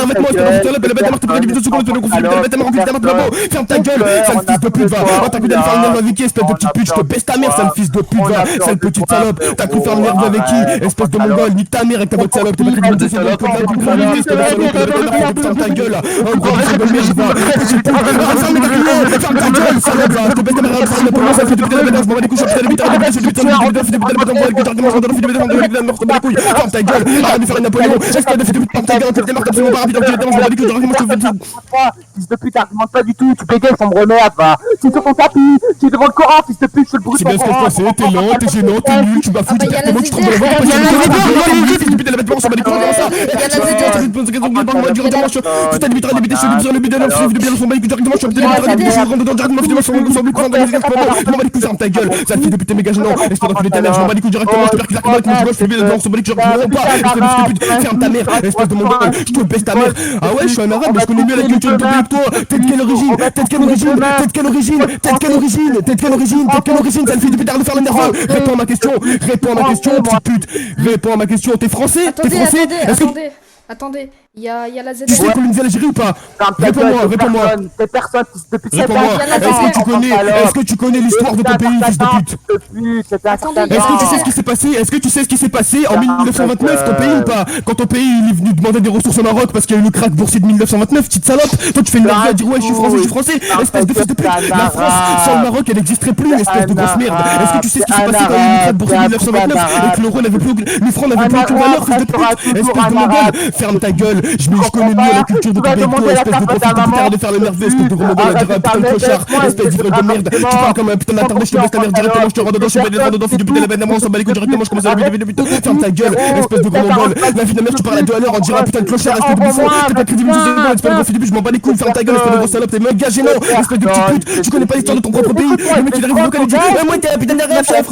un vêtement, espèce de salope, la bête à marre, t'es pas des vidéos secondes, le conflit, la bête à marre, remplie, ta marre, ferme ta gueule, sale fils de pute, va. T'as cru d'aller faire une nerve avec qui, espèce de petite pute, je te baisse ta mère, sale fils de pute, va. Sale petite salope, t'as cru faire une nerve avec qui, espèce de mongol, nique ta mère avec ta boîte salope, t'es pas crédible, c'est la culpabilité, espèce de salope, la bête à marre, ferme ta gueule, un gros bouffon de merde, va. Petite pute, ferme ta gueule, salope, va. Je te baisse ta mère, ferme ta mère, sale fils de pute, la bête, je m'en bats les couilles, je suis putain de bête, je suis putain de bête, je suis putain de bête, je suis putain de bête, ferme ta gueule, arrête de faire une Napoléon, espèce de fils de pute, ferme ta gueule, t'es marre absolument pas rapide, je m'en bats les couilles, fils de pute, argumente pas du tout, tu bégayes sans me remettre, va. Tu es sur ton tapis, tu es devant le Coran, fils de pute, je fais le bruit de ton Coran. Tu sais bien ce que je pensais, t'es lent, t'es gênant, t'es nul, tu bafoues, tu perds tes mots, tu trembles la voix, fils de pute, elle a bête, on s'en bat les couilles, comment ça? Putain, limite, je suis sur le bidon, je suis de bien, on s'en bat les couilles directement, je suis je rentre dedans directement, je m'en bats les couilles, ferme ta gueule, sale fils de pute, méga gênant, espèce d'enculé ta mère, je m'en bats les couilles directement, je te perds clairement avec mon gauche, je fais dedans, on s'en bat les couilles directement, pas, espèce de fils de pute, ferme ta mère, espèce de mongol, je te baisse ta mère. Ah ouais, je suis un arabe, mais je connais mieux la culture de ton pays que toi. T'es de quelle origine? T'es de quelle origine? T'es de quelle origine? T'es de quelle origine? T'es de quelle origine? T'es de quelle origine? Sale fille de pute, arrête de faire le nerveux. Réponds à ma question, petite pute. Réponds à ma question, t'es français? T'es français? Attendez, il y a la Z. Tu sais coloniser l'Algérie ou pas? Réponds-moi. T'es personne, fils de pute. Réponds-moi. Est-ce que tu connais l'histoire de ton pays, fils de pute? Est-ce que tu sais ce qui s'est passé? Est-ce que tu sais ce qui s'est passé en 1929, ton pays ou pas? Quand ton pays il est venu demander des ressources au Maroc parce qu'il y a eu le krach boursier de 1929, petite salope. Toi tu fais une nerveux à dire ouais je suis français, espèce de fils de pute. La France sans le Maroc elle n'existerait plus, espèce de grosse merde. Est-ce que tu sais ce qui s'est passé quand il y a eu le krach boursier de 1929 et que l'euro n'avait plus, le franc n'avait plus aucune valeur, fils de pute? Espèce de mongol, ferme ta gueule. Je connais mieux la culture de ton pays que toi, espèce de profil de putain de faire le nerveux, espèce de gros mongol, à dire un putain de clochard, espèce d'ivrogne de merde. Tu parles comme un putain d'attardé, je te baisse ta mère directement, je te rends dedans, je te mets dedans, fils de putain, la bête d'amour, on s'en bat les couilles directement, je commence à le putain, ferme ta gueule, espèce de gros mongol. La vie de mère, tu parles à 2 à l'heure, on dirait un putain de clochard, espèce de bouffon, t'es pas crédible, espèce de profil de pute, je m'en bats les couilles, ferme ta gueule, espèce de gros salope, t'es méga gênant, espèce de petite pute, tu connais pas l'histoire de ton propre pays. Le mec il arrive au local et dit moi t'es un putain d'arabe, je suis un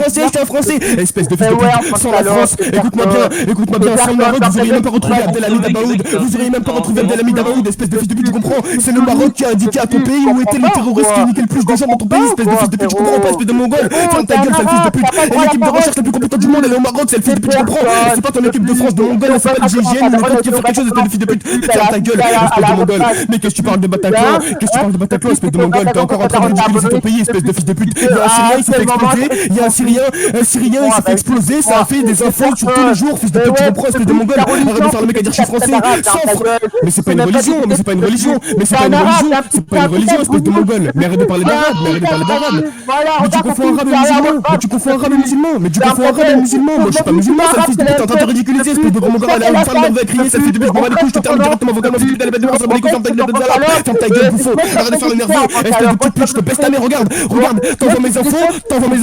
français, espèce de fils de pute, sans la France, écoute-moi bien, sans le Maroc, vous auriez même pas retrouvé Abdelhamid Abaoud, vous auriez même pas retrouvé Abdelhamid Abaoud, espèce de fils de pute, tu comprends? C'est le Maroc qui a indiqué à ton pays où étaient les terroristes qui niquaient le plus de gens dans ton pays, espèce de fils de pute, tu comprends pas, espèce de mongol? Ferme ta gueule, sale fils de pute. Et l'équipe de recherche la plus compétente du monde, elle est au Maroc, c'est le fils de pute, tu comprends? C'est pas ton équipe de France de mongol, elle s'appelle GIGN, le Maroc qui a fait quelque chose, espèce de fils de pute. Ferme ta gueule, espèce de mongol. Mais qu'est-ce que tu parles de Bataclan? Espèce de mongol? T'es encore en train de ridiculiser ton pays, espèce de fils de pute. Il y a un Syrien, il s'est fait exploser. Il y a un Syrien, il s'est fait exploser. Ça a fait des infos sur tous les jours, fils de pute, tu comprends, espèce de mongol? Arrête de faire le mec à dire je suis français. Mais c'est pas une religion, c'est pas une religion, espèce de mongol. Mais arrête de parler d'arabe, Mais tu confonds arabe et musulman, Moi je suis pas musulman, sale fils de pute, t'es en train de ridiculiser, espèce de gros mongol. Elle a une femme nerveuse à crier, sale fils de pute, je m'en bats les couilles, je te termine directement vocalement, fils de pute, elle est bête de mort, ça me bat les couilles, ferme ta gueule, bouffon. Arrête de faire le nerveux, espèce de petite pute, je te baisse ta mère, regarde, t'envoies mes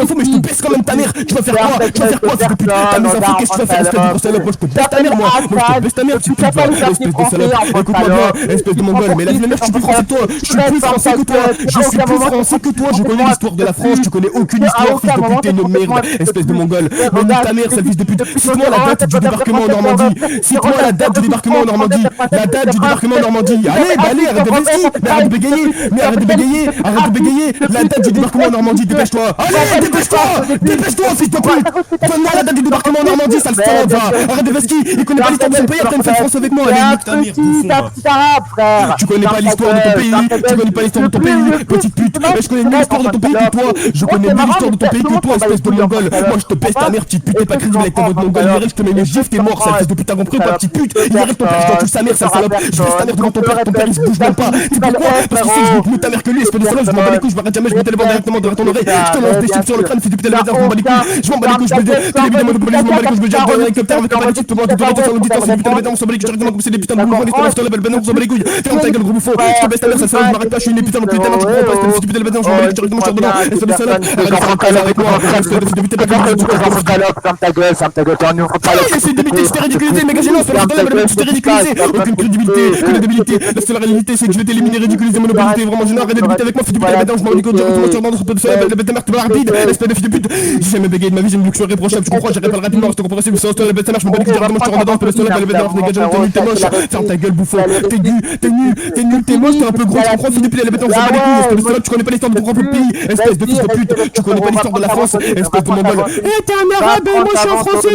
infos, mais je te baisse quand même ta mère. Tu vas faire quoi, fils de pute? T'as mes infos, qu'est-ce que tu vas faire, espèce de grosse salope? Moi je te baisse ta mère, moi je te baisse ta mère, petite pute, espèce de salope. Écoute-moi bien, espèce de mongol, mais la vie de mère, je suis plus français que toi, je connais l'histoire de la France, tu connais aucune histoire, fils de pute, t'es une merde, espèce de mongol. Mais nique ta mère, sale fils de pute. Cite-moi la date du débarquement en Normandie. La date du débarquement en Normandie. Allez, arrête de bégayer. La date du débarquement en Normandie, dépêche-toi. Allez, dépêche-toi, fils de pute. Donne-moi la date du débarquement en Normandie, sale salope, va. Arrête de vesquiller, il connaît pas l'histoire de son pays, après il me fait France avec moi. Allez, nique ta mère, bouffon. Tu connais pas l'histoire de ton pays, petite pute. Je connais mieux l'histoire de ton pays que toi. Espèce de mongol. Moi je te baisse ta mère, petite pute, t'es pas crédible avec ta voix de mongol. Je te mets une gifle, t'es mort, sale fils de pute, t'as compris quoi, petite pute? Il arrive ton père, je dois tuer sa mère, sale salope. Je baisse ta mère devant ton père il se bouge même pas. C'est pourquoi? Parce qu'il sait que je vais mieux ta mère que lui, espèce de salope, je m'en bats les couilles, je m'arrête jamais, je me téléphone directement devant ton oreille. Je te lance des chips sur le crâne, fils de pute, je m'en bats les couilles, je me dis, télévision monopolis, je m'en bats les couilles, je me dis, un hélicoptère avec un parachute, tout le monde, sur l'auditeur, c'est putain de bêta, on s'en bat les couilles, directement comme c'est des putains de bouffons, les tours, je te labelle, on s'en bat les couilles. Ferme ta gueule, gros bouffon, je te baisse ta mère, sale salope, je m'arrête pas, je suis une putain de putain, je comprends pas, espèce de fils de pute, je m'en bats les couilles, directement, je suis dedans, espèce de salope, arrête de faire un câlin avec moi, espèce de fils de pute, t'es pas ferme ta gueule, t'es en union contre essaye d'imiter, je t'ai ridiculisé, méga gênant, je t'ai ridiculisé, aucune crédibilité, la seule réalité c'est que je vais t'éliminer, ridiculiser, monopolité, vraiment gênant, arrête de biter avec moi, fils de pute, je m'en bats les couilles, directement, je suis dedans, la bête de merde, tu vas rapide, espèce de fils de pute, j'ai jamais bégayé de ma vie, j'ai une luxe réprochable, tu comprends, j'arrête pas rapidement, je te comprends, c'est le bête de merde, je m'en bats les couilles, directement, je te rends dedans, espèce de salope, la bête de merde, nul, t'es moche. Ferme ta gueule, bouffon. T'es nul, t'es moche, t'es un peu gros, tu comprends, fils de pute, elle est bête, on s'en bat les couilles, espèce de salope, tu connais pas l'histoire de ton propre pays, espèce de fils de pute, tu connais pas l'histoire de la France, espèce de mongol. Eh, t'es un arabe, moi je suis un français,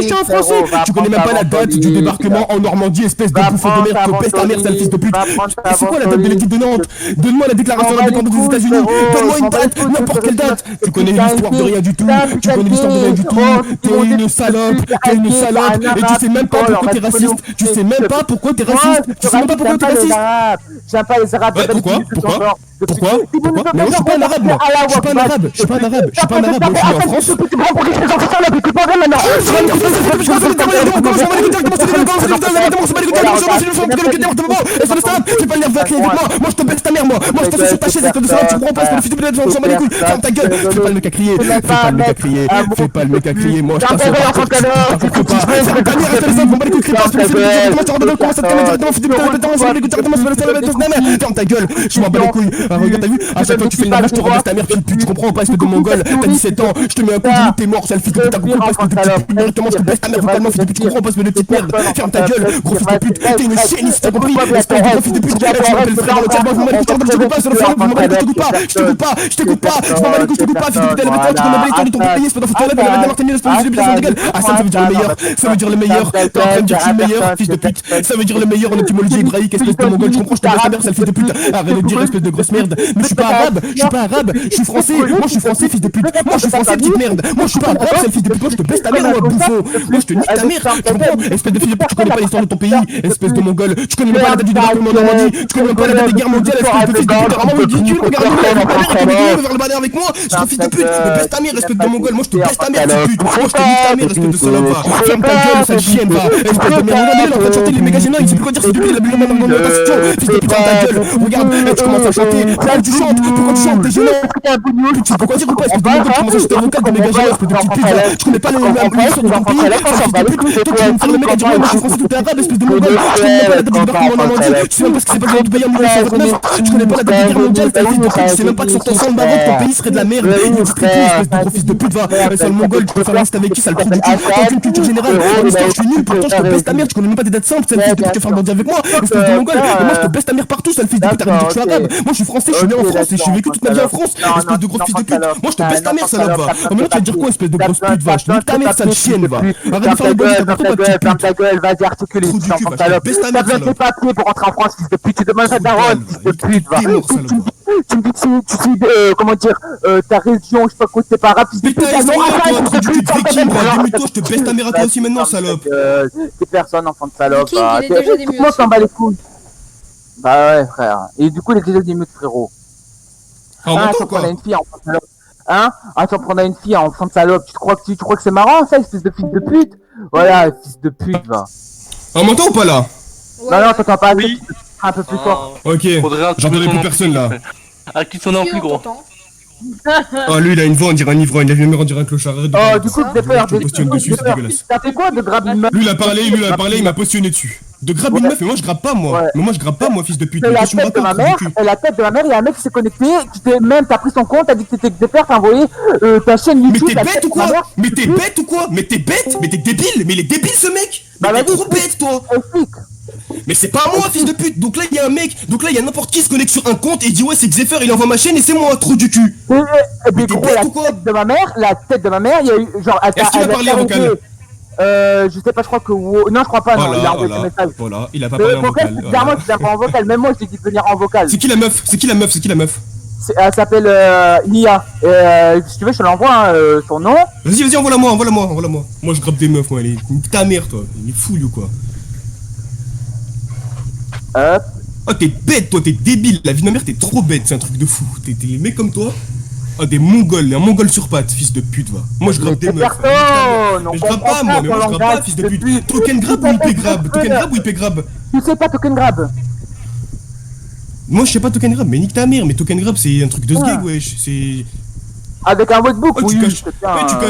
tu connais même pas la date du débarquement en Normandie, espèce de bouffon de merde, que pèse ta mère, sale fils de pute. C'est quoi la date de l'édite de Nantes? Donne-moi la déclaration d'indépendance des États-Unis, donne-moi une date, n'importe quelle date. Tu connais l'histoire de rien du tout, t'es une salope, et tu sais même pas pourquoi t'es raciste, tu sais même pas pourquoi t'es raciste. J'aime pas les arabes. Pourquoi Mais moi je suis pas un arabe, moi. Je suis pas un arabe, moi je suis en France. Fais pas le nerveux avec moi, je te baisse ta mère, moi je t'assois sur ta chaise, tu comprends pas, c'est le fils de pute, j'en bats les couilles, ferme ta gueule, fais pas le mec à crier, moi je t'assois par contre, ferme ta mère, reste les hommes, j'en bats les couilles, crie pas, ferme ta gueule, je m'en bats les couilles, regarde, t'as vu, à chaque fois que tu fais le nerveux, je te rebaisse ta mère, tu comprends pas, espèce de mongol, t'as 17 ans, je te mets un coup de limite, t'es mort, sale fils de pute, t'as compris pas, espèce de pute, directement, je te baisse ta mère vocalement, fils de pute, tu comprends pas, espèce de petite merde, ferme ta gueule, gros fils de pute, t'es une chieniste, t'as compris, espèce de gros fils de pute, tu m'appelles frère dans le chat, je m'en bats les couilles, je t'écoute pas, je t'écoute pas, je m'en bats les couilles, je t'écoute pas, fils de pute, elle est bête, tu connais pas l'histoire de ton pays, espèce d'enfant de la Martinique, espèce de fils de pute, ta gueule, ah ça veut dire le meilleur, t'es en train de dire que je suis le meilleur, fils de pute, ça veut dire le meilleur en étymologie hébraïque, espèce de mongol, je comprends, je te baisse ta mère, sale fils de pute, arrête de dire espèce de grosse merde, mais je suis pas arabe, je suis français, moi je suis français, fils de pute, moi je suis français, petite merde, moi je suis pas arabe, sale fils de pute, moi je te baisse ta mère, moi bouffon, moi je te nique ta mère, tu comprends, espèce de fils de pute, tu connais pas l'histoire de ton pays, espèce de mongol, tu connais même pas la date du débarquement en Normandie, tu connais même pas la date des guerres mondiales, espèce de fils de pute, t'es vraiment ridicule, regarde-moi, tu veux faire le banner avec moi, je suis fils de pute, me baisse ta mère, espèce de mongol, moi je te baisse ta mère, petite pute, moi je te nique ta mère, espèce de salope, va, ferme ta gueule, sale chienne, va, espèce de merde, regarde, il est en train de chanter les méga génants, il sait plus quoi dire, fils de pute, il a bu la notation, fils de pute, ferme ta gueule, regarde, tu commences à chanter, pourquoi tu chantes, t'es gênant, pourquoi dire ou pas, espèce de mongol, tu commences à chanter un vocal de méga géants, espèce de petite pute, tu connais pas l'histoire de ton pays, fils de pute, toi tu vas me faire le mec à dire moi je suis français, tout est arabe, espèce de mongol, tu connais même pas la date du débarquement en Normandie, tu sais même pas ce qui s'est passé dans ton pays en 1929, tu connais pas la date des guerres mondiales, t'as fils de pute, tu sais même pas que sur ton sang de Maroc, ton pays serait de la merde, il existe tout, espèce de gros fils de pute, va, sale mongol, tu peux faire rester avec qui, sale trou du cul, t'as aucune culture générale, en histoire je suis nul, pourtant je te baisse ta mère, tu connais même pas des dates simples, sale fils de pute, tu vas faire le bandit avec moi, espèce de mongol, moi je te baisse ta mère partout, sale fils de pute, t'arrêtes de dire que je suis arabe, moi je suis français, je suis né en France et je suis vécu toute ma vie en France, espèce de gros fils de pute, moi je te baisse ta mère, salope, va, maintenant tu vas dire quoi, espèce de grosse pute, va, je te nique ta mère, sale chienne, va, arrête de faire le bandit, t'as compris pas, petite pute, ta gueule, vas-y, articule, trou du cul, va, je te baisse ta mère, t'as besoin de tes papiers pour rentrer en France, fils de pute, tu demandes à ta daronne, fils de pute, va. Tu me dis que tu suis, comment dire, ta région, je sais pas quoi, t'es pas arabe, fils de mais pute, t'as essayé, toi, trou du cul de victime, va, démute-toi, je te baisse ta mère à toi aussi maintenant, salope. T'es personne, enfant de salope, King, il est déjà des tout le monde s'en bat les couilles. Bah ouais, frère. Et du coup, il est déjà des mutes, frérot. Ah, tu prends une fille, enfant de salope. Hein? Ah, tu en prends une fille, enfant de salope. Tu crois que c'est marrant, ça, espèce de fils de pute? Voilà, fils de pute, va. On m'entend ou pas là? Non, t'entends pas, oui. Un peu plus fort. Ok, j'entendrai plus personne là. À qui son en plus gros? Oh lui il a une voix on dirait un ivrogne, il a vu on dirait un clochard. Oh du coup tu postillonne dessus, c'est dégueulasse. T'as fait quoi de grab une meuf? Lui il a parlé, il m'a postillonné dessus. De grab une meuf, mais moi je grabe pas moi. Mais moi je grabe pas moi fils de pute. C'est la tête de ma mère, il y a un mec qui s'est connecté, t'as pris son compte, t'as dit que t'étais Xeper, t'as envoyé ta chaîne YouTube. Mais t'es bête ou quoi? Mais t'es bête ou quoi? Mais t'es bête? Mais t'es débile? Mais il est débile ce mec? Mais t'es trop bête toi! Mais c'est pas à moi fils de pute. Donc là il y a un mec, donc là il y a n'importe qui se connecte sur un compte et il dit ouais c'est Xefer, il envoie ma chaîne et c'est moi trou du cul. Mais gros, la tête de ma mère, il y a eu genre est-ce qu'il a parlé en vocal? Je sais pas, je crois que non je crois pas, non, il a envoyé des messages. Voilà, il a pas parlé en vocal. Clairement il a pas en vocal, même moi je t'ai dit de venir en vocal. C'est qui la meuf? Elle s'appelle Nia. Si tu veux je te l'envoie son nom. Vas-y envoie-la-moi. Moi je grappe des meufs moi, elle est ta mère toi, il est fou lui ou quoi? Oh t'es bête toi, t'es débile, la vie de ma mère t'es trop bête, c'est un truc de fou. T'es les mecs comme toi, oh des mongols, un mongol sur pattes, fils de pute va. Moi je grappe des meufs. Mais je grappe pas moi, je grappe pas fils de pute. Token grab ou IP grab? Tu sais pas token grab? Moi je sais pas token grab, mais nique ta mère, mais token grab c'est un truc de sgeg wesh, c'est... Avec un webbook, oui,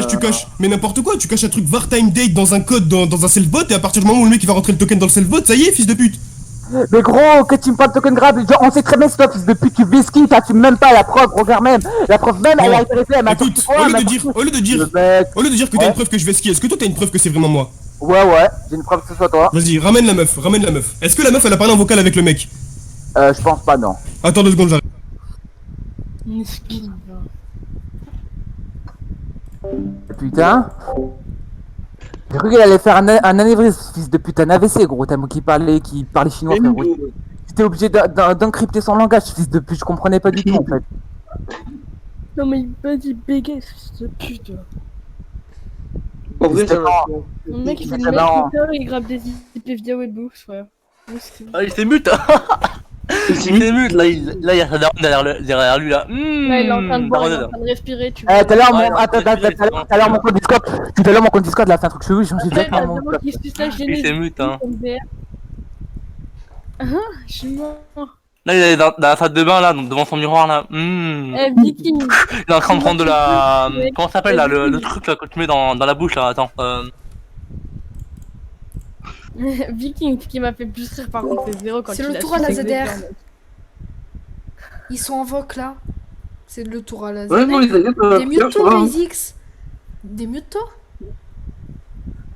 tu caches, mais n'importe quoi, tu caches un truc var time date dans un code, dans un self-bot, et à partir du moment où le mec il va rentrer le token dans le self-bot, ça y est, fils de pute. Mais gros, que tu me parles de token grab, genre on sait très bien c'est toi fils de pute, tu biscuits, t'assumes même pas la preuve, regarde même, la preuve même, elle a été réglée, elle m'a écoute, au lieu de dire que t'as une preuve que je vais skier, est-ce que toi t'as une preuve que c'est vraiment moi? Ouais, j'ai une preuve que ce soit toi. Vas-y, ramène la meuf, ramène la meuf. Est-ce que la meuf elle a parlé en vocal avec le mec? Je pense pas, non. Attends 2 secondes, j'arrive. Putain. J'ai cru qu'il allait faire un anévrisme, fils de putain, un AVC, gros, tellement qu'il parlait chinois, frérot. J'étais obligé d'encrypter son langage, fils de pute, je comprenais pas du tout, en fait. Non mais il m'a dit bégaye, fils de pute. En vrai, C'était j'en ai. Le mec il fait C'était le marrant. mec il grave des IP via Webbook, frère. Ah, il s'est mute. Il s'est mute, là, il y a sa daronne derrière lui, là. Là il est en train de boire, il est en train de respirer, tu vois. Tout à l'heure, Ouais, tout à l'heure, mon compte Discord, il a fait un truc chelou, j'ai changé Après, directement t'as mon Zéro Discord. qui suit sa Il s'est génétique. mute, hein. Ah, je suis mort. Là, il est dans la salle de bain, là, donc devant son miroir, là. Eh, Viking. Il est en train de prendre de la... Comment ça s'appelle, là, le truc, là, que tu mets dans la bouche, là, attends. Viking, ce qui m'a fait plus rire par contre, c'est Zéro quand C'est il le a tour à su la ses ZR. examens. Ils sont en voc là. C'est le tour à la Ouais, non, ZR. les amis, Des mutos, Razix. Des mutos.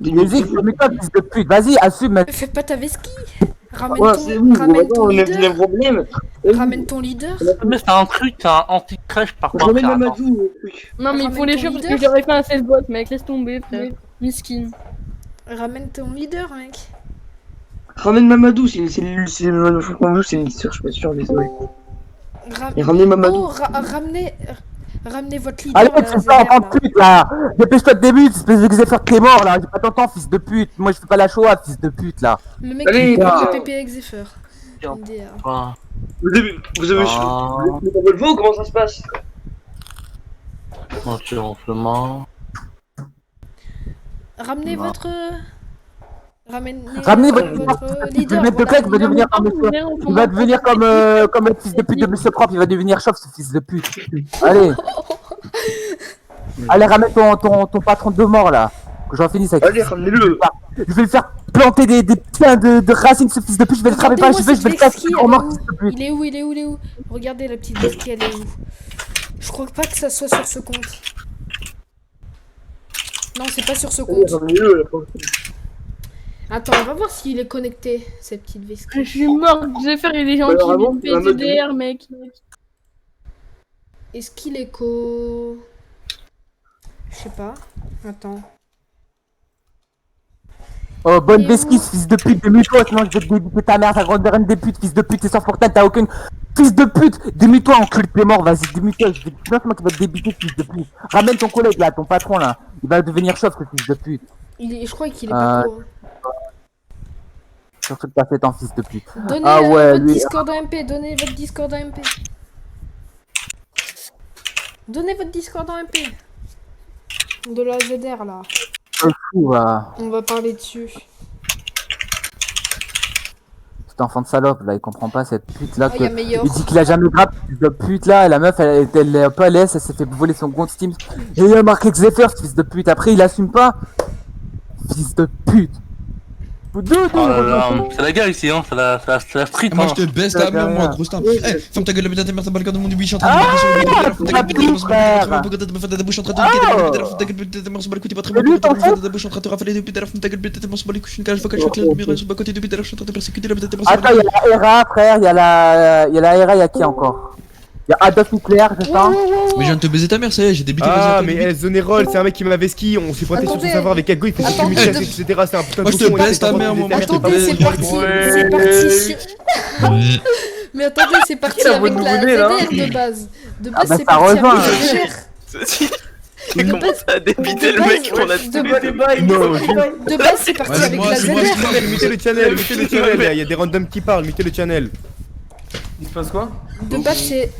Musique, mets-toi, fils de pute, vas-y, assume, mec. Fais pas ta vesquille. Ramène Ouais, c'est bon, ramène ton on a des leader. problèmes. Ramène ton leader. Mais c'est un truc, c'est un anti-crèche, par contre. Ramène frère, attends. Mamadou, le truc. Non mais il faut Ramène les ton chiens parce que leader. j'aurais fait un 16 bot, mec, laisse tomber, frère. Miskin. Ramène ton leader, mec. Ramène Mamadou, c'est le truc qu'on veut, c'est une sœur, je suis pas sûr, désolé. Et ramenez Mamadou. Ramenez votre leader. Allez, là, c'est ça, ZR, enfant de là. pute, là. Dépêche-toi de début, espèce de Xefer t'es mort, là. J'ai pas ton temps, fils de pute. Moi, je fais pas la Shoah, fils de pute, là. Le mec Allez, qui prend putain. le PP avec Zephyr. Tiens. MDR. Ah. Vous avez Ah. le vol, comment ça se passe? Gonflement. Ramenez Non. votre. Ramenez votre votre leader. Le maître de voilà. Clegg va devenir comme monsieur. Il va devenir comme le fils de pute de monsieur propre, il va devenir chauve, ce fils de pute. Allez. Allez, ramène ton patron de mort, là. Que j'en finisse avec. Allez, ramenez-le. Je vais le faire planter des pleins de racines, ce fils de pute. Je vais le cramer par les cheveux, je vais le casser Vesquille, en mort, fils de pute. il est où? Regardez la petite vesquille, elle est où? Je crois pas que ça soit sur ce compte. Non, c'est pas sur ce compte. Ramenez-le. Attends, on va voir s'il est connecté, cette petite vesquille. Je suis mort, Zephyr il est Bah, gentil, vraiment, il fait DDR, mec. Est-ce qu'il est co... Je sais pas. Attends. Oh, bonne Et besquisse, fils de pute, démute-toi, sinon je vais te débiter ta mère, ta grande reine des putes, fils de pute, t'es sans fortune, t'as aucune. Fils de pute, démute-toi, encule tes morts, vas-y, démute-toi, je vais te dire, c'est moi qui va te débiter, fils de pute. Ramène ton collègue là, ton patron là, il va devenir chauve, ce fils de pute. Je crois qu'il est pas co. Sur ce que t'as fait, ton fils de pute. Donnez Ah ouais, votre lui- Discord à MP, donnez votre Discord à MP. Donnez votre Discord à MP. De la ZR là. C'est fou, On va parler dessus. cet enfant de salope là, il comprend pas cette pute là. Ah, y a meilleur. Il dit qu'il a jamais grappé, fils de pute là, et la meuf elle est un peu à l'aise, elle s'est fait voler son compte Steam. Et il a marqué Xefer, ce fils de pute, après il assume pas. Fils de pute. Oh là là, c'est la gueule ici, hein, c'est la street, Moi hein. je te baisse ta mère, moi gros star. Eh, ferme ta gueule, la putain, ta mère, ta balcon de mon début, je suis en train de Ah, me sur le bouton, ferme ta gueule, putain, rapide, frère. pourquoi t'as me fait ta bouche en train de te niquer, ferme ta gueule, putain, ta mère, se bat le cul, t'es pas très bon, Lui, pourquoi ton t'as me fait ta bouche en train de te rafaler depuis ta ferme ta gueule, putain, ta mère, se bat les couilles, je suis une cage vocale, je suis clair, numéro, je suis pas côté depuis ta je suis en train de persécuter la putain, ta mère, Attends, il y a la ERA, frère, il y a la ERA, il y a qui encore? Il y a Adolf Hitler, c'est ça? Mais je viens de te baiser ta mère, ça y est, j'ai débuté, Ah, vas-y, mais attends, Zonerol, c'est un mec qui m'avait ski, on s'est pointé sur son Attendez. savoir avec Aggo, il fait des Attendez. communications, etc. C'est un putain de Moi, je te bouffon, il baisse essaie ta de mère, moi, ta mère, Attendez, t'es c'est pas- parti. C'est parti sur... Mais attendez, c'est parti Ça avec va nous la voler, là. ZR de base. De Ah base, bah, c'est ça parti rejoint, avec hein. la ZR. Il commence à débiter le De mec base, qu'on a tué. Non, De base, c'est parti Ouais, avec moi, la c'est moi, ZR. Mutez le channel, il y a des randoms qui parlent, mutez le channel. Il se passe quoi? De base, c'est...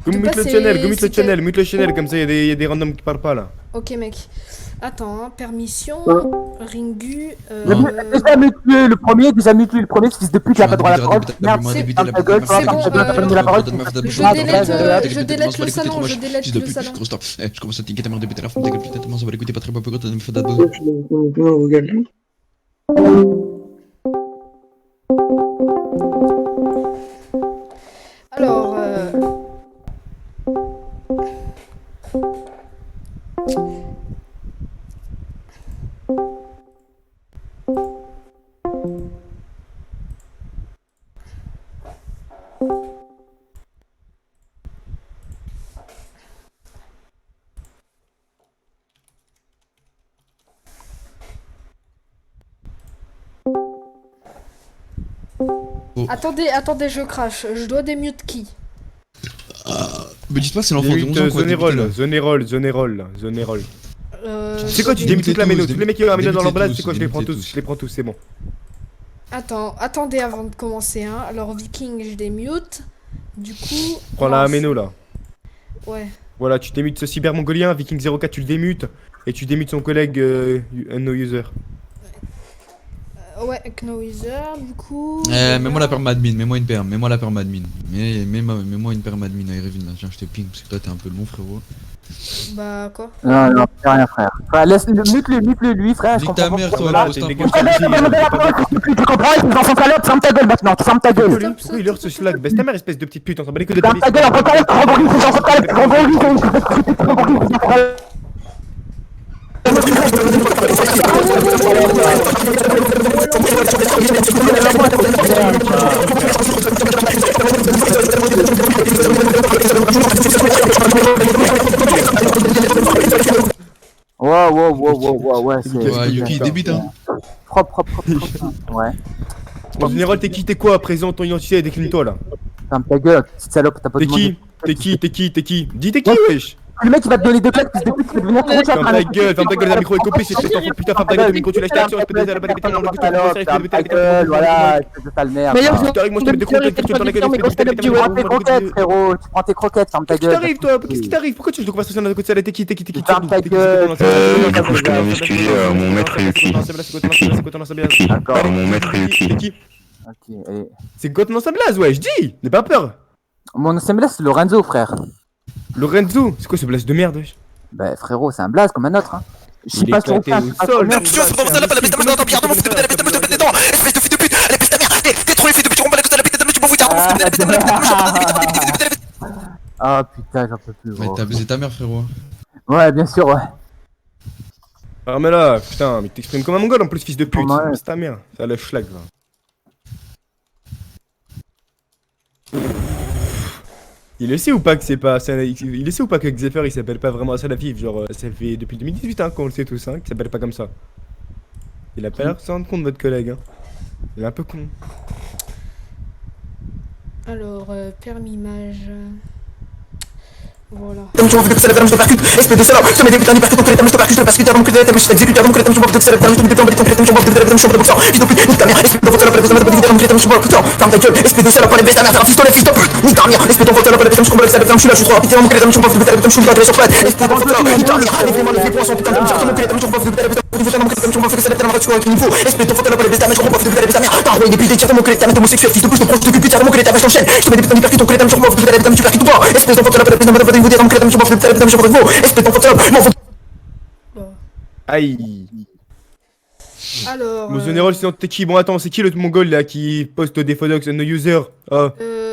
De Mute base, le c'est- channel, mute le c'est channel, mute le channel, comme ça il y a des randoms qui parlent pas là. Ok, mec. Attends, hein, permission, Ringu... Déjà mutué le premier, ce fils de pute, il a pas droit à la parole. Merde, c'est- ferme ta gueule, c'est bon, ferme la parole. Je délète le salon, je délète Fils de le pute, salon. gros star. Eh, je commence à t'inquiéter ta mère depuis ta ferme ta gueule, putain, ta mère, ça va l'écouter pas très bon, pourquoi t'as me fait ta dose. Alors, Attendez, je crache. Je dois démute qui? Mais dites-moi, c'est l'enfant de 11 ans Zone roll. Tu sais quoi, tu démutes toute la méno. Tous les mecs qui ont la méno dans l'emballage, c'est quoi, je les prends tous, c'est bon. Attendez avant de commencer, hein. Alors, Viking, je démute. Du coup. Prends la méno là. Ouais. Voilà, tu démutes ce cyber mongolien, Viking 04, tu le démutes. Et tu démutes son collègue no user. Ouais, Knowuser, du coup. Mets-moi la perma-admin, mets-moi une perm, mets-moi la perma-admin. Mets-moi une perma-admin à Irvine là, tiens, je te ping parce que toi t'es un peu long frérot. Bah, quoi? Non, c'est rien, frère. Frère, mute-le, lui, frère. Nique ta mère, toi, Voilà, le t'es poste Tu comprends, ils sont calop, ferme ta gueule maintenant, ferme ta gueule. Pourquoi il heurte ce schlag? Baisse ta mère, espèce de petite pute, on s'en bat les couilles de Ferme ta gueule, on peut pas être rembourri, c'est genre ouais, c'est... Ouais, Yuki, débute hein. Propre, ouais. En général, t'es qui, t'es quoi? Présente ton identité et décline-toi là. Ferme ta gueule, petite salope, t'as pas demandé. T'es qui? Dis t'es qui, wesh? Le mec il va te donner 2 claques, puis tu vas devenir trop Ferme ta gueule, le micro est coupé, c'est cet enfant de putain, ferme ta gueule, le micro tu lâches ta action, espèce de salope, ferme ta gueule, voilà, espèce de sale merde. Moi je te mets des croquettes, tu te dans la gueule, Tu prends tes croquettes, frérot, tu prends tes croquettes, ferme ta Qu'est-ce qui gueule. t'arrive toi? Qu'est-ce qui t'arrive? Pourquoi tu veux de conversation dans la côté de t'es qui? Ferme ta gueule. Du coup, je tenais à m'excuser à mon maître Yuki. Mon maître Yuki. Ok, allez. C'est quoi ton ensemble blaze, ouais, je dis! N'aie pas peur! Mon ensemble c'est Lorenzo, frère. Lorenzo? C'est quoi ce blaze de merde, wesh? Bah frérot, c'est un blaze comme un autre, hein. Je sais Il pas est sur éclaté au sol. Ah putain, j'en peux plus, Ouais, gros. t'as baisé ta mère frérot. Ouais, bien sûr, ouais. Ah mais là, putain, mais t'exprimes comme un mongol en plus, fils de pute. Ouais. C'est ta mère, ça le schlag, va. Il le sait ou pas que c'est pas il le sait ou pas que Xefer il s'appelle pas vraiment Salafif, genre ça fait depuis 2018 hein qu'on le sait tous hein, qu'il s'appelle pas comme ça. Il a pas l'air de se rendre compte votre collègue hein. Il est un peu con. Alors, permis image. Voilà. Aïe. Alors. Mon général c'est t'es qui? Bon attends, c'est qui l'autre mongol là qui poste des photos no user? Oh.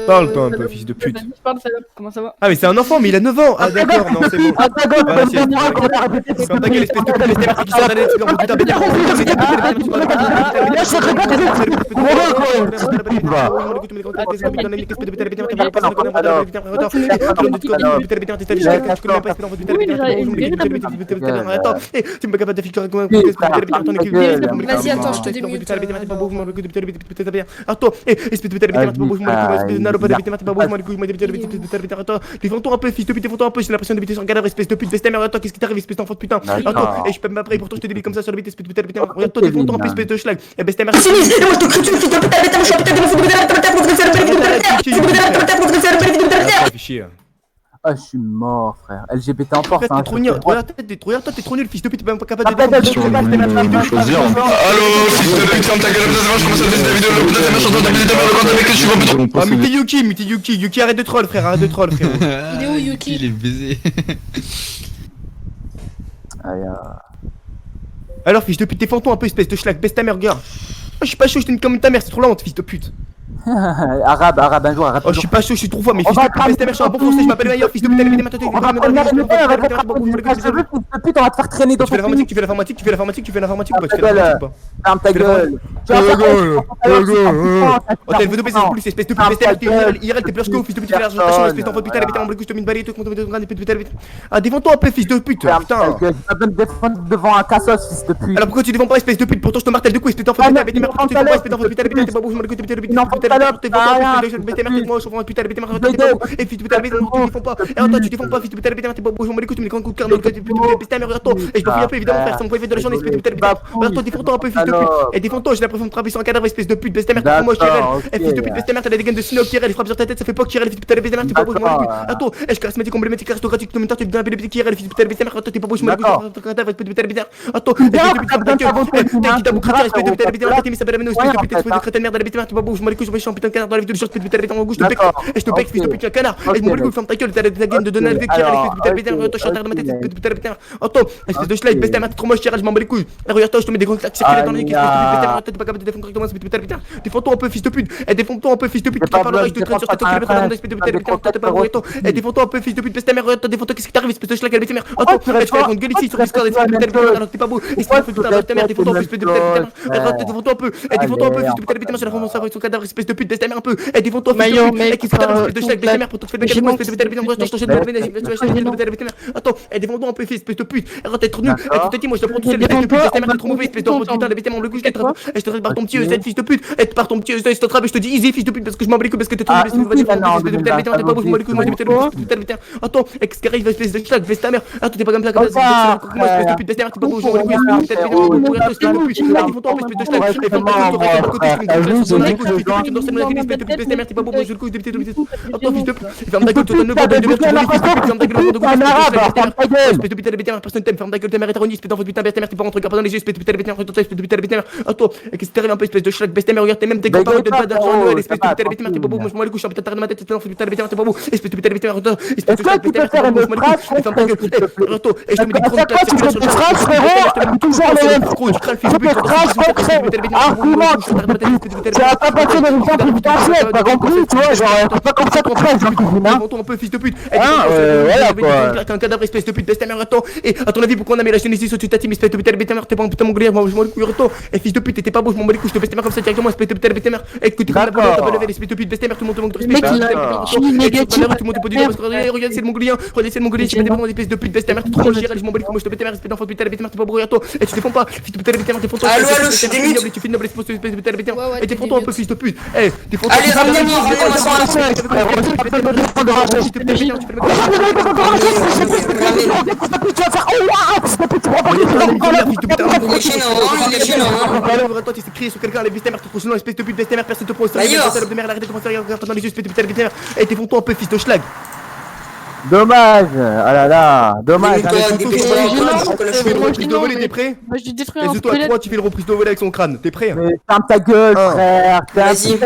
Parle toi un peu fils de pute. Parle, salope, comment ça va? Ah mais c'est un enfant mais il a 9 ans. Ah d'accord, non c'est bon. Voilà, c'est ferme ta gueule espèce de pute, espèce de merde qui sort d'aller tu l'envoies putain bêtard. Vas-y, attends, je te démute. Défends-toi un peu, fils de pute, défends-toi un peu, j'ai l'impression d'habiter sur un cadavre, espèce de pute, baisse ta mère, attends, qu'est-ce qui t'arrive, espèce d'enfant de putain. Attends, et je peux même après, pourtant je te débile comme ça sur le bite, espèce de pute, regarde-toi, défends-toi un peu, espèce de schlag, et baisse ta mère. Ah, je suis mort, frère. LGBT en force, hein. T'es trop nul, regarde toi, t'es trop nul, fils de pute, t'es même pas capable de Allô, fils de pute, ferme ta gueule, je commence à faire des vidéos, Ah, mute Yuki, arrête de troll, frère, frérot. Il est où, Yuki? Il est baisé. Alors, fils de pute, défends-toi un peu, espèce de schlag, baisse ta mère, regarde. Oh, je suis pas chaud, je t'ai une comme ta mère, c'est trop la honte, fils de pute. Arabe, un jour, arabe. Oh, je suis pas chaud, je suis trop fort, mais fils de pute, baisse ta mère, je suis un bon français, je m'appelle Maillard, fils de pute, on va te faire traîner dans ton film. Tu fais l'informatique, ou pas? Tu fais l'informatique ou pas? Ferme ta gueule. Oh, t'as une vidéo baisse en plus, espèce de pute, baisse ta mère, IRL, t'es plus que fils de pute, espèce d'enfant de putain, elle en je te mets une balayette, ah, défends-toi un peu, fils de pute, putain. Tu vas me défendre devant un cassos, fils de pute. Alors pourquoi tu défends pas, espèce de pute? Pourtant je te martèle de coups, espèce d'enfant de putain, espèce d'enfant de putain, salope, t'es t'as rien, fais de BTMR, t'es moi, je putain de BTMR, t'es pas beau. Et fils de putain de BTMR, tu défends pas. Et attends, tu défends pas, fils de putain de BTMR, t'es pas beau, je m'en bats les couilles, tu me les grands coups de carnet, tu BTMR, regarde-toi. Et je peux un peu évidemment, frère, c'est mon point de la journée, espèce de putain de BTMR. Regarde-toi, défends-toi un peu, fils de pute. Et défends-toi, j'ai l'impression de travailler sur un cadavre, espèce de pute, BTMR, t'es trop moche, Kirel. Et fils de pute, BTMR, t'as des gaines de Sinoc, Kirel, il frappe sur ta tête, ça fait pas que Kirel, fils de putain de BTMR, t'es pas beau, je m'en bats les couilles. Attends, je charismatique, emblématique, aristocratique, tu me tu deviens un bébé Kirel, fils de putain de BTMR, attends, t'es pas beau, je m'en bats les couilles, cadavre, espèce de putain de BTMR. Attends, espèce de putain de gueule, t'es ta boucle, espèce de putain de BTMR, t'es mis sa belle amène, espèce de putain de crétin de merde, la BTMR, t'es pas beau, je m'en bats les couilles, je suis un putain de canard dans la vie de jour, espèce de putain de BTMR, en gauche, je te bec, et je te bec, fils de putain de canard, et je m'en bats les couilles, ferme ta gueule, t'as la gaine de Donald V, Kirel, espèce de putain de BTMR, toi, je suis en terre de ma tête, espèce de putain de BTMR. Attends, espèce de schlag, BTMR, t'es trop moche, Kirel, je m'en bats les couilles. Regarde-toi, je te mets des grands claques circulaires dans les espèce de BTMR, t'es pas capable de défendre correctement, espèce de putain de BTMR. Défends-toi un peu, fils de pute, et défends-toi un peu, fils de pute, tu parleras, je te traîne sur 700 km dans espèce de putain de BTMR, t'es pas beau, et défends-toi un peu, fils de pute, BTMR, défends-toi, qu'est-ce qui t'arrive, espèce de schlag, BTMR. Attends, je fais la grande gueule ici sur Discord, espèce de putain de BTMR, alors t'es pas beau, espèce de putain de BTMR, défends-toi un peu, espèce de putain de BTMR, défends-toi un peu, et défends-toi un peu, fils de putain de BTMR, sur la forme de son cadavre, espèce de pute, BTMR un peu, et défends-toi, fils de pute, et qu'est-ce qui t'arrive, espèce de schlag, BTMR, pour te faire des espèce de putain de BTMR, je t'enchaîne de BTMR, attends, et défends-toi un peu, fils, espèce de pute, et t'es trop nul, et tu te dis, moi je te prends tout seul, espèce de pute, BTMR, t'es trop mauvais, espèce de putain de BTMR, le coup, je te traite par ton petit cette fils de pute, et par ton petit je te traite, je te dis easy, fils de pute, parce que je m'en bats les couilles, parce que t'es trop mauvais, espèce de putain de BTMR, t'es pas beau, je m'en bats les couilles, moi je m'en attends, et qu'est-ce qui arrive, espèce de schlag, veste ta mère, attends, t'es pas comme ça, comme ça, espèce de pute, BTMR, t'es pas beau, je m'en bats les couilles, espèce de BTMR, espèce de pute, défends-toi un peu, espèce de schlag, et ferme ta gueule, de côté, je BTMR, t'es pas beau, je le couille, attends, fils de pute, ferme ta gueule, tu donnes le corps de BTMR, ferme ta gueule, espèce de putain de BTMR, personne t'aime, ferme ta gueule, ta mère est erronée, espèce d'enfant de putain BTMR, t'es pas rentré dans les yeux, espèce de putain de BTMR, espèce de putain de BTMR, attends, et qu'est-ce qui t'arrive un peu, espèce de schlag, BTMR, regarde, t'es même tes grands-parents de pas d'argent Noël, espèce de putain de BTMR, t'es pas beau, moi je m'en bats les couilles, je suis un putain de ma tête, t'es un enfant de putain de BTMR, t'es pas beau, espèce de putain de BTMR, espèce de schlag, BTMR, t'es pas beau, je m'en bats les couilles, ferme ta gueule, attends, et je te mets des grandes claques sur le schlag, frérot, toujours le même trou, je crève, fils de pute, argument, tu vas pas passer dans une centre confidentielle, t'as compris, tu vois, genre, c'est pas comme ça qu'on fait, Jean-Claude, un peu, fils de pute, voilà quoi, un cadavre, espèce de pute, BTMR, attends, et à ton avis, pourquoi on a mis la Genesis au-dessus de ta team, espèce de putain de BTMR, t'es pas un putain mongolien, moi je m'en bats les couilles, attends, et fils de pute, t'es pas beau, je m'en bats les couilles, je te BTMR comme ça directement, espèce de putain de BTMR, et que tu connais pas ta level, espèce de pute, BTMR, tout le monde te manque de respect, tout le monde te pose du parce que regarde, c'est le mongolien, tu mets des bons espèce de pute, BTMR, t'es trop moche, je m'en bats les couilles, moi je te BTMR, espèce d'enfant de putain de BTMR, t'es pas beau, attends, et tu défends pas, fils de putain de BTMR, défends-toi, Allo, je suis démute. tu fais une noble espèce de putain de BTMR, et défends-toi un peu, fils de pute, défends-toi. Allez, ramenez-moi sur la scène. Toi tu sais crier sur quelqu'un, les BTMR, t'es trop gênant, espèce de pute BTMR, personne te prend au sérieux, salope de merde, arrête de commencer à regarder dans les yeux, espèce de putain de BTMR, et défends-toi un peu, fils de schlag. Dommage, ah là là, dommage. Tu dois voler, t'es prêt? Moi je détruis un Laisse-toi à 3, tu fais le reprise de voler avec son crâne, t'es prêt? Mais ferme ta gueule, frère. Vas-y.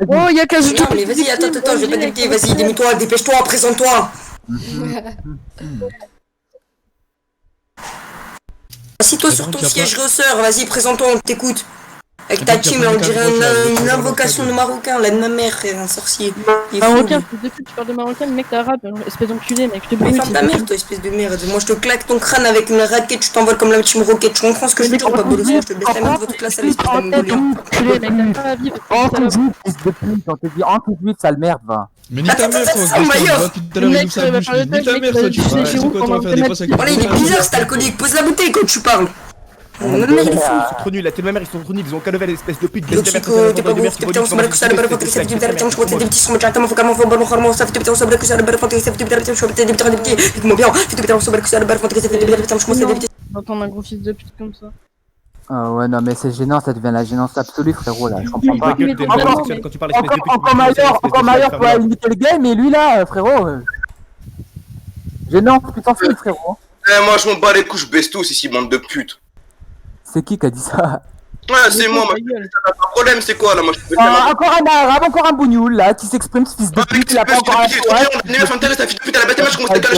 Oh, y'a qu'à se Non, mais vas-y, attends, je vais pas débiter, vas-y, démute-toi, dépêche-toi, présente-toi. Assis-toi sur ton siège ressort, vas-y, présente-toi, on t'écoute. Avec ta team, là, on dirait une invocation de Marocain, là, de ma mère, frère, un sorcier. Marocain, depuis tu parles de Marocain, le mec t'es arabe, espèce d'enculé, mec, je te Mais brûle. ferme ta mère, toi, espèce de merde. Moi, je te claque ton crâne avec une raquette, je t'envole comme la team roquette. Tu comprends ce que je veux dire ou pas, Bolos? Je te baisse la main de votre classe à l'espèce de mongolien. Enculé, mec, t'as pas à vivre. On te dit entre 8, sale merde, va. Mais ni ta mère, toi, depuis tout à l'heure, il ouvre sa bouche. Ni ta mère, toi, tu sais, c'est quoi, on va faire des passes avec Voilà, il est bizarre cet alcoolique, pose la bouteille quand tu parles. Ils sont trop nuls, la telle mère, ils sont trop nuls, ils ont qu'à level espèce de pute. Le psycho, t'es pas ouf, t'es putain, on se met la couche à la barre, ça fait du bien, je crois que des petits sont directement, faut comment, faut bon, hormone, ça fait putain, on se met la couche à la barre, ça fait du bien, je crois que des petits, écoute-moi bien, putain, on se met la couche à la barre, ça fait du bien, je commence à débiter. D'entendre un gros fils de pute comme ça. Ah ouais, non, mais c'est gênant, ça devient la gênance absolue, frérot, là, je comprends pas. Quand tu parles espèce de pute, Encore Maillard pour limiter le game, mais lui là, frérot. Gênant, tu t'en fous, frérot. Eh, moi je m'en bats les couches, je baisse tous ici, bande de putes. C'est qui a dit ça? Ouais, c'est moi, le problème c'est quoi là? Moi je encore un arabe, encore un bougnoul là, qui s'exprime, ce fils de pute, il a pas encore un ta fille de pute à la bête mère, je commence à caler.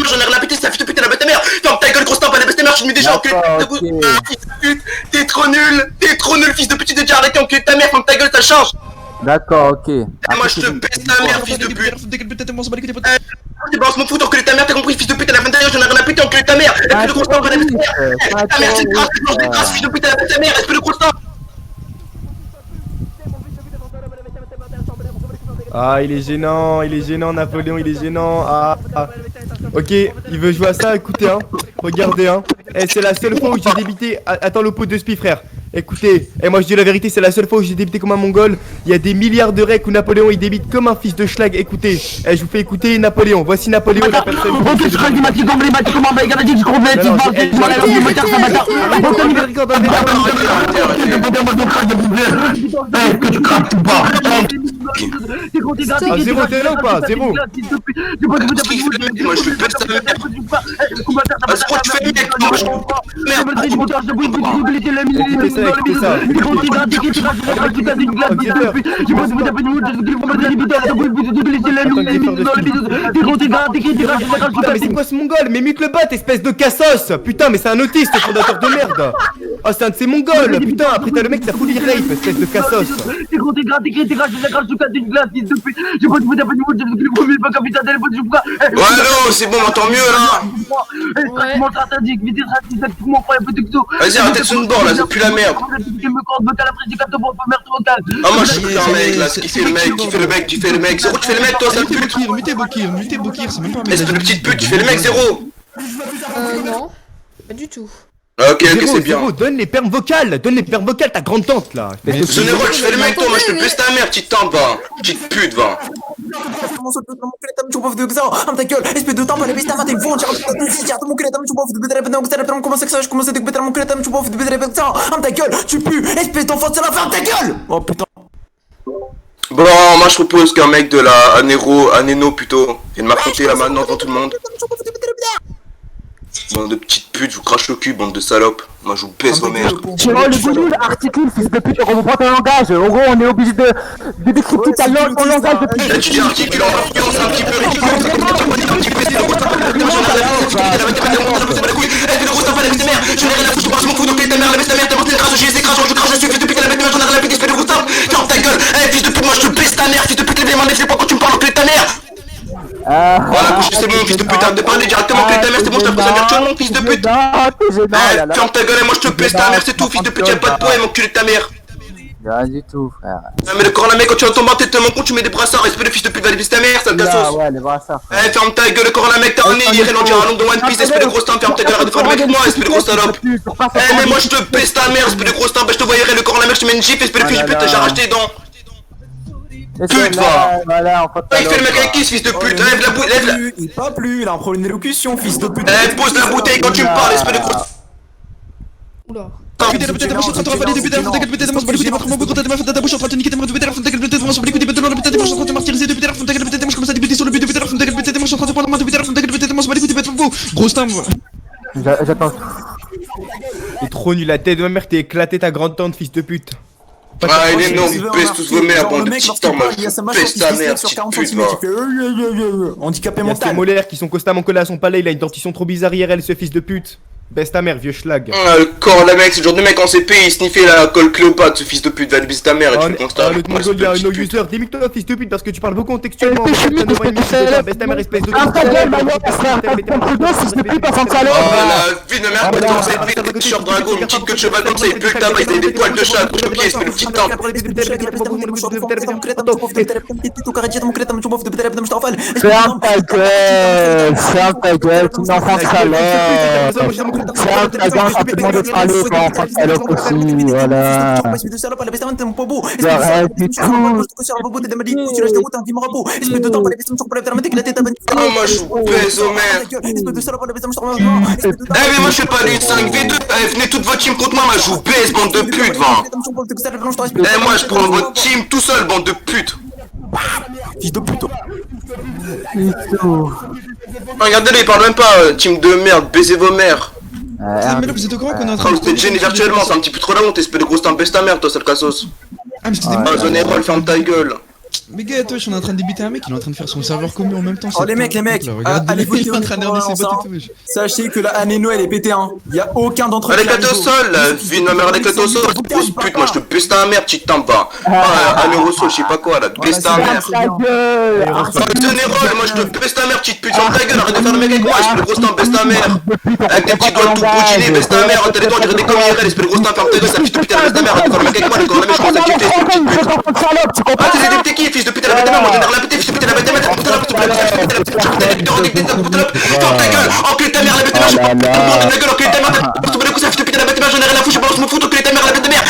J'en ai rien à péter, c'est la fille de pute à la bête mère. Ferme ta gueule, grosse tempe à la bête mère, je me mets déjà enculé. Fils de pute, t'es trop nul, fils de pute, t'es déjà arrêté, enculé de ta mère, ferme ta gueule, ça change. D'accord, ok. Moi je te baisse ta mère, fils de pute. Tu balances mon foot, enculé de ta mère, t'as compris, fils de pute à la fin de j'en ai rien à péter, enculé de ta mère. Espèce de grosse tempe à la bête mère. Ta mère, c'est une grâce, fils de pute à la bête mère, espèce de grosse tempe. Ah, il est gênant, Napoléon, il est gênant. Ah. Ok, il veut jouer à ça, écoutez, hein. Regardez, hein. Eh, c'est la seule fois où j'ai débité. Attends, le pot de spi, frère. Écoutez, et moi je dis la vérité, c'est la seule fois où j'ai débité comme un mongol. Il y a des milliards de règles où Napoléon il débite comme un fils de schlag. Écoutez, je vous fais écouter Napoléon. Voici Napoléon, j'appelle ça. Ah, zéro, t'es là ou pas? Zéro. Moi je suis pète sa mère. Vas-y, tu fais mec, moi je Écoutez ça. Putain, mais c'est quoi ce mongol? Mais mute le bot, espèce de cassos. Putain, mais c'est un autiste, fondateur de merde. Oh, c'est un de ces mongols. Putain, après t'as le mec, t'as foutu rape, espèce de cassos. Ouais, non, c'est bon, on entend mieux là. Vas-y, arrêtez de se bord là, ça pue la merde. Ah, moi je suis un mec là, qui fait le mec, Zéro, tu fais le mec, toi, ça pue. Mutez Bokir, c'est même pas un Espèce de petite pute, tu fais le mec, Zéro. Non. Pas du tout. Ok, c'est bien. Zéro, donne les permes vocales, ta grande tante là. Zonero, tu fais le mec, toi, moi je te pèse ta mère, petite tante, va. Petite pute, va. Ta gueule, espèce de temps, les bestes t'es bon, mon cul, tu bouffes de bedrep, donc ça répond comment c'est que ça, je commence à découper mon cul, tu bouffes de bedrep, ta gueule, tu pues, espèce d'enfant, c'est la fin, ta gueule. Oh putain. Bon, moi je propose qu'un mec de la Aneno plutôt vienne m'affronter là maintenant devant tout le monde. Bande de petites putes, je vous crache le cul, bande de salopes. Moi je vous baisse vos mères. Chiro, le boulot, articule, fils de pute, on reprend ton langage. En gros, on est obligé de décrypter ton langage de pute. Là tu dis articule en articule, c'est un petit peu ridicule. Je n'ai rien à foutre, je pense mon fou, donc ta mère, la baisse ta mère, t'as monté le crash, je les écrase, je crache, je suis fils de pute, la bête de mère, j'en ai rien à péter, espèce de gros simple. Ferme ta gueule, fils de pute, moi je te baisse ta mère, fils de pute, les mains, je sais pas quand tu me parles, enculé ta mère. Voilà, couche, c'est bon, fils de pute, arrête de parler directement, enculé ta mère, c'est bon, je t'apprends virtuellement, fils de pute. Ferme ta gueule, et moi je te baisse ta mère, c'est tout, fils de pute, y'a pas de poème, enculé de ta mère. Rien du tout, frère. Mais le corps la mec, quand tu vas tomber en tête de mon con, tu mets des brassards, espèce de fils de pute, va aller ta mère, sale cassos. Ouais, les brassards. Ferme ta gueule, le corps la mec, t'as un nez, il est on dirait un long de One Piece, espèce de grosse timpe, ferme ta gueule, arrête de faire le mec avec moi, espèce de grosse salope. Mais moi je te baisse ta mère, espèce de grosse timpe, je te voyerai le corps la mec, je te mets une gifle, espèce de fils de pute, j'ai arraché tes dents. Pute, va. Voilà, on Il fait le mec avec qui, ce fils de pute? Lève la bouteille, lève la... Il pas plus, il a un problème d'élocution, fils de pute. Pose la bouteille quand tu me parles, espèce de grosse... Oula. Putain, la putain, moi je suis en train de rafaler des putains, faut que putain, moi je vais votre mot contre ta meuf, ta bouche en train de niquer tes mains de putain, faut que putain, moi je vais écouter putain, moi je suis en train de martyriser de putain, faut que putain, moi je commence à débuter sur le but de putain, faut que putain, moi je suis en train de prendre la main de putain, faut que putain, moi je vais écouter putain, grosse timbre. J'attends. T'es trop nul, la tête de ma mère, t'es éclaté ta grande tante, fils de pute. Ah, il est non, il baisse tous vos mères, bande de petits temps, moi je baisse ta mère, petite pute, va. Handicapé Il y a ses mental. molaires qui sont constamment collés à son palais, il a une dentition trop bizarre IRL, ce fils de pute. Baisse ta mère, vieux schlag. Le corps, la mec, c'est le genre de mec en CP, il sniffait la colle Cléopâtre, ce fils de pute, va aller baiser ta mère et tu le constates. Le mongol, il y a un no user, démute-toi, fils de pute, parce que tu parles beaucoup contextuellement. Baisse ta mère, espèce de. Ah, ta gueule, maman, frère, t'as ton pseudo, fils de pute, enfant de salope. Oh la vie de merde, peut-être commencer à être vite, short dragon, une petite queue de cheval comme ça, il pue le tabac, il a des poils de chat, couche le pied, espèce de petite tente. Ferme ta gueule, tu n'enfant de salope. Ferme ta gueule, t'as tout le monde de parler, quoi, enfant de salope aussi, voilà. Arrête du tout. Oh, moi je vous baise aux mères. Mais moi je fais pas les 5v2, venez toute votre team contre moi, je vous baise, bande de putes, va. Moi je prends votre team tout seul, bande de putes. Fils de pute. Regardez-le, il parle même pas, team de merde, baisez vos mères. Mais là vous êtes au courant qu'on est en train Vous êtes gêné virtuellement, c'est un petit peu trop la honte, espèce de grosse timpe, baisse ta mère, toi, sale cassos. Ah mais c'était Zonero, ferme ta gueule. Mais gars, toi, je suis en train de débiter un mec, il est en train de faire son serveur commun en même temps. Oh les mecs, allez voter, il est en train de regarder ses bottes et tout. sachez que la Aneno elle est pétée, hein. Y'a aucun d'entre eux. Elle est éclaté au sol, la vie de ma mère, elle est éclatée au sol. Grosse pute, moi je te baisse ta mère, petite timpe, va. Un euro sol, je sais pas quoi, là, baisse ta mère. Zonero, moi je te baisse ta mère, petite pute, ferme ta gueule, arrête de faire le mec avec moi, espèce de grosse timpe, baisse ta mère. Avec tes petits doigts tout boutinés, baisse ta mère, t'as les doigts, on dirait des commis RL, espèce de grosse timpe, ferme ta gueule, sa petite pute, elle baisse ta mère, arrête de faire le mec avec moi, d'accord, la mec, je commence à kiffer, espèce de petite pute. Ah, t'es député qui, fils de pute, elle a ta mère, moi j'en ai rien à péter, fils de pute, elle a ta mère, putain, ferme ta gueule, enculé ta mère, la bête de mère, je sais pas, ta gueule, enculé ta mère, fils de pute, elle a ta mère, j'en ai rien à foutre, je balance mon foot, enculé ta mère, la bête de mère,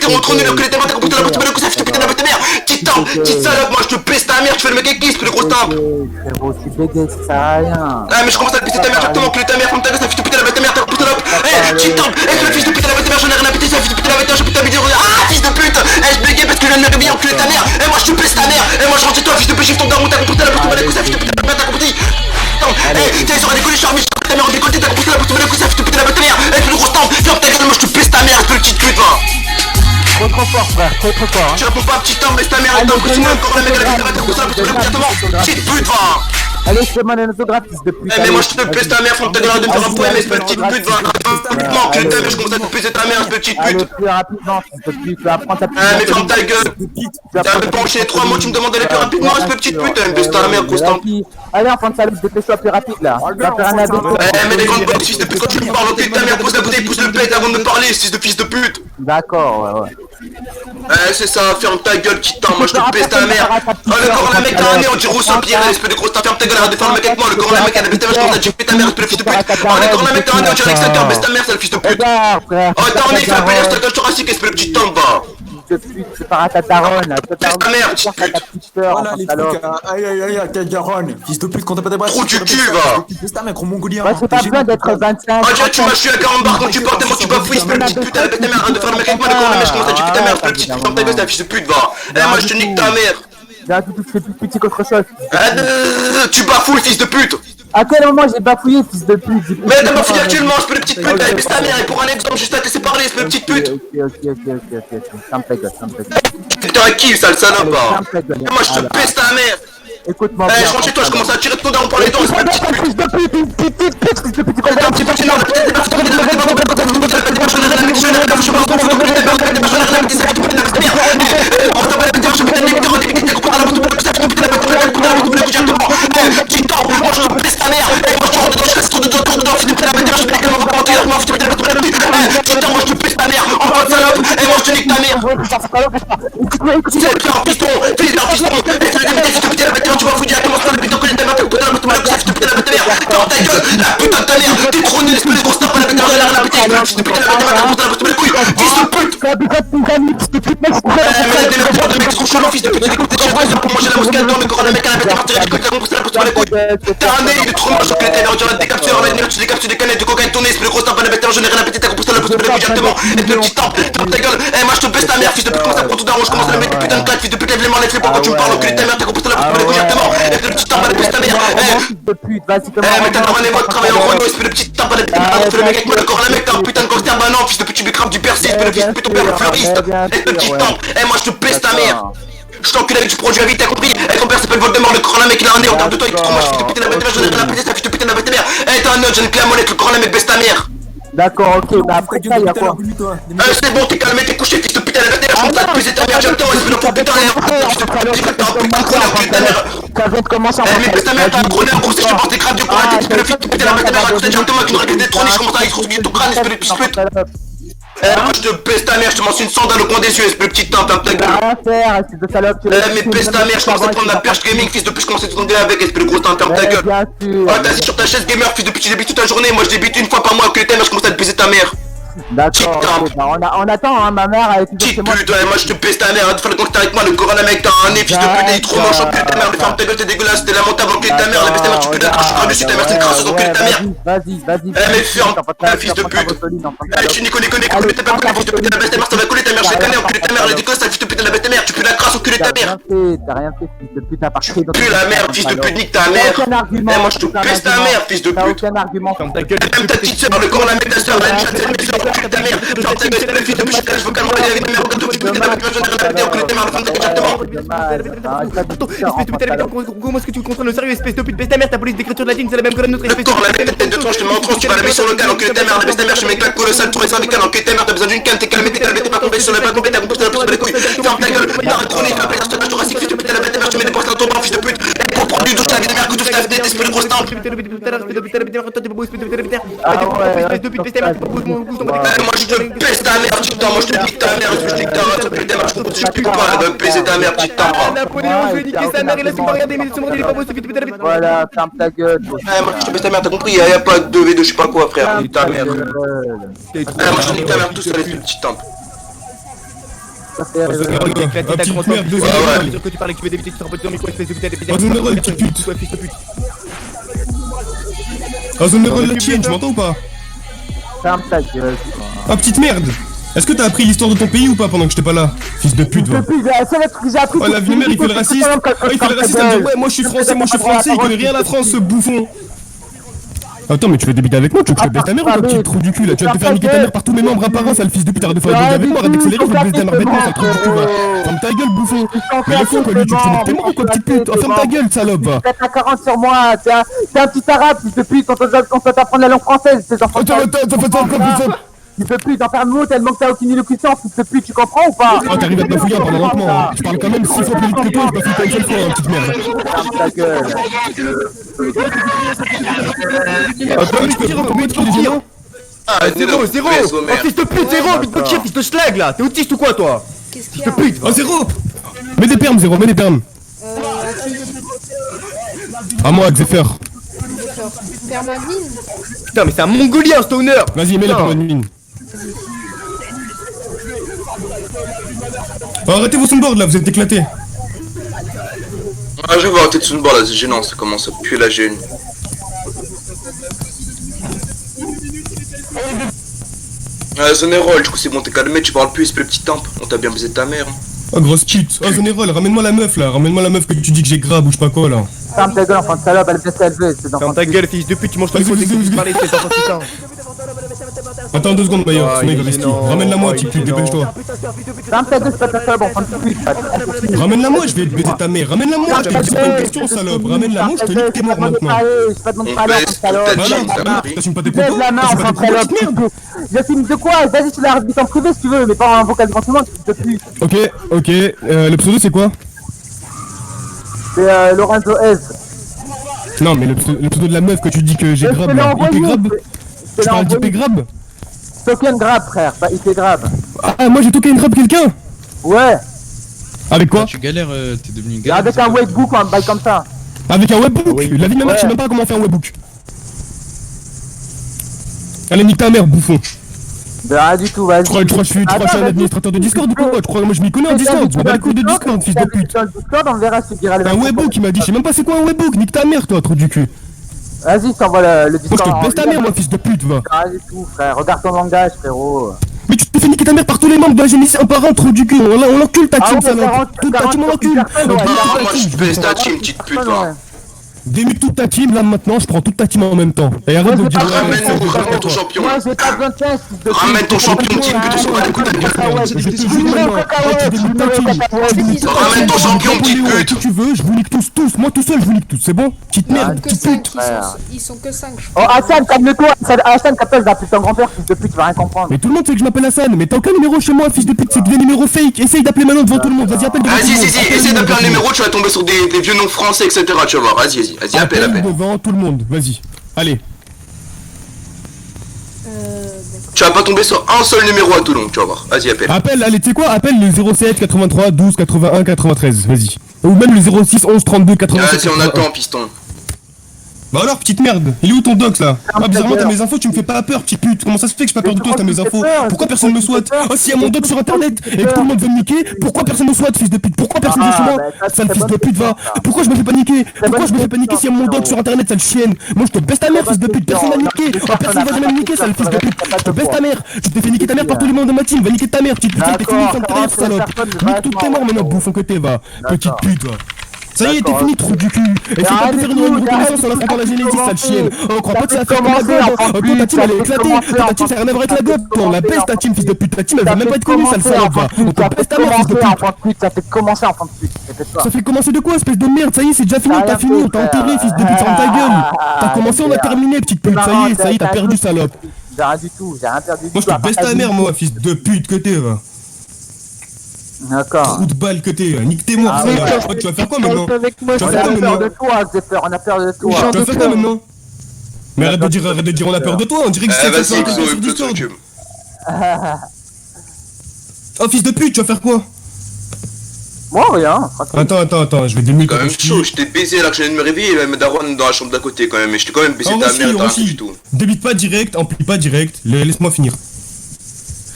t'es trop nul, enculé de ta mère, t'as compris la petite ça, fils de putain de ta mère. Petite tempe, petite salope, moi je te pèse ta mère, tu fais le mec avec qui, esprit de grosse tempe. Frérot, tu bégaye, ça sert à rien. Ah mais je commence à te pisser ta mère directement, enculé de ta mère, ferme ta gueule, ça fils de putain de ta mère, t'as compris salope. Eh, petite tempe, eh, le fils de putain de ta mère, j'en ai rien à péter, ça fils de putain de ta mère, je putain de vidéo. Ah, fils de pute, eh, je bégaye parce que je viens de me réveiller, enculé de ta mère. Eh, moi je te pèse ta mère, eh, moi je rentre chez toi, fils de pute, ton daron, t'as compris la petite de ça, fils de putain de ta mère, t'as compris. Eh, tiens, ils auraient décollé, je suis armé, ta mère en décolleté, t'as compris la petite de ça, fils de putain de ta mère. Eh, plus grosse tempe, ferme ta gueule, moi je te pèse ta mère, petite pute, va. Trop fort, frère, trop fort. Tu réponds pas, petit temps, mais ta mère est impressionnée encore la mec à la petite pute, va. Allez, je fais mon autographe, fils de pute. Eh, mais moi je te pèse ta mère, faut que t'aies l'air de me faire un poème, espèce de petite pute, va. Rapidement, que ta mère, je commence à te peser ta mère, espèce de petite Allez, pute. plus rapidement, fils de pute, tu vas prendre ta Eh, mais ferme ta gueule. T'as même pas enchaîné 3 mots, tu me demandes d'aller plus rapidement, espèce de petite pute, elle me pèse ta mère, constant. Allez, enfant de salope, dépêche-toi plus rapide là. Tu vas faire un AVC. Eh, mais des grandes bottes, fils de pute, quand tu me parles, enculé de ta mère, pose la bouteille, pousse le pète avant de me parler, fils de pute. D'accord, ouais. Eh, c'est ça, ferme ta gueule, petit temps, moi je te pèse ta mère. Oh, le corps, la mec, t'as un nez, on dirait Rousseau Pierre, espèce de grosse, t'as ferme ta gueule, arrête de faire le mec avec moi, le corps, la mec, elle a baissé ta mère, je commence à tuer ta mère, espèce de fils de pute. Oh, le corps, la mec, t'as un nez, on dirait extincteur, baisse ta mère, sale fils de pute. Oh, t'as un nez, fais un pénière, je te thoracique, espèce de petite tombe, va. Fils de pute, c'est pas ta daronne là. Baisse ta mère, petite pute. Voilà les trucs, aïe aïe aïe, quel daronne. Fils de pute, quand t'as pas des bras. Trou du cul, va. C'est ta mec, mongolien. Ouais, c'est pas besoin d'être 25. Oh, tiens, tu m'as chué à 40 barres quand tu portes, moi tu bafouilles, espèce de petite pute, elle a baissé ta mère, arrête de faire le mec avec moi, le corps, la mec, je commence à tuer ta mère, espèce de petite pute, ferme ta gueule, c'est un fils de pute, va. Eh, moi je te nique ta mère. Là, tu fais plus petit qu'autre chose. Tu bafouilles, fils de pute. À quel moment j'ai bafouillé, fils de pute? Mais t'as bafouillé actuellement, espèce de petite pute, t'as baissé ta mère, et pour un exemple, juste à te laisser parler, espèce de petite pute. Ok. Ferme ta gueule. T'es un kiff, sale salope, va. Moi je te pèse ta mère. Écoute-moi Eh, bien. je rentre chez toi, je commence à tirer de ton daron par les dents, espèce de petite pute. Fils de pute, T'es un petit peu énorme, tu vas foutre directement sur le putain que ta mère, t'as coupé la putain de ta mère, ferme ta gueule, la putain de ta mère, t'es trop nul, espèce de grosse tape à la putain de la putain, fils de putain de ta mère, t'as coupé la couille, fils de pute. Mais des mecs de mecs trop chelous, fils de pute, t'es écouté chez toi, pour manger la mosquée dedans, mais quand la mec elle a pété partir, elle t'as compris la pousse sur les couilles. T'as un nez, il est trop moche, enculé de ta mère, tu as des captures, tu décaptures des canettes de cocaïne, ton nez, espèce de grosse tape à la bête, j'en ai rien à péter, t'as compris la pousse sur les couilles directement, espèce de petite tape, ferme ta gueule, eh, moi je te baisse ta mère, fils de pute, commence à prendre tout daron, je commence à le mettre des putains de claques, fils de pute, lève les mains, lève les bras quand tu me parles, enculé de ta mère, t'as compris la pousse sur les couilles directement, espèce de petite tape à la bête, ta mère, mais t'as droit à travailler en Renault, espèce de petite tape à la bête, tu le mec avec moi, le corps la mec, t'as un putain de gangster, bah non, fils de pute, tu lui crames du persil, espèce de fils de pute, ton père le fleuriste, espèce de petite tape, eh, moi je te baisse ta mère. Je t'encule avec du produit à vie, t'as compris? Eh, ton père s'appelle Voldemort, le corps la mec, il a un nez, on tape de toi, il est trop moche, fils de pute, la bête de mère, j'en ai rien à péter, ça, fils de pute, la bête de mère. Eh, t'as un nœud, j'en ai clé à molette, le corps la mec, baisse ta mère. D'accord, ok, bah après ça, y'a quoi? C'est bon, t'es calmé, t'es couché, fils de putain, la bête de mère, je commence à te baiser ta mère directement, espèce de putain, fils de pute, t'as un putain de connard, putain de mère. Ça vient de commencer en Eh, mais baisse ta mère, t'as un gros nez, en gros, si je pense des crânes du coin, espèce de fils de putain, la bête de mère, à côté directement, avec une règle d'électronique, je commence à extraire ton crâne, espèce de petite pute. Eh, moi je te baisse ta mère, je te lance une sandale au coin des yeux, espèce de petite tante, ta gueule. Rien faire, espèce de salope. Mais baisse ta mère, je commence à prendre la perche gaming, fils de pute, je commence à te tomber avec, espèce de grosse tante, ta gueule. Oh, t'es assis sur ta chaise gamer, fils de pute, tu débites toute la journée, moi je débite une fois par mois, que ta mère, je commence à te baiser ta mère. D'accord, ok, bah on attend, hein, ma mère, elle est toujours chez moi. Petite pute, ouais, moi je te baisse ta mère, tu fais le contact avec moi, le corona mec, t'as un nez, fils de pute, il est trop moche, enculé de ta mère, ferme ta gueule, t'es dégueulasse, t'es lamentable, enculé de ta mère, la baisse ta mère, tu peux la crache sur dessus, ta mère, c'est une crasseuse, enculé de ta mère. Vas-y. Eh, mais ferme, fils de pute. Eh, tu n'y connais, mais t'as pas collé, fils de pute, la baisse ta mère, ça va coller ta mère, je l'ai canné, enculé de ta mère, elle est dégueulasse, fils de pute, la baisse ta mère, tu peux la crasse, enculé de ta mère. T'as rien fait, fils de pute, à part crier dans Pue la merde, fils de pute, nique ta mère. Eh, moi je te baisse ta mère, fils de T'as pute. aucun argument. Ferme ta gueule. Même ta petite sœur, le corps, la mec, ta sœur, la chatte, c'est le enculé de ta mère. Ferme ta gueule, fils de pute, je veux calmer avec ta mère, regarde-toi, tu peux te mettre, je vais te répéter, enculé de ta mère, ferme ta gueule directement. Attends, espèce de pute, comment est-ce que tu contrôles le sérieux, espèce de pute, baisse ta mère, ta police d'écriture de la ligne, c'est la même que la nôtre, Le corps, la mec, tête de tronche, je te mets en tranche, tu vas la mettre sur le canne, enculé de ta mère, la baisse ta mère, je mets une claque colossale, tu restes avec canne, enculé de ta mère, t'as besoin d'une canne, t'es calmé, t'es pas complet sur le pas complet, t'as compris, t'as poussé les couilles. Ferme ta gueule, t'arrêtes de trôner, tu vas péter sur ta thoracique, fils de pute, la bête de mère, je te mets des portes dans ton bras, fils de pute. Pour prendre du douche, la vie de mère, que tu fais ta fenêtre, espèce de grosse tempe. Moi je te baisse ta mère, petit temps, moi je te nique ta mère, je te nique ta race, je te démarre, je pique pas, elle va me baiser ta mère, petit temps. Napoléon, je vais niquer sa mère, il a su pas regarder, mais il est pas beau, ce fils de pute. Voilà, ferme ta gueule. Eh, moi je te baisse ta mère, t'as compris, y'a pas de 2v2, je sais pas quoi, frère, nique ta mère. Eh, moi je te nique ta mère tout seul, espèce de petit temps. Ça fait rire. Petite merde, deux Sûr que tu parles avec des députés qui te rapportent dans le micro, espèce de putain de Ah, zone rôle, petite pute. Toi, fils de pute. Ah, zone rôle, la chienne, tu m'entends ou pas? Ferme ta gueule. Ah, petite merde. Est-ce que t'as appris l'histoire de ton pays ou pas pendant que j'étais pas là? Fils de pute, va. Depuis, c'est le truc que j'ai appris. Oh, la vie mère, il fait le raciste. Oh, il fait le raciste, elle dit ouais, moi je suis français, il connaît rien à la France, ce bouffon. Attends, mais tu veux débiter avec moi? Tu veux que je te baisse ta mère ou quoi, petit trou du cul là? Tu vas te faire niquer ta mère par tous mes membres apparents, sale fils de pute, arrête de faire la avec moi, arrête d'accélérer, je vais te baisser ta mère bêtement, sale trou du cul, va. Ferme ta gueule, bouffon. Mais il est fou quoi, lui, tu te niques tes morts ou quoi, petite pute? Oh, ferme ta gueule, salope, va. T'as 40 sur moi, t'es un petit arabe, fils de pute, on doit t'apprendre la langue française, ces enfants. Attends, Tu peux plus t'en faire mot tellement que t'as aucune élocution, fils de pute, tu comprends ou pas? Oh, t'arrives à te bafouiller pendant lentement, je parle quand même 6 fois plus vite que toi, je bafouille pas une seule fois, petite merde. Ferme ta gueule. Attends, tu peux dire combien tu dis non? Ah, zéro. Oh, fils de pute, zéro, bite de chien, fils de schlag là. T'es autiste ou quoi, toi? Qu'est-ce qu'il Fils y de a? pute. Oh, zéro. Mets des permes, zéro, mets des permes. À moi, Xefer. Permavine? Putain, mais c'est un mongolien, stoner. Vas-y, mets la permavine. Oh, arrêtez vos soundboards là, vous êtes éclatés. Ah, je vais arrêter de soundboard là, c'est gênant, ça commence à puer la gêne. Ah, Zonérol, du coup c'est bon, t'es calmé, tu parles plus, espèce de petite tempe. On t'a bien baisé ta mère. Oh, grosse cheat. Oh, Zonérol, ramène-moi la meuf là, ramène-moi la meuf que tu dis que j'ai grave ou je sais pas quoi là. Ferme ta gueule, enfant de salope, elle baisse élevé, c'est Ferme ta gueule, fils de pute, tu manges ton micro, c'est que tu parlais, c'est enfant de putain. Attends 2 secondes, Maillot, sinon il va risquer. Ramène-la moi, petite pute, dépêche-toi. Ferme ta gueule, c'est pas ta salope, enfant de pute. Ramène-la moi, je vais te baiser ta mère. Ramène-la moi, je te dis pas une question, salope. Ramène-la moi, je te nique tes morts maintenant. Je pas de mon salope, salope. Bah non, t'assumes pas tes Lève propos. la main, T'assumes pas enfant tes de propos, petite salope. merde. J'assume de quoi? Vas-y, tu la rebites en privé si tu veux, mais pas en vocal devant tout le monde, fils de pute. Ok, le pseudo c'est quoi? C'est Lorenzo S. Non, mais le pseudo de la meuf que tu dis que j'ai grab là. IP grab? Tu parles d'IP grab? Token grab, frère, pas IP grab. Ah, moi j'ai token grab quelqu'un? Ouais. Avec quoi? Tu galères, t'es devenu galère. Avec un webbook ou un bail comme ça. Avec un webbook? La vie de ma mère, je sais même pas comment faire un webbook. Allez, nique ta mère, bouffon. Bah rien du tout, vas-y. Tu crois que je suis un administrateur de Discord ou quoi? Tu crois que moi je m'y connais en Discord? Je me bats les couilles de Discord, fils de pute. Dans le Discord, on verra si tu diras les Un webbook, il m'a dit, je sais même pas c'est quoi un webbook, nique ta mère toi, trou du cul. Vas-y, je t'envoie le Discord. Moi je te baisse ta mère, moi, fils de pute, va. Rien du tout, frère, regarde ton langage, frérot. Mais tu t'es fait niquer ta mère par tous les membres de la génie, un par un, trou du cul. On l'encule ta team, salope. Toute ta team, on l'encule. Moi je baisse ta team, petite pute, toi. Démute toute ta team là maintenant, je prends toute ta team en même temps. Et arrête de dire Ramène ton champion. Moi j'ai pas besoin de ça, fils de pute. Ramène ton champion, petite pute, on s'en bat les couilles de ta gueule. Je te jure maintenant, tu démutes ta team. Ramène ton champion, petite pute. Si tu veux, je vous nique tous, moi tout seul je vous nique tous, c'est bon? Petite merde, Que petite 5, pute. ils sont que 5. Oh Hassan, calme-toi. Hassan, t'appelles d'appeler ton grand-père, fils de pute, tu vas rien comprendre. Mais tout le monde sait que je m'appelle Hassan, mais t'as aucun numéro chez moi, fils de pute, c'est des numéros fake. Essaye d'appeler maintenant devant tout le monde, vas-y appelle devant tout le Vas-y, monde. si, essaie d'appeler un numéro, tu vas tomber sur des vieux noms français, etc. Tu vas voir, vas-y, appelle. Devant tout le monde, vas-y. Allez. Tu vas pas tomber sur un seul numéro à Toulon, tu vas voir, vas-y, appelle. Appelle, allez, tu sais quoi? Appelle le 07 83 12 81 93, vas-y. Ou même le 06 11 32 87. Vas-y, on attend, piston. Bah alors, petite merde, il est où ton dox là? Ah, bizarrement, t'as mes infos, tu me fais pas peur, petite pute. Comment ça se fait que j'ai pas peur de toi, t'as mes infos? Pourquoi personne me souhaite? Oh, s'il y a mon dox sur internet et que tout le monde veut me niquer, pourquoi personne me souhaite, fils de pute? Pourquoi personne vient chez moi? Sale fils de pute, va. Pourquoi je me fais pas niquer? Pourquoi je me fais pas niquer s'il y a mon dox sur internet, sale chienne? Moi, je te baisse ta mère, fils de pute, personne m'a niqué. Oh, personne va jamais me niquer, sale fils de pute. Je te baisse ta mère. Je t'ai fait niquer ta mère par tous les membres de ma team. Va niquer ta mère, petite pute, t'es fini sans carrière, salope. Nique toutes tes morts maintenant, bouffon que t'es, va. Petite pute, va. Ça y est, t'es fini, trou du cul. Essaye pas de faire une reconnaissance en affrontant la Génésis, sale chienne. On croit pas que ça va faire comme la gobe. Oh, toi, ta team, elle est éclatée. Toi, ta team, ça a rien à voir avec la gobe. On la baisse, ta team, fils de pute. Ta team, elle va même pas être connue, sale salope, va. On te baisse ta mère, fils de pute. Ça fait commencer, enfant de pute. Ça fait commencer de quoi, espèce de merde? Ça y est, c'est déjà fini, t'as fini, on t'a enterré, fils de pute, ferme ta gueule. T'as commencé, on a terminé, petite pute. Ça y est, t'as perdu, salope. J'ai rien du tout, j'ai rien perdu. Moi, je te baisse ta mère, moi, fils de pute que t'es, va. D'accord. Trou de balle que t'es, nique tes morts, ça. Tu vas faire quoi maintenant? Tu vas faire quoi maintenant? On a peur de toi. Tu vas faire quoi maintenant? Mais arrête de dire on a peur de toi, on dirait que c'est Vas-y, ça sur Discord. Oh fils de pute, tu vas faire quoi? Moi rien. Attends, je vais démuter. Quand même chaud, je t'ai baisé là que je viens de me réveiller, même Daron dans la chambre d'à côté quand même, mais je t'ai quand même baisé ta mère, t'as rien du tout. Débite pas direct, emplis pas direct, laisse-moi finir.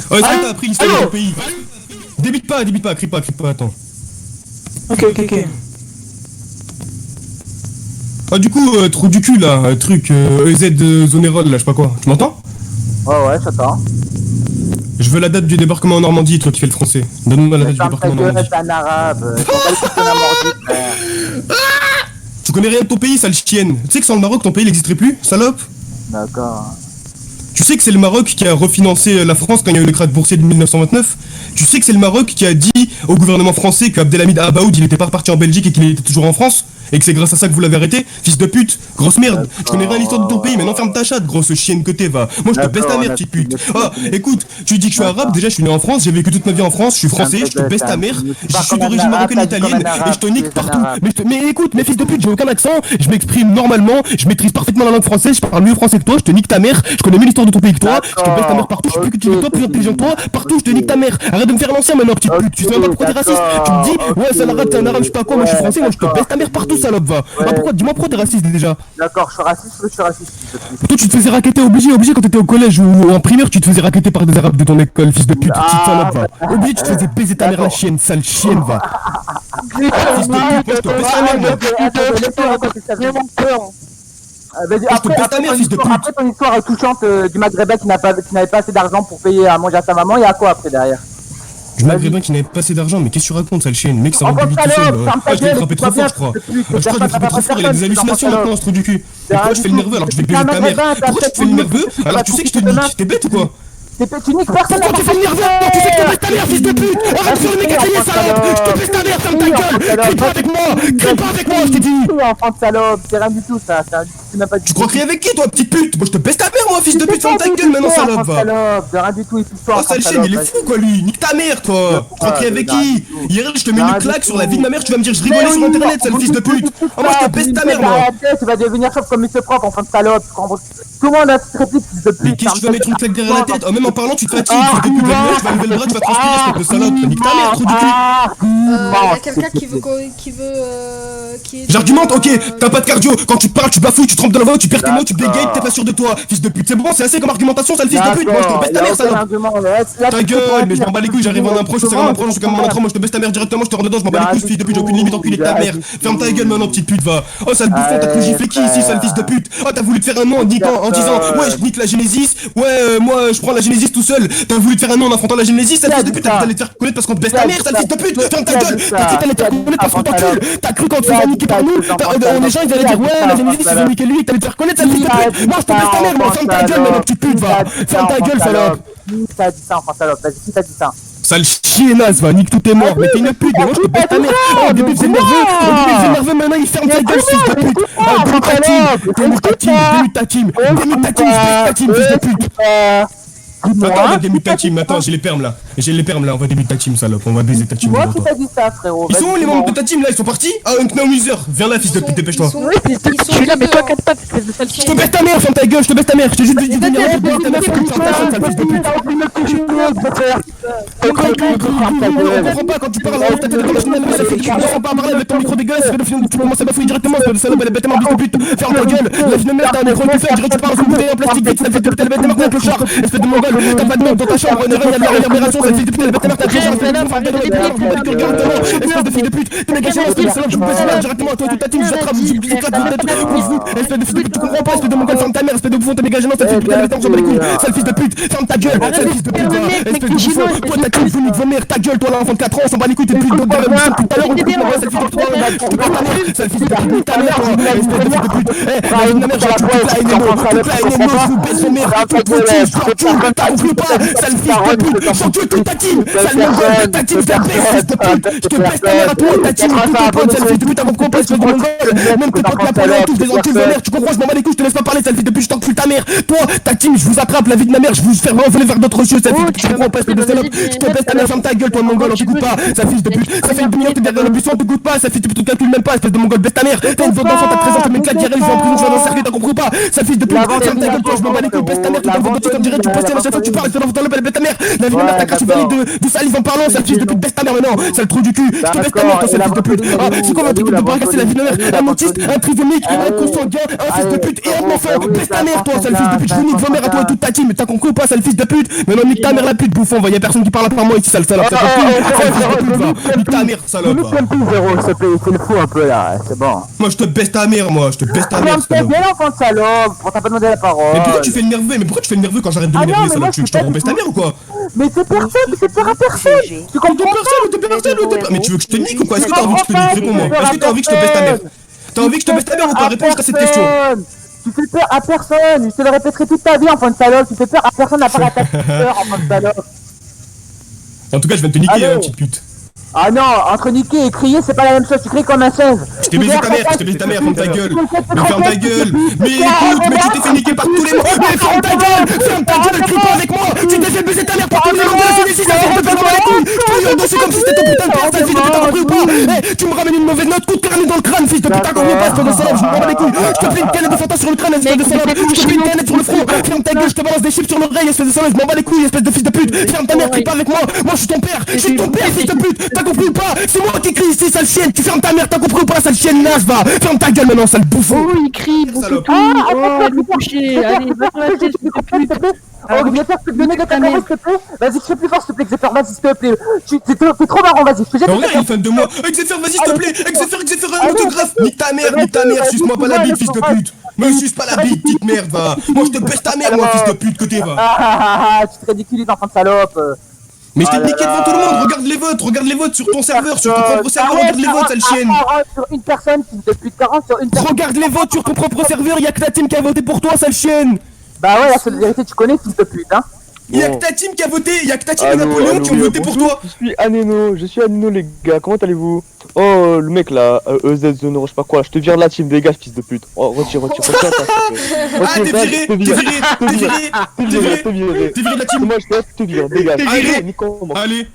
Oh, est-ce que t'as appris l'histoire de ton pays? débite pas, crie pas, attends. Ok. Ah du coup, trou du cul là, truc, EZ Zonérol là, je sais pas quoi, tu m'entends? Ouais, j'attends. Je veux la date du débarquement en Normandie, toi qui fais le français. Donne-moi la date du débarquement en Normandie. Un arabe. Tu connais rien de ton pays, sale chienne. Tu sais que sans le Maroc, ton pays n'existerait plus, salope? D'accord. Tu sais que c'est le Maroc qui a refinancé la France quand il y a eu le krach boursier de 1929? Tu sais que c'est le Maroc qui a dit au gouvernement français qu'Abdelhamid Abaoud il était pas reparti en Belgique et qu'il était toujours en France? Et que c'est grâce à ça que vous l'avez arrêté? Fils de pute, grosse merde. Je connais rien à l'histoire de ton pays, maintenant ferme ta chatte, grosse chienne que t'es, va. Moi je te baisse ta mère, petite pute. Ah, écoute, tu dis que je suis arabe, déjà je suis né en France, j'ai vécu toute ma vie en France, je suis français, je te baisse ta mère, je suis d'origine marocaine italienne et je te nique partout. Mais écoute, mes fils de pute, j'ai aucun accent, je m'exprime normalement, je maîtrise parfaitement la langue française, je parle mieux français que toi, je te nique ta mère, je connais mieux l'histoire de ton pays que toi, je te baisse ta mère partout, je suis plus cultivé que toi, plus intelligent que toi, partout je te nique ta mère. Arrête de me faire l'ancien maintenant, petite pute, tu sais même pas pourquoi t'es raciste. Tu me dis, ouais, c'est un arabe, je sais pas quoi, moi je suis français, moi je te baisse ta mère partout, salope, va. Dis-moi pourquoi t'es raciste déjà. D'accord, je suis raciste. Toi tu te faisais raqueter obligé quand t'étais au collège ou en primaire, tu te faisais raqueter par des arabes de ton école, fils de pute, petite salope, va. Obligé, tu te faisais baiser ta mère la chienne, sale chienne, va. Fils de pute, moi je te baisse ta mère, moi. Après ton histoire touchante du Maghrébin qui n'avait pas assez d'argent pour payer à manger à sa maman, il y a quoi après derrière? Du Maghrébin qui n'avait pas assez d'argent, mais qu'est-ce que tu racontes, sale chienne? Mec, ça va me tout seul. Je l'ai frappé trop fort, je crois. Je crois que je l'ai frappé trop fort, il a des hallucinations maintenant, ce trou du cul. Pourquoi tu fais le nerveux alors que je vais baiser ta mère? Pourquoi tu te fais le nerveux alors que tu sais que je te nique? T'es bête ou quoi? Tu niques personne. Pourquoi tu fais le nerveux? Tu sais que je te baisse ta mère, fils de pute! Arrête de faire le mécanier, salope! Je te baisse ta mère, ferme ta gueule! Crie pas avec moi, je t'ai dit! Enfant de salope, c'est rien du tout ça, tu crois crier avec qui toi, petite pute? Moi je te baisse ta mère, moi, fils de pute, ferme ta gueule maintenant, salope, va! C'est rien du tout, Oh, sale chienne, il est fou quoi lui! Nique ta mère, toi! Tu crois crier avec qui? Hier, je te mets une claque sur la vie de ma mère, tu vas me dire je rigolais sur internet, sale fils de pute! Oh, moi je te baisse ta mère, moi! Tu vas devenir chauve comme Monsieur Propre, enfant de salope! Tout le monde a cette réplique, fils de pute! Mais qu'est-ce que tu vas mettre une claque derrière la tête? Oh, même en parlant, tu te fatigues! Tu vas lever le bras, tu vas transpirer, espèce de salope! Nique ta mère, trou du cul! Y a quelqu'un qui veut J'argumente, ok, t'as pas de cardio, quand tu parles, tu bafouilles, tu trempes dans la voix, tu perds tes mots, tu bégayes, t'es pas sûr de toi, fils de pute, c'est bon, c'est assez comme argumentation, sale fils de pute, moi je te baisse ta mère, salope! Ta gueule, mais je m'en bats les couilles, j'arrive en impro, je sais en impro, je suis comme en intro, moi je te baisse ta mère directement, je te rends dedans, je m'en bats les couilles, fils de pute, j'ai aucune limite, enculé de ta mère, ferme ta gueule maintenant, petite pute, va! Oh, sale bouffon, t'as cru gifler qui ici, sale fils de pute? Oh, t'as voulu te faire un nom en disant, ouais, je nique la Genesis, ouais, moi je prends la Genesis tout seul, t'as voulu te faire un nom en affrontant la Genesis, sale fils de pute, t'allais te faire connaître parce qu'on te baisse ta mère, sale fils de pute, ferme ta gueule, t'as cru t'allais te faire connaître parce qu'on t'encule, t'as cru quand tu vas niquer par nous, les gens ils allaient dire ouais, la Genesis ils vont niquer lui, t'allais te faire connaître, sale fils de pute, moi je te baisse ta mère, moi ferme ta gueule, maintenant petite pute, va, ferme ta gueule, salope! T'as dit ça, enfant salope, vas-y, t'as dit ça. Sale chiennasse, va, nique tout tes morts, mais t'es une pute, mais moi je te baisse ta mère! Oh, au début c'est nerveux, maintenant il ferme ta gueule, fils de pute! Oh, démute ta team, je baisse ta team, fils de pute! Attends, on va débuter ta team, attends, j'ai les permes là, on va débuter ta team, salope, on va baiser ta team. Moi qui t'a dit ça, frérot? Ils sont où les membres de ta team là? Ils sont partis? Ah, no user, viens là, fils de pute, dépêche-toi. Je suis là, mais toi, 4 pattes, espèce de sale Je te baisse ta mère, ferme ta gueule, je te baisse ta mère, je t'ai juste dit de venir là, je te baisse ta mère, comme ça, sale fils de pute. On comprend pas quand tu parles en tête de la machine, ça fait que tu comprends pas parler avec ton micro dégueulasse, ça fait que tu commences à bafouiller directement, parce que salope elle est bêtement fils de pute, ferme ta gueule, la vie de merde, t'as un micro qui fait, je dirais que tu parles comme une bouteille en plastique, ça fait que t'es bête de marque le char, espèce de mongol, t'as pas de merde dans ta chambre, on est rien, il y a de la réverbération, ça fait que t'es bête de marque, t'as déjà espèce de fille de pute, t'es méga chiant, espèce de salope, je vous baisse la merde directement, toi et toute ta team, je l'attrape, je vous éclate vos têtes, espèce de fille de pute, tu comprends pas, espèce de mongol, ferme ta mère, espèce de bouffon, t'es méga gênant, sale fille de pute, elle est les couilles, sale fils de pute, ferme ta gueule, sale fils de pute, espèce de bouffon, toi ta team, vous nique vos mères, ta gueule, toi là, enfant de 4 ans, on s'en bat les couilles, t'es plus de tout à l'heure, on coupe la voix, sale fils de pute, je te baisse ta mère, sale fils de pute, nique ta mère, espèce de fils de pute, la vie de ma mère, j'ai toute la NMO, je vous baisse vos mères, toute vos teams, je t'en t'as compris pas, sale fils de pute, j'en tue toute ta team, sale mongol, ta team, je te baisse, fils de pute, je te baisse ta mère à toi, ta team, tous tes potes, sale fils de pute, avant qu'on passe, espèce de mongol, même tes potes Napoléon, tous des enculs de mère, tu comprends, je m'en bats les couilles, je te laisse pas parler, sale fils de pute, je t'encule ta mère, toi, ta team, je vous attrape, la vie de ma mère, je vous fais renvoler vers d'autres cieux, sale fils de pute, tu comprends pas, espèce de salope, je te baisse ta mère, ferme ta gueule, toi, mongol, on t'écoute pas, sale fils de pute, ça fait une demi-heure, t'es derrière le buisson, on t'écoute pas, sale fils de pute, on calcule même pas, espèce de mongol, baisse ta mère, t'as une faute d'enfant, t'as 13 ans, t'as mis une claque direct, je vais en prison, je vais dans le cercle, t'as compris pas, sale fils de pute, ferme ta gueule, toi, je m'en bats les couilles, baisse ta mère, tu t'en fous, tu dirais, tu postes à chaque fois que tu parles, espèce d'enfant, baisse ta mère, la vie de ma mère, t'as craché valides de salive en parlant, sale fils de pute, baisse ta mère maintenant, sale trou du cul, je te baisse ta mère, toi, sale fils de pute. Ah, c'est quoi votre truc de pas casser la vie de mère? Un autiste, un trisomique, un consanguin, un fils de pute et un enfant, baisse ta mère, toi, sale fils de pute, je vous nique vos mères à toi et toute ta team, mais t'as compris ou pas, sale fils de pute? Maintenant, nique ta mère la pute, bouffon, y'a personne qui parle à part moi ici, sale salope, t'as compris? Sale fils de pute, va, nique ta mère, salope. Zéro, s'il te plaît, c'est le fou un peu là, c'est bon. Moi, je te baisse ta mère, moi, je te baisse ta mère, salope. Viens l'enfant de salope, on t'a pas demandé la parole. Mais pourquoi tu fais le nerveux? Mais pourquoi tu fais le nerveux quand j'arrête de m'énerver, salope? Tu veux que je te rebaisse ta mère ou quoi? Mais c'est personne, c'est pire à personne. Tu comprends pas? Mais tu veux que je te nique ou quoi? Est-ce que t'as envie que je te nique? Réponds-moi. Est-ce que t'as envie que je te baisse ta mère? T'as envie que je te baisse ta mère ou quoi? Réponds à cette question. Tu fais peur à personne, je te le répéterai toute ta vie, enfant de salope. Tu fais peur à personne à part à ta peur, enfant de salope. En tout cas, je viens de te niquer, petite pute. Ah non, entre niquer et crier, c'est pas la même chose, tu cries comme un 16. Je t'ai baisé ta mère, ferme ta gueule. Mais ferme ta gueule. Mais écoute, mais tu t'es fait niquer par tous les mots. Mais ferme ta gueule, crie pas avec moi. Tu t'es fait baiser ta mère par tous les mots de la CDC, ça fait te faire mal les couilles. Je te hurle dessus comme si c'était ton putain de père, sale fils de putain, t'as compris ou pas? Eh, tu me ramènes une mauvaise note, coup de carnet dans le crâne, fils de putain, compris ou pas, espèce de salope, je me bats les couilles. Je te fais une canette de Fanta sur le crâne, espèce de salope. Je te fais une canette sur le front. Ferme ta gueule, je te balance des chiffres sur l'oreille, espèce de salope, je m'en bats les couilles, espèce de fils de pute. Ferme ta mère, crie pas avec moi. Moi, je suis ton père, fils de pute. T'as compris ou pas? C'est moi qui crie ici, sale chienne! Tu fermes ta mère, t'as compris ou pas, sale chienne naze, va! Ferme ta gueule maintenant, sale bouffon! Oh, il crie beaucoup. Oh, elle me coucher. Allez, va dans la tête, s'il te plaît. Oh, Xavier, tu peux te donner de ta parole, s'il te plaît? Vas-y, fais plus fort, s'il te plaît, Xavier, vas-y, s'il te plaît. T'es trop marrant, vas-y, je te jette. Regarde, il est fan de moi! Xavier, vas-y, s'il te plaît! Xavier, un autographe! Nique ta mère, suce-moi pas la bite, fils de pute! Me suce pas la bite, petite merde, va! Moi, je te baisse ta mère, moi, fils de pute, côté, va! Tu te ridiculises, enfant de salope! Mais je t'ai niqué devant tout le monde, regarde les votes sur ton serveur, sur ton propre serveur, regarde les votes, sale chienne! Sur une personne, depuis 40 sur une personne. Regarde les votes sur ton propre serveur, y'a que ta team qui a voté pour toi, sale chienne! Bah ouais, la seule vérité, tu connais, fils de pute, hein! Y'a que ta team qui a voté, y'a que ta team et Napoléon qui ont voté pour toi! Je suis Aneno les gars, comment allez-vous? Oh le mec là, EZ Zone, je sais pas quoi, je te vire de la team, dégage fils de pute. Oh retire Ah t'es viré de la team! Moi je te vire, dégage. Allez,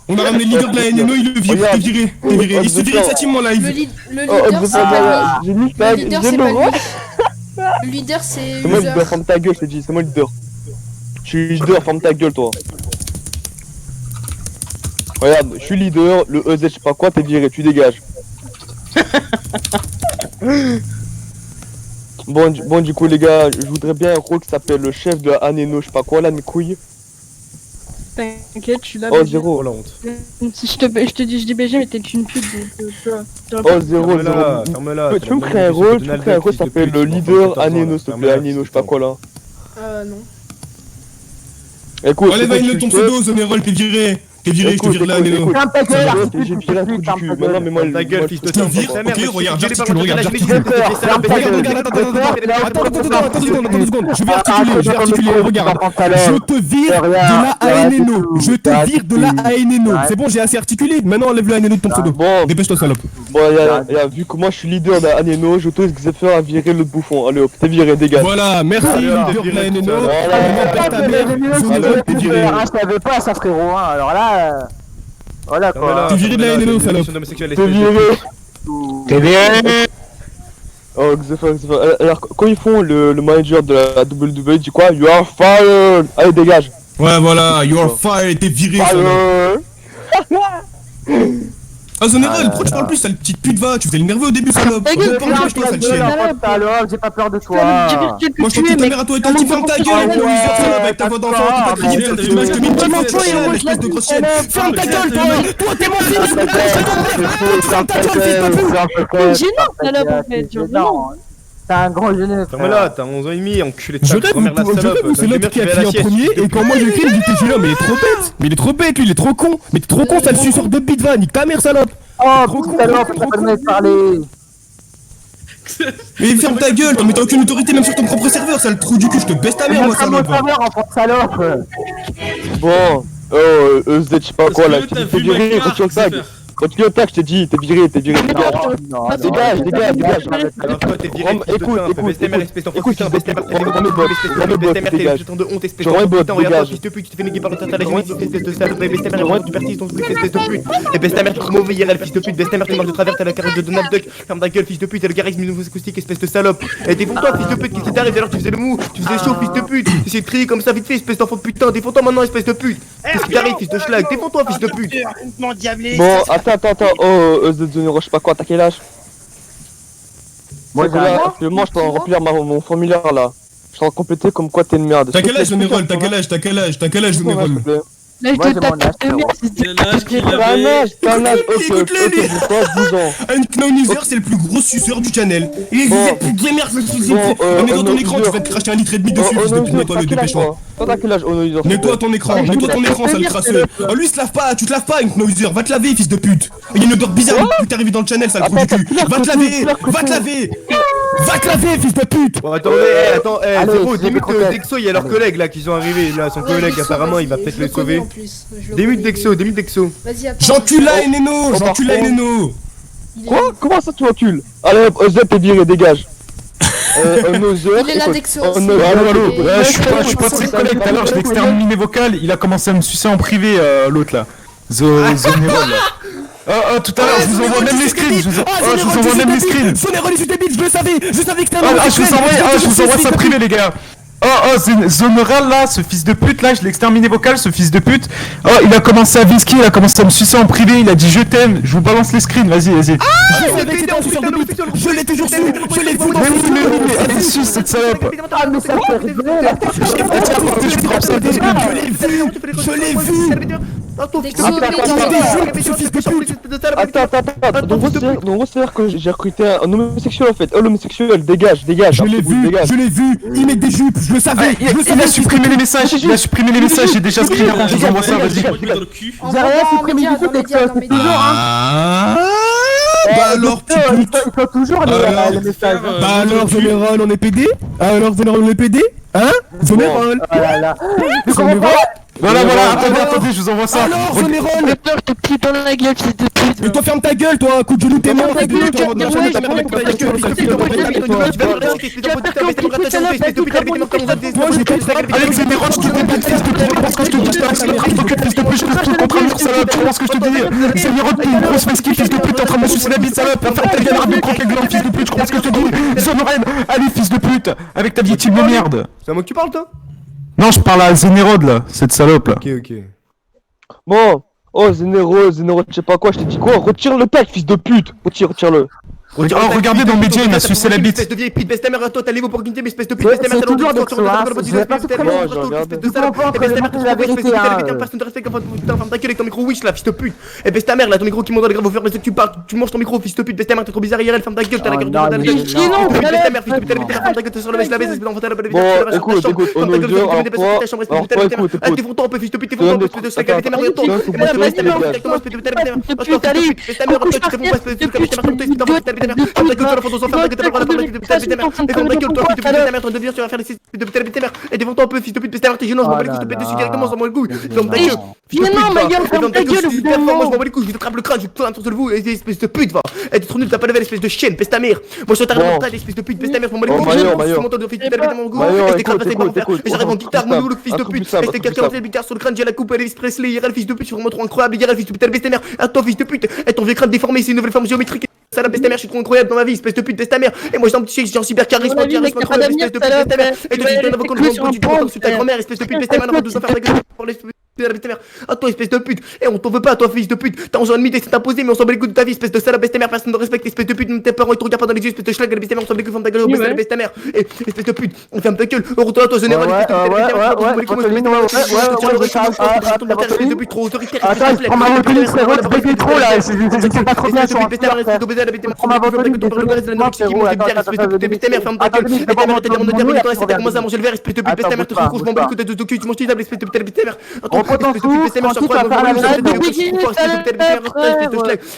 on a ramené le leader de la NNO, il le vire, t'es viré, il se vire de sa team en live! Le leader, c'est pas lui. Le leader, c'est pas lui. Le leader, c'est C'est moi le leader, ferme ta gueule, je te dis, c'est moi le leader. Je suis leader, ferme ta gueule toi. Regarde, je suis leader, le EZ je sais pas quoi, t'es viré, tu dégages. Bon du coup les gars, je voudrais bien un rôle qui s'appelle le chef de la Aneno, je sais pas quoi là, mes couilles. T'inquiète, je suis là. Oh zéro, la honte. Si je te dis, je dis BG, mais t'es qu'une pute. Oh zéro, ferme-la. Tu me crées un rôle, qui s'appelle le leader Aneno, s'il te plaît, Aneno, je sais pas quoi là. Non. Écoute, allez, va une ton pseudo, Zomerol, t'es viré, je te vire là, Neno. J'ai viré un trou du cul, maintenant mais moi ta gueule, fils de Je te vire, ok, regarde, j'articule, attends 2 secondes, je vais articuler, regarde. Je te vire de la ANNO, c'est bon, j'ai assez articulé, maintenant enlève le ANNO de ton pseudo. Dépêche-toi, salope. Bon, vu que moi je suis leader de la Aneno, j'autorise Xavier à virer l'autre bouffon. Allez hop, t'es viré, dégage. Voilà, merci, leader de la ANNO. Ta mère, Zomerol, t'es viré. Je savais pas ça, frérot, hein, alors là. Voilà quoi. T'es viré de la NNO, salope. T'es viré. Oh, Xavier. Alors, quand ils font le manager de la WWE, il dit quoi? You are fired. Allez, dégage. Ouais, voilà, you are fired, t'es viré, salope. Ah, Zomerol, pourquoi tu parles plus, sale petite pute, va? Tu faisais le nerveux au début, salope. J'ai pas peur de toi. Moi, je te ta mère à toi et ta team, ferme ta gueule, gros loser, salope, avec ta voix d'enfant, t'es pas crédible, sale fille, je te mets une petite chienne, espèce de grosse chienne. Ferme ta gueule, toi, t'es mon fils, ferme ta gueule, fils de pute. Gênant, salope, en fait, gênant. T'es un grand jeune. Ferme-la, t'as 11 ans et demi, enculé de Je ta rêve, grand-mère la salope. c'est l'autre qui a crié en premier, et quand moi je crie, il dit t'es gênant, mais il est trop bête. Mais il est trop bête, lui, il est trop con. Mais t'es trop con, sale suceur de bite, va, nique ta mère, salope. Oh, trop con, salope, t'as pas de parler. Mais ferme ta gueule, mais t'as aucune autorité même sur ton propre serveur, sale trou du cul, je te baisse ta mère, moi, salope. Salope. Bon, EZ, je sais pas quoi là, tu te fais virer, retire le tag. Continue au tac, je t'ai dit, t'es viré, dégage. Non, Dégage. Alors toi t'es viré, Bestémer, espèce d'enfant écoute, putain, Bestémer, t'es remets de bot, Bestémer, t'es dégage. putain de honte, espèce Je remets d'enfant bot, putain, regarde toi, dégage. fils de pute, tu te fais niquer par le tata, espèce de salope, Bestémer, tu perds ton truc, espèce de pute. Et Bestémer, tu te mauvais IRL, fils de pute, Bestémer, tu marches de travers, t'as la carrière de Donald Duck, ferme ta gueule, fils de pute, t'as le charisme acoustique, espèce de salope. Et défends-toi, fils de pute, qu'est-ce qui t'arrive alors tu faisais le mou, tu faisais chaud, fils de pute, tu essayais de crier comme ça vite fait, espèce d'enfant de putain, défends-toi maintenant, espèce de pute. Qu'est-ce qui t'arrive, fils de schlag, défends-toi, fils de pute. Bon, attends, oh, The je sais pas quoi, t'as quel âge? Moi, j'ai un an. Actuellement, je suis en train de remplir mon formulaire là. Je suis en train de compléter comme quoi t'es une merde. T'as quel âge, Général? T'as quel âge, Général? L'âge Moi, de j'ai ta mon âge, de merde, T'as un âge, ok, j'ai pas 12 ans. Un Knownizer, c'est le plus gros suceur du channel. Et vous êtes plus gamer, mets-toi ton écran, tu vas te cracher 1,5 litre dessus, fils de pute, nettoie le dépêchant. Toi, t'as quel âge, Onoiser? Nettoie ton écran, sale crasseux. Oh, lui, il se lave pas, tu te laves pas, Knownizer, va te laver, fils de pute. Il y a une odeur bizarre depuis que t'es arrivé dans le channel, sale trou du cul. Va te laver, fils de pute. Bon attendez, Zéro, démute Dexo, il y a leurs collègues là qui sont arrivés, là son collègue apparemment il va peut-être le sauver. Démute Dexo. Vas-y, attends. J'encule Neno. Quoi? Comment ça tu encules? Allez hop, Ozep t'es viré, dégage. Onoiser. Il est là, Dexo. Allo. Ouais, je suis pas très collègue, tout à l'heure, je l'ai exterminé vocal, il a commencé à me sucer en privé, l'autre là. Zonérol là. Tout à l'heure, je vous envoie même les screens. Je vous envoie même les screens. Zonérol, je suis débile, je savais que c'était un je vous envoie ça privé, les gars. Zonéral là, ce fils de pute là, je l'ai exterminé vocal, ce fils de pute. Oh, il a commencé à visquer, il a commencé à me sucer en privé, il a dit je t'aime, je vous balance les screens, vas-y. Je l'ai toujours su, je l'ai vu dans mais elle suce cette salope. Ah, mais ça fait rigoler là. Je l'ai vu. Attends, donc c'est-à-dire que j'ai recruté un homosexuel en fait. L'homosexuel, dégage. Je l'ai vu, il met des jupes, je le savais. Il a supprimé les messages, j'ai déjà screen avant, je vous envoie ça, vas-y. J'ai rien supprimé du tout, c'est toujours Bah alors, petit pute. Il faut toujours les messages. Bah alors, Général, on est PD? Hein? Général. Voilà, attendez, je vous envoie ça. Alors, Général, le peur te plie dans la gueule, fils de pute. mais toi ferme ta gueule, toi, coup de genou, t'es mort, Avec Général, je te débute, fils de pute, parce que je te dis, fils de pute, je te contre un mur, salope, tu vois ce que je te dis? Général, t'es une grosse fesquille, fils de pute, t'es en train de me sucer la bite, salope, va faire ta gueule, arrête de croquer le gland, fils de pute, je comprends ce que je te dis? Zonoren, allez, fils de pute, avec ta victime de merde. C'est à moi que tu parles toi? Non, je parle à Zénérod là, cette salope là. Ok. Bon, oh Zénérod, je sais pas quoi, je t'ai dit quoi? Retire le pack, fils de pute. Retire-le. Regardez dans le média, il m'a sucé la bite. Espèce de vieille pute, Bestémer, toi t'as l'évo pour quitter, mais espèce de pute, Ouais, Bestémer, c'est toujours Dexo, hein, je vais pas supprimer. La vérité, personne de respect comme putain, ferme ta gueule avec ton micro wish là, fils de pute. Et Bestémer là, ton micro qui monte dans les graves au fur et à mesure que tu parles, tu manges ton micro, fils de pute, Bestémer, t'es trop bizarre IRL, ferme ta gueule, t'as la gueule de Donald Duck. Bestémer, fils de pute, ferme ta gueule, t'es sur le mec, la baisse, espèce d'enfant, t'as la baisse, écoute, défonce-toi un peu, fils de pute, défonce-toi un peu, espèce de sac, Bestémer, et devant toi un peu, fils de pute, Bestémer, t'es gênant, je m'en bats les couilles, je te pète dessus directement, sans moi le goût. Ferme ta gueule. Mais non, ma gueule, ferme ta gueule, moi je m'en bats les couilles, je te crape le crâne, je te tourne sur le vous, espèce de pute, va. T'es trop nul, t'as pas levé l'espèce de chienne, peste ta mère. Moi je suis en train de monter, espèce de pute, peste ta mère, je m'en bats les couilles, je monte de fils de pute, mon goût, et je t'écrase pas mon frère. Et j'arrive en guitare, mon loup, le fils de pute, et je t'écarte la guitare sur le crâne, j'ai la coupe, Elvis Presley, il y a le fils de pute, je suis vraiment trop incroyable, il y a le fils de pute, peste ta mère, attends, fils de pute, et ton vieux crâne déformé, c'est une nouvelle forme géométrique. Ça la peste ta mère, je suis trop incroyable dans ma vie, espèce de pute, peste ta mère. Et moi j'ai un cyber charisme, espèce de pute, peste ta mère. Et toi tu donnes avocat tu te sur ta grand-mère, espèce de pute, peste ta mère, on va tous faire ta gueule pour l'espèce de ta mère. À toi, espèce de pute. Et on t'en veut pas, toi, fils de pute. T'as 11 ans et demi, t'es imposé, mais on s'en bat les couilles de ta vie, espèce de salope, peste ta mère, personne ne respecte, espèce de pute, tes parents ils te regardent pas dans les yeux, espèce de schlag, espèce de mère, on s'en bat les couilles, ferme ta gueule, peste ta mère. Et espèce de pute, on ferme ta gueule, retourne à toi, Général, espèce de pute, trop autoritaire. Attends, je prends ma reprise, frérot, je bébé trop là, c'est pas trop bien sur un prends ton souffle, tranquille, tu vas faire la même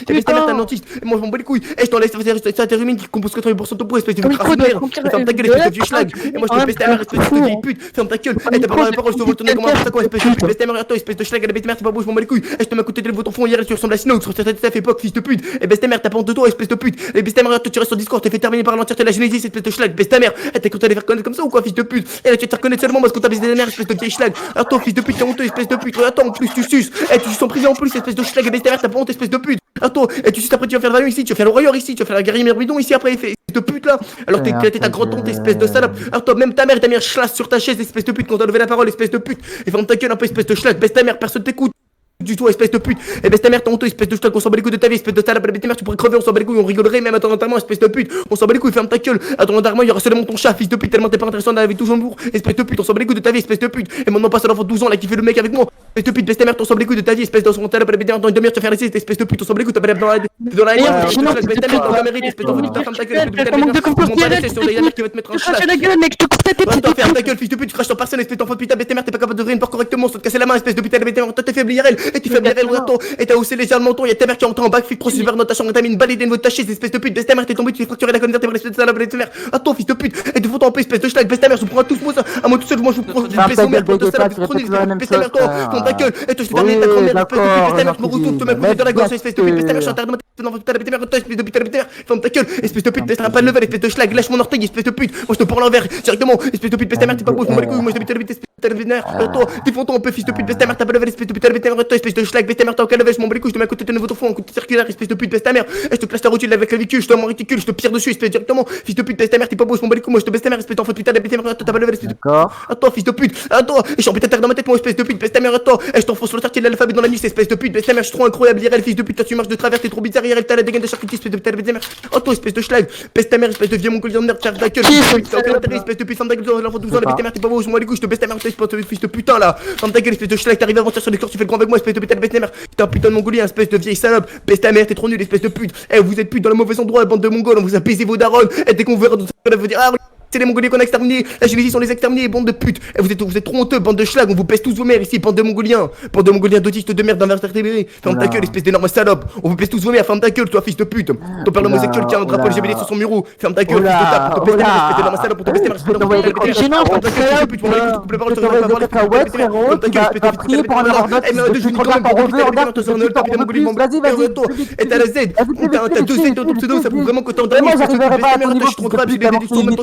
t'es un autiste. Et moi je m'en bats les couilles. Et je t'en laisse faire tes rumines qui composent 80% de ton pot, espèce de crasse de merde. Ferme ta gueule, espèce de vieux schlag. Et moi je te pèse ta mère, espèce de vieille pute. Ferme ta gueule. Et t'as pas la parole, je te vole ton nez comme un putain, espèce de pute. Pèse ta mère, toi, espèce de schlag, elle a ta mère, t'es pas beau, je m'en bats les couilles. Et je te mets à côté de ton fond hier, tu ressembles à Snow sur cette époque, fils de pute. Et baisse ta mère, t'as pas honte de toi, espèce de pute. Et baisse ta mère, toi tu restes sur Discord, t'es fait terminer par l'entièreté de la Genesis, espèce de schlag. Baisse ta mère. Et t'es content de les faire connaître comme ça ou quoi, fils de pute? Et là tu te reconnais seulement parce qu'on t'a baisé des nerfs, espèce de vieille schlag. Attends, fils de pute, t'es honteux, espèce de pute. Attends, en plus tu suces. Et tu suces en prison en plus, espèce de schlag. Et baisse ta mère, t'as pas honte, espèce de pute. Attends, et tu suces après, tu vas faire le valion ici, tu vas faire le warrior ici, tu vas faire la guerrière bidon ici après, espèce de pute là. Alors t'es ta grande honte, espèce de salope. Attends, même ta mère t'a mis un chlasse sur ta chaise, espèce de pute, quand t'as levé la parole, espèce de pute. Et ferme ta gueule un peu, espèce de schlag. Baisse ta mère, personne t'écoute. Du tout, espèce de pute. Et baisse ta mère, t'es honteux, espèce de schlag, on s'en bat les couilles de ta vie, espèce de salope. Baisse ta mère, tu pourrais crever, on s'en bat les couilles, on rigolerait même à ton enterrement, espèce de pute. On s'en bat les couilles, ferme ta gueule. À ton enterrement, il y aura seulement ton chat, fils de pute, tellement t'es pas intéressant dans la vie de tout jour. Espèce de pute, on s'en bat les couilles de ta vie, espèce de pute. Et maintenant passe à l'enfant de 12 ans là qui fait le mec avec moi. Espèce de pute, baisse ta mère, on s'en bat les couilles de ta vie, espèce de son salope. Baisse ta mère, dans une demi-heure, tu vas faire laisser, espèce de pute, on s'en bat les couilles, t'as pas dans la baisse ta mère, dans la mairie, espèce de pute, ferme ta gueule, espèce ferme ta gueule, fils de pute, tu craches sur personne, espèce d'enfant de putain, baisse ta mère, t'es pas capable d'ouvrir une porte correctement, sans te casser la main, espèce de putain, baisse ta mère, toi t'es faible IRL, et tu fais IRL, et t'as haussé légèrement le menton, y'a ta mère qui est rentrée en backflip, trop super dans ta chambre, t'as mis une balle idée de ta chaise, espèce de pute, baisse ta mère, t'es tombé, tu fais fracturer la colonne vertébrale, espèce de salope, baisse ta mère, attends, fils de pute, et te fous en paix, espèce de schlag, baisse ta mère, je vous prends tous moi ça, à moi tout seul, moi je vous prends, je baisse ta mère, de salope, baisse ta mère, toi, ferme ta gueule, et toi je te termine ta première, espèce de pute, baisse ta mère, je me retourne, te mets dans la gorge, espèce de pute, baisse ta mère, je suis en terre de ma tête, non, putain, baisse ta mère, toi, espèce de pute, baisse ta mère, ferme ta gueule, espèce de pute, baisse ta pas de level, espèce de schlag, lâche mon orteil, espèce de pute, moi je te prends l'envers, directement, espèce de pute, baisse ta mère, t'es pas beau, je m'en bats les couilles, moi je te bite, espèce de vénère, toi, défends-toi un peu, fils de pute, baisse ta mère, t'as pas level, espèce de pute, baisse ta mère, toi, espèce de schlag, baisse ta mère, t'as aucun level, je m'en bats les couilles, je te mets à côté de nouveau ton fond, un coup de circulaire, espèce de pute, baisse ta mère, et je te classe ta routine avec la véhicule, je te mets en réticule, je te pire dessus, espèce directement, fils de pute, baisse ta mère, t'es pas beau, je m'en bats les couilles, moi je te baisse ta mère, espèce d'enfant de putain, baisse ta mère, t'as pas level, espèce de attends, fils de pute, attends, et je suis en putain de terre dans ma tête, moi, espèce de pute, baisse ta mère, attends, et je t'enfonce sur le quartier de l'alphabet dans la nuit, espèce de pute, baisse ta mère, je suis trop incroyable, IRL, fils de pute, toi tu marches de travers, t'es trop bizarre, IRL, t'as la dégaine de charcuterie, espèce de putain, baisse ta mère, attends, espèce de schlag, baisse ta mère, espèce de vieux mongolien de merde, ferme ta gueule, t'as aucun intérêt, espèce de pute, ferme ta gueule, l'enfant de 12 ans, baisse ta mère, t'es pas beau, je m'en bats les couilles, je te baisse ta mère, espèce de fils de putain là, ferme ta gueule, espèce de schlag, t'arrives à avancer sur les corps, tu fais le grand avec moi, espèce de putain, baisse ta mère, t'es un putain de mongolien, espèce de vieille salope, baisse ta mère, t'es trop nul, espèce de pute, eh vous êtes pute dans le mauvais endroit, bande de mongols, on vous a baisé vos darons, et dès qu'on verra tout ça, on va dire ah c'est les mongoliens qu'on a exterminés, la Génésis on les exterminés, bande de putes, et vous êtes trop honteux, bande de schlag, on vous pèse tous vos mères ici, bande de mongoliens d'autistes de merde d'invertébrés, ferme ta gueule, espèce d'énorme salope, on vous pèse tous vos mères, ferme ta gueule, toi fils de pute, ton père homosexuel qui a un drapeau LGBT sur son bureau, ferme ta gueule, fils de tape, pour te pèse ta mère, espèce d'énorme salope, pour te pèse ta mère, et t'as la Z, t'as deux Z dans ton pseudo, ça prouve vraiment que t'es en danger, je suis trop grave, j'ai des éditions même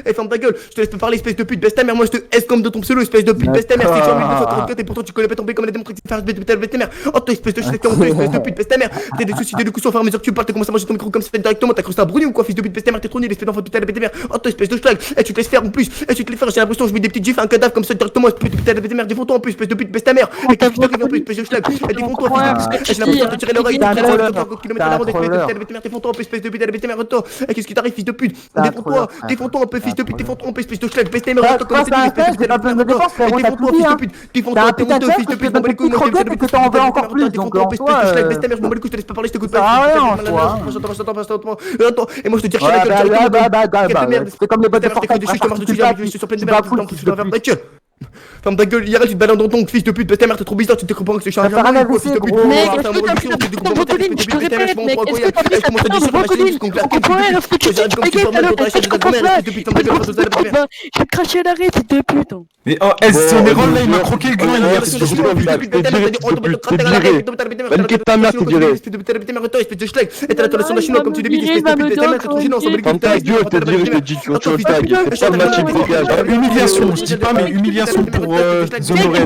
et ferme ta gueule, je te laisse pas parler, espèce de pute, baisse ta mère, moi je te S comme de ton pseudo, espèce de pute, baisse ta mère, c'est sur 1244 et pourtant tu connais pas tomber comme elle a démontré que c'est faire baisse ta mère, oh toi espèce de schlag, espèce de pute, baisse ta mère, t'as des soucis d'élocution au fur et à mesure que tu parles, t'as commencé à manger ton micro comme ça fait directement, t'as cru ça brûlé ou quoi, fils de pute, baisse ta mère, t'es trop nul, espèce d'enfant de putain, baisse ta mère, oh toi espèce de schlag, et tu te laisses faire en plus, et tu te laisses faire, j'ai l'impression que je mets des petites gifs, un cadavre comme ça directement, espèce de putain, baisse ta mère, défends-toi en plus, espèce de pute, baisse ta mère, et qu'est-ce qui t'arrive en plus, espèce de schlag, et défends-toi, fils de pute, j'ai l'impression de te tirer l'oreille, défends-toi en plus, espèce de pute, baisse ta mère, et qu'est-ce qui t'arrive, fils de pute, défends-toi un peu, fils de pute, défends-toi un peu, espèce de schlag, baisse ta mère, comme c'est dit, espèce de pute, défends-toi, fils de pute, défends-toi, t'es honteux, fils de pute, m'en bats les couilles, moi je te t'en veux encore plus, défends-toi un peu, espèce de schlag, baisse ta mère, je m'en bats les couilles, je te laisse pas parler, je t'écoute pas, attends, et moi je te tire la gueule, c'est comme les bottes de Fortnite, je suis sur pleine de merde, tu dois faire ta gueule. Ferme ta gueule, Yarel, tu te balades dans ton fils de pute, baisse ta mère, t'es trop bizarre, tu te comprends que c'est un viande, fils de pute, mec, est-ce que t'as fait ton botoline, je te répète, mec, est-ce que t'as fait ta putain de botoline, on comprend rien, est-ce que tu dis, tu dégaines, salope, est-ce que je comprends pas, je vais cracher à l'arrêt, fils de pute. Mais oh, c'est les rôles là, il m'a croqué le gland hier, c'est juste va niquer ta mère, t'es viré. espèce de schlag, et t'as la toilette sur la chinoise comme tu l'as dit, espèce de pute, baisse ta mère, t'es trop gênant, on s'en bat les couilles, ta gueule, t'es viré, je te dis, tu vas tag, c'est pas ma team, dégage. Humiliation, je dis pas, mais humiliation pour Zonoré.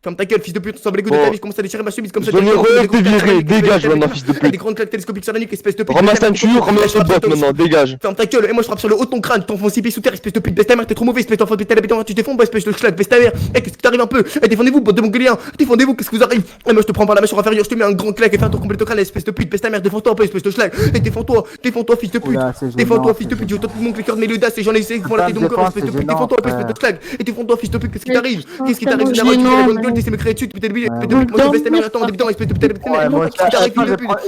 Ferme ta gueule, fils de pute, on s'en bat les couilles de ta vie, je commence à déchirer ma chemise comme ça. Zonoré, t'es viré, dégage maintenant, fils de pute. Des grandes claques télescopiques sur la nuque, espèce de pute. Ramasse ta ceinture, ramasse le bot maintenant, dégage. Ferme ta gueule, et moi je frappe sur le haut de ton crâne, t'enfonces 6 pieds sous terre, espèce de pute, baisse ta mère, t'es trop mauvais, espèce d'enfant de putain, tu te défends, espèce de schlag, baisse ta mère. Eh, qu'est-ce qui t'arrive un peu? Eh, défendez-vous, bande de mongoliens, défendez-vous, qu'est-ce qui vous arrive? Et moi je te prends par la mâchoire inférieure, je te mets un grand claque et fais un tour complet de crâne, espèce de pute, baisse ta mère, défends-toi un peu, espèce de schlag. Et défends-toi, fils de pute. Défends-toi, fils de pute, j'ai autant de mon cliqueur de mes audaces et j'en ai essayé qui font la tête de mon corps, espèce de pute, défends-toi un peu, espèce de schlag. Et défends-toi, fils de pute, qu'est-ce qui t'arrive? Qu'est-ce qui t'arrive? gueule, t'essaies de me créer dessus, putain de bille, putain de bille, moi je baisse ta mère, attends, débutant, espèce de putain de bête de merde,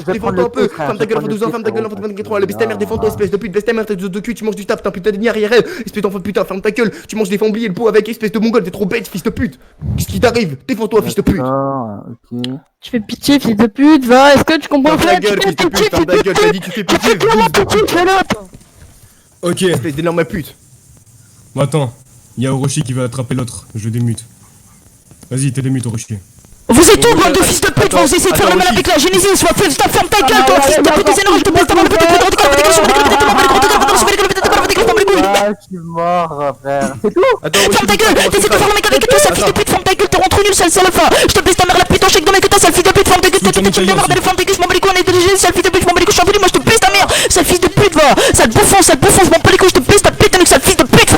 défends-toi un peu, ferme ta gueule, enfant de 12 ans, ferme ta gueule, enfant de 24 ans, baisse ta mère, défends-toi, espèce de pute, baisse ta mère, t'es de cul, tu manges du taf, t'es un putain de nier IRL, espèce d'enfant de putain, ferme ta gueule, tu manges des famblis et le pot avec, espèce de mongol, t'es trop bête, fils de pute, qu'est-ce qui t'arrive, défends-toi, fils de pute. Tu fais pitié, fils de pute, va, est-ce que tu comprends? Ferme ta gueule, fils de pute, ferme ta gueule, t'as dit tu fais pitié, Ok. espèce d'énorme pute. Bon, attends. Il y a Orochi qui va attraper l'autre. Je le démute. Vas-y, t'es démute, Orochi. Vous êtes tous, bande de fils de pute, vous essayez de faire le mal avec la Genesis, soit ferme ta gueule, toi, fils de pute, des énergies, je te baisse ta main, le petit peu Je suis mort, frère. C'est tout. Ferme ta gueule, t'essaies de faire le mec avec toi, sale fils de pute, ferme ta gueule, t'es rentré nul, sale salope. Je te baisse ta mère la pute en chèque de mec que t'as, sale fils de pute, ferme ta gueule, t'es tout de merde, ferme ta gueule, je m'en bats les couilles, on est DG, sale fils de pute, je m'en bats les couilles, je suis en moi je te baisse ta mère, sale fils de pute, va, sale bouffon, je m'en bats les couilles, je te baisse ta pute, sale fils de pute.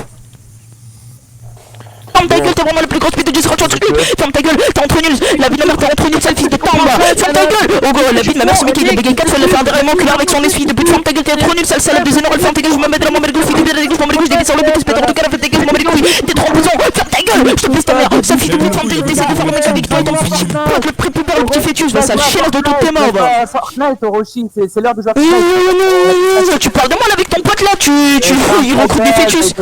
Ferme ta gueule, t'es vraiment le plus gros pute de Jesse Roach, ferme ta gueule, t'es rentré nul, la vie de ma mère, t'es rentré nul, sale fils de tamba, ferme ta gueule, oh gros, la vie de ma mère, ce mec il est bégué 4 fois, le faire derrière mon cul avec son esprit de pute, ferme ta gueule, t'es trop nul, sale salope des énormes, ferme ta gueule, je me mets dans mon belle fils de pute, je m'en bats les couilles, je dévisse sur le but, espèce de tout cas, ferme ta gueule, je m'en bats les couilles, t'es trop bouson, ferme ta gueule, je te baisse ta mère, sale fils de pute, ferme ta gueule, t'essaies de faire le mec avec toi, ton petit pote, le prépubère, le petit fœtus, va, sale chienne de toutes tes morts, va. Fortnite, Orochi, c'est l'heure de jouer à Fortnite. Tu parles de moi là avec ton pote là, il recrute des fœtus.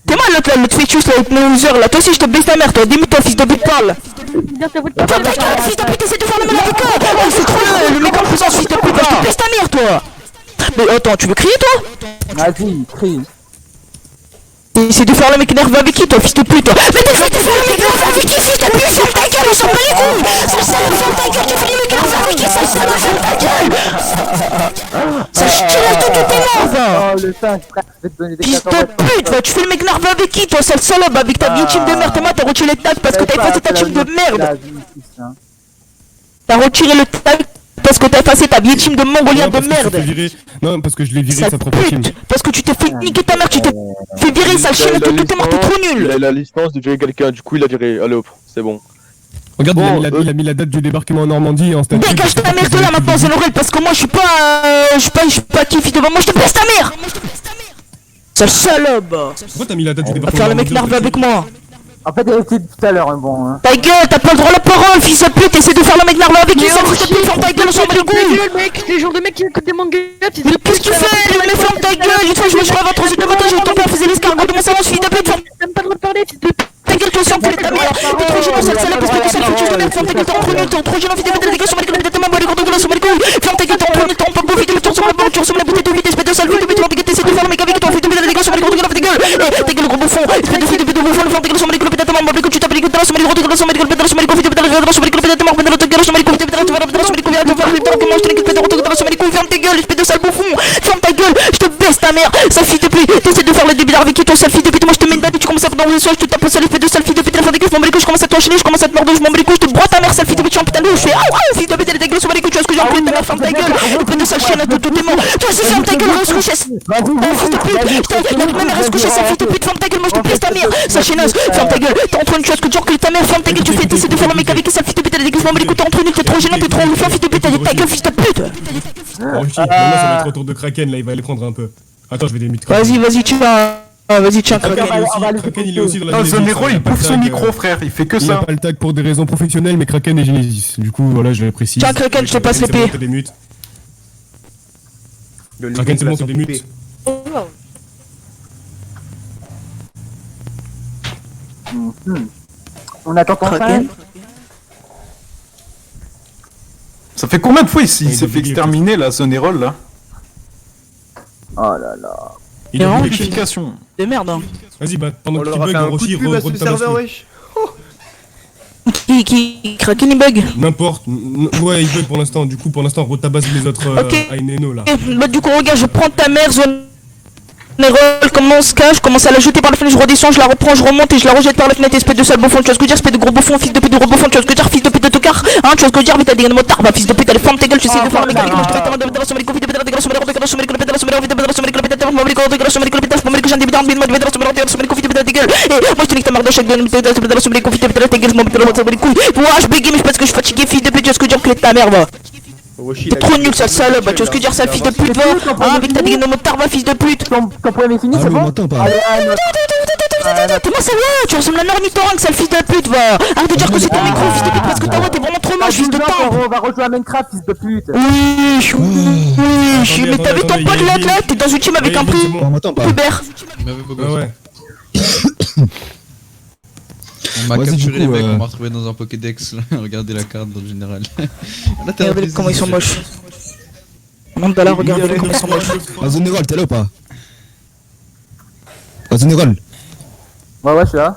T'es mal l'autre fœtus là, avec nos users là, toi aussi je te baisse ta mère, toi, démute toi fils de pute, parle. Ferme ta gueule, fils de pute, essaie de faire le mal avec toi. Oh, c'est trop le mec en puissance, fils de pute, je te baisse ta mère toi. Mais attends, tu veux crier toi? Vas-y, crie. Essaie de faire le mec nerveux avec qui toi, fils de pute toi? Mais t'essaies de faire le mec nerveux avec qui, fils de pute, ferme ta gueule, on s'en bat les couilles. Sale salope, ferme ta gueule, tu fais le mec nerveux avec qui, sale salope, ferme ta gueule. Ça chie de toutes tes morts. Oh, le 5, frère, je vais te donner des Fils de pute, va, tu fais le mec nerveux avec qui toi, sale salope, avec ta vieille team de merde, et moi t'as retiré le tag parce que t'as effacé ta team de merde. T'as retiré le tag parce que t'as effacé ta vieille team de mongolien de merde. Non, parce que je l'ai viré sa propre team. Parce que tu t'es fait niquer ta mère, tu t'es fait virer, sale chienne, tout est mort, t'es trop nul. Il a la licence de virer quelqu'un, du coup il a viré, allez hop, c'est bon. Regarde, il a mis la date du débarquement en Normandie en statut. Dégage ta mère de là maintenant, Zénorel, parce que moi je suis pas qui devant moi, je te baisse ta mère. Sale salope. Pourquoi t'as mis la date du débarquement? Faire le mec nerveux avec moi. En fait, elle était tout à l'heure, bon. Hein. Ta gueule, t'as pas le droit à la parole, fils de pute, essaie de faire le mec nerveux avec qui, sale fils de pute, ferme ta gueule, on s'en bat les couilles. Mec, les gens de mecs qui écoutent des mangas, Qu'est-ce que tu fais? Mais ferme ta gueule, une fois je me suis à 3 de montage, ton père faisait l'escargot de mon salon, fils de pute, ferme pas le droit de parler, fils de pute. ta gueule, toi aussi, enculé de ta mère. T'es trop gênant, sale salope, parce que t'es sale foutu de merde, ferme ta gueule, t'es rentré nul, t'es trop gênant, fils de pute, t'es sur ma gueule, t'es ma gueule, t'es sur ma gueule, ferme ta gueule, t'es rentré nul, t'es rentré beau, vite, tu ressembles à la bouteille de vide, espèce de sale fils de pute, ferme ta gueule, t'essaies de faire le mec avec toi, fils de pute, t'es sur ma gueule, ta gueule, ta gueule, gros bouffon, espèce de fils de pute, de bouffon, ferme ta gueule, sur ma gueule, pétate, maman, tu t'appelles les gouttes, sur ma gueule, sur ma gueule, pétate, sur ma gueule, fils de pute, sur ma gueule, pétate, maman, ta gueule, sur ma gueule, pétate, sur ma gueule, sur ma gueule, comment je te nique, pétate, sur ma gueule, ferme ta gueule, espèce de sale bouffon, ferme ta gueule, je te baisse ta mère, sale fils de pute, t'essaies de faire le début avec qui, toi, sale fils de pute, moi je te mets une date, tu commences à faire dans le sol, je te tape sale espèce de sale fils de pute, ferme ta gueule, je m'en bats les couilles, je commence à t'enchaîner, je commence à te mordre, je m'en bats les couilles, je te broie ta mère, sale fils de pute, je suis en putain de je fais fils de pute, elle est dégueulasse, sur les couilles, tu vois ce que j'ai enculé ta mère, ferme ta gueule, espèce de sale chienne, tout est mort, toi aussi ferme ta gueule, reste couché, fils de pute, la mère reste couché, sale fils de pute, ferme ta gueule, moi je te baisse ta mère, sale chienneuse, ferme ta gueule, t'es en train de tuer ce que tu encules ta mère, ferme ta gueule, tu fais t'essaies de faire le mec avec qui, sale fils de pute, elle est dégueulasse, je m'en bats les couilles, t'es en train de t'es trop gênant, t'es trop ouf, fils de pute, elle est ta gueule, fils de pute. Orochi, maintenant ça va être au tour de Kraken, là il va les prendre un peu. Attends, je vais démute. Vas-y, tu vas. Vas-y, tiens, Kraken il est aussi dans la Genesis. Zonero il pouffe son micro, frère, il fait que Il a ça. pas le tag pour des raisons professionnelles, mais Kraken est Genesis. Du coup, voilà, je le précise. Tiens, Kraken, je te passe l'épée. Kraken, c'est bon, t'es démute. On attend ton fin. Ça fait combien de fois il s'est fait exterminer là, Zonerol là? Oh là là. Il a vraiment Purification. de merde, hein. Vas-y, bah pendant On que tu leur a bugs, fait un coup Orochi, de pub à ce serveur, wesh. Qui Kraken il bug. N'importe. Ouais, il bug pour l'instant. Du coup, pour l'instant, retabasse les autres Aineno là. Bah, du coup, regarde, je prends ta mère, zone. Comment on se cache, je commence à la jeter par la fenêtre, je redescends, je la reprends, je remonte et je la rejette par la fenêtre, espèce de sale bouffon, tu vois ce que je veux dire, espèce de gros bouffon, fils de pute de gros bouffon, tu vois ce que je veux dire, fils de pute de tocard, hein, tu vois ce que je veux dire, mais t'as des motards, bah fils de pute, allez ferme ta gueule, tu sais de faire le mec avec moi, je te reste de sur les coups, de pétard, de sur les coups, de sur les coups, de sur les coups, de sur les coups, de sur les coups, de sur les coups, de sur les coups, j'ai un début d'un bide, de sur les coups, de pétard, de gueule, et moi je te nique ta mère de chaque donne, de sur les coups, de pétard, de gueule, je m'en bats les couilles, moi je bégaye, mais je pense que je suis fatigué, fils de pute, tu vois ce que je veux dire, que ta mère, va. Roshi, T'es trop nul, sale salope, tu vois ce que dire, sale fils de pute, va. Ah, avec ta dégaine de motard, va, fils de pute. Ton poème est fini, c'est bon? Comment ça va? Tu ressembles à un ornithorynque, sale fils de pute, va. Arrête de dire que c'est ton micro, fils de pute, parce que ta voix, t'es vraiment trop moche, fils de pute. On va rejouer à Minecraft, fils de pute. Oui, mais t'as vu ton pote là, t'es dans une team avec un plus pubère. Ouais. On m'a Vas-y, capturé du les coup, mecs, on m'a retrouvé dans un Pokédex là. Regardez la carte dans le général. Là, t'as Regardez comment ils sont moches. Mandala, regardez comment ils sont moches. Azonérol, t'es là ou pas? Azonérol. Ouais, je suis là.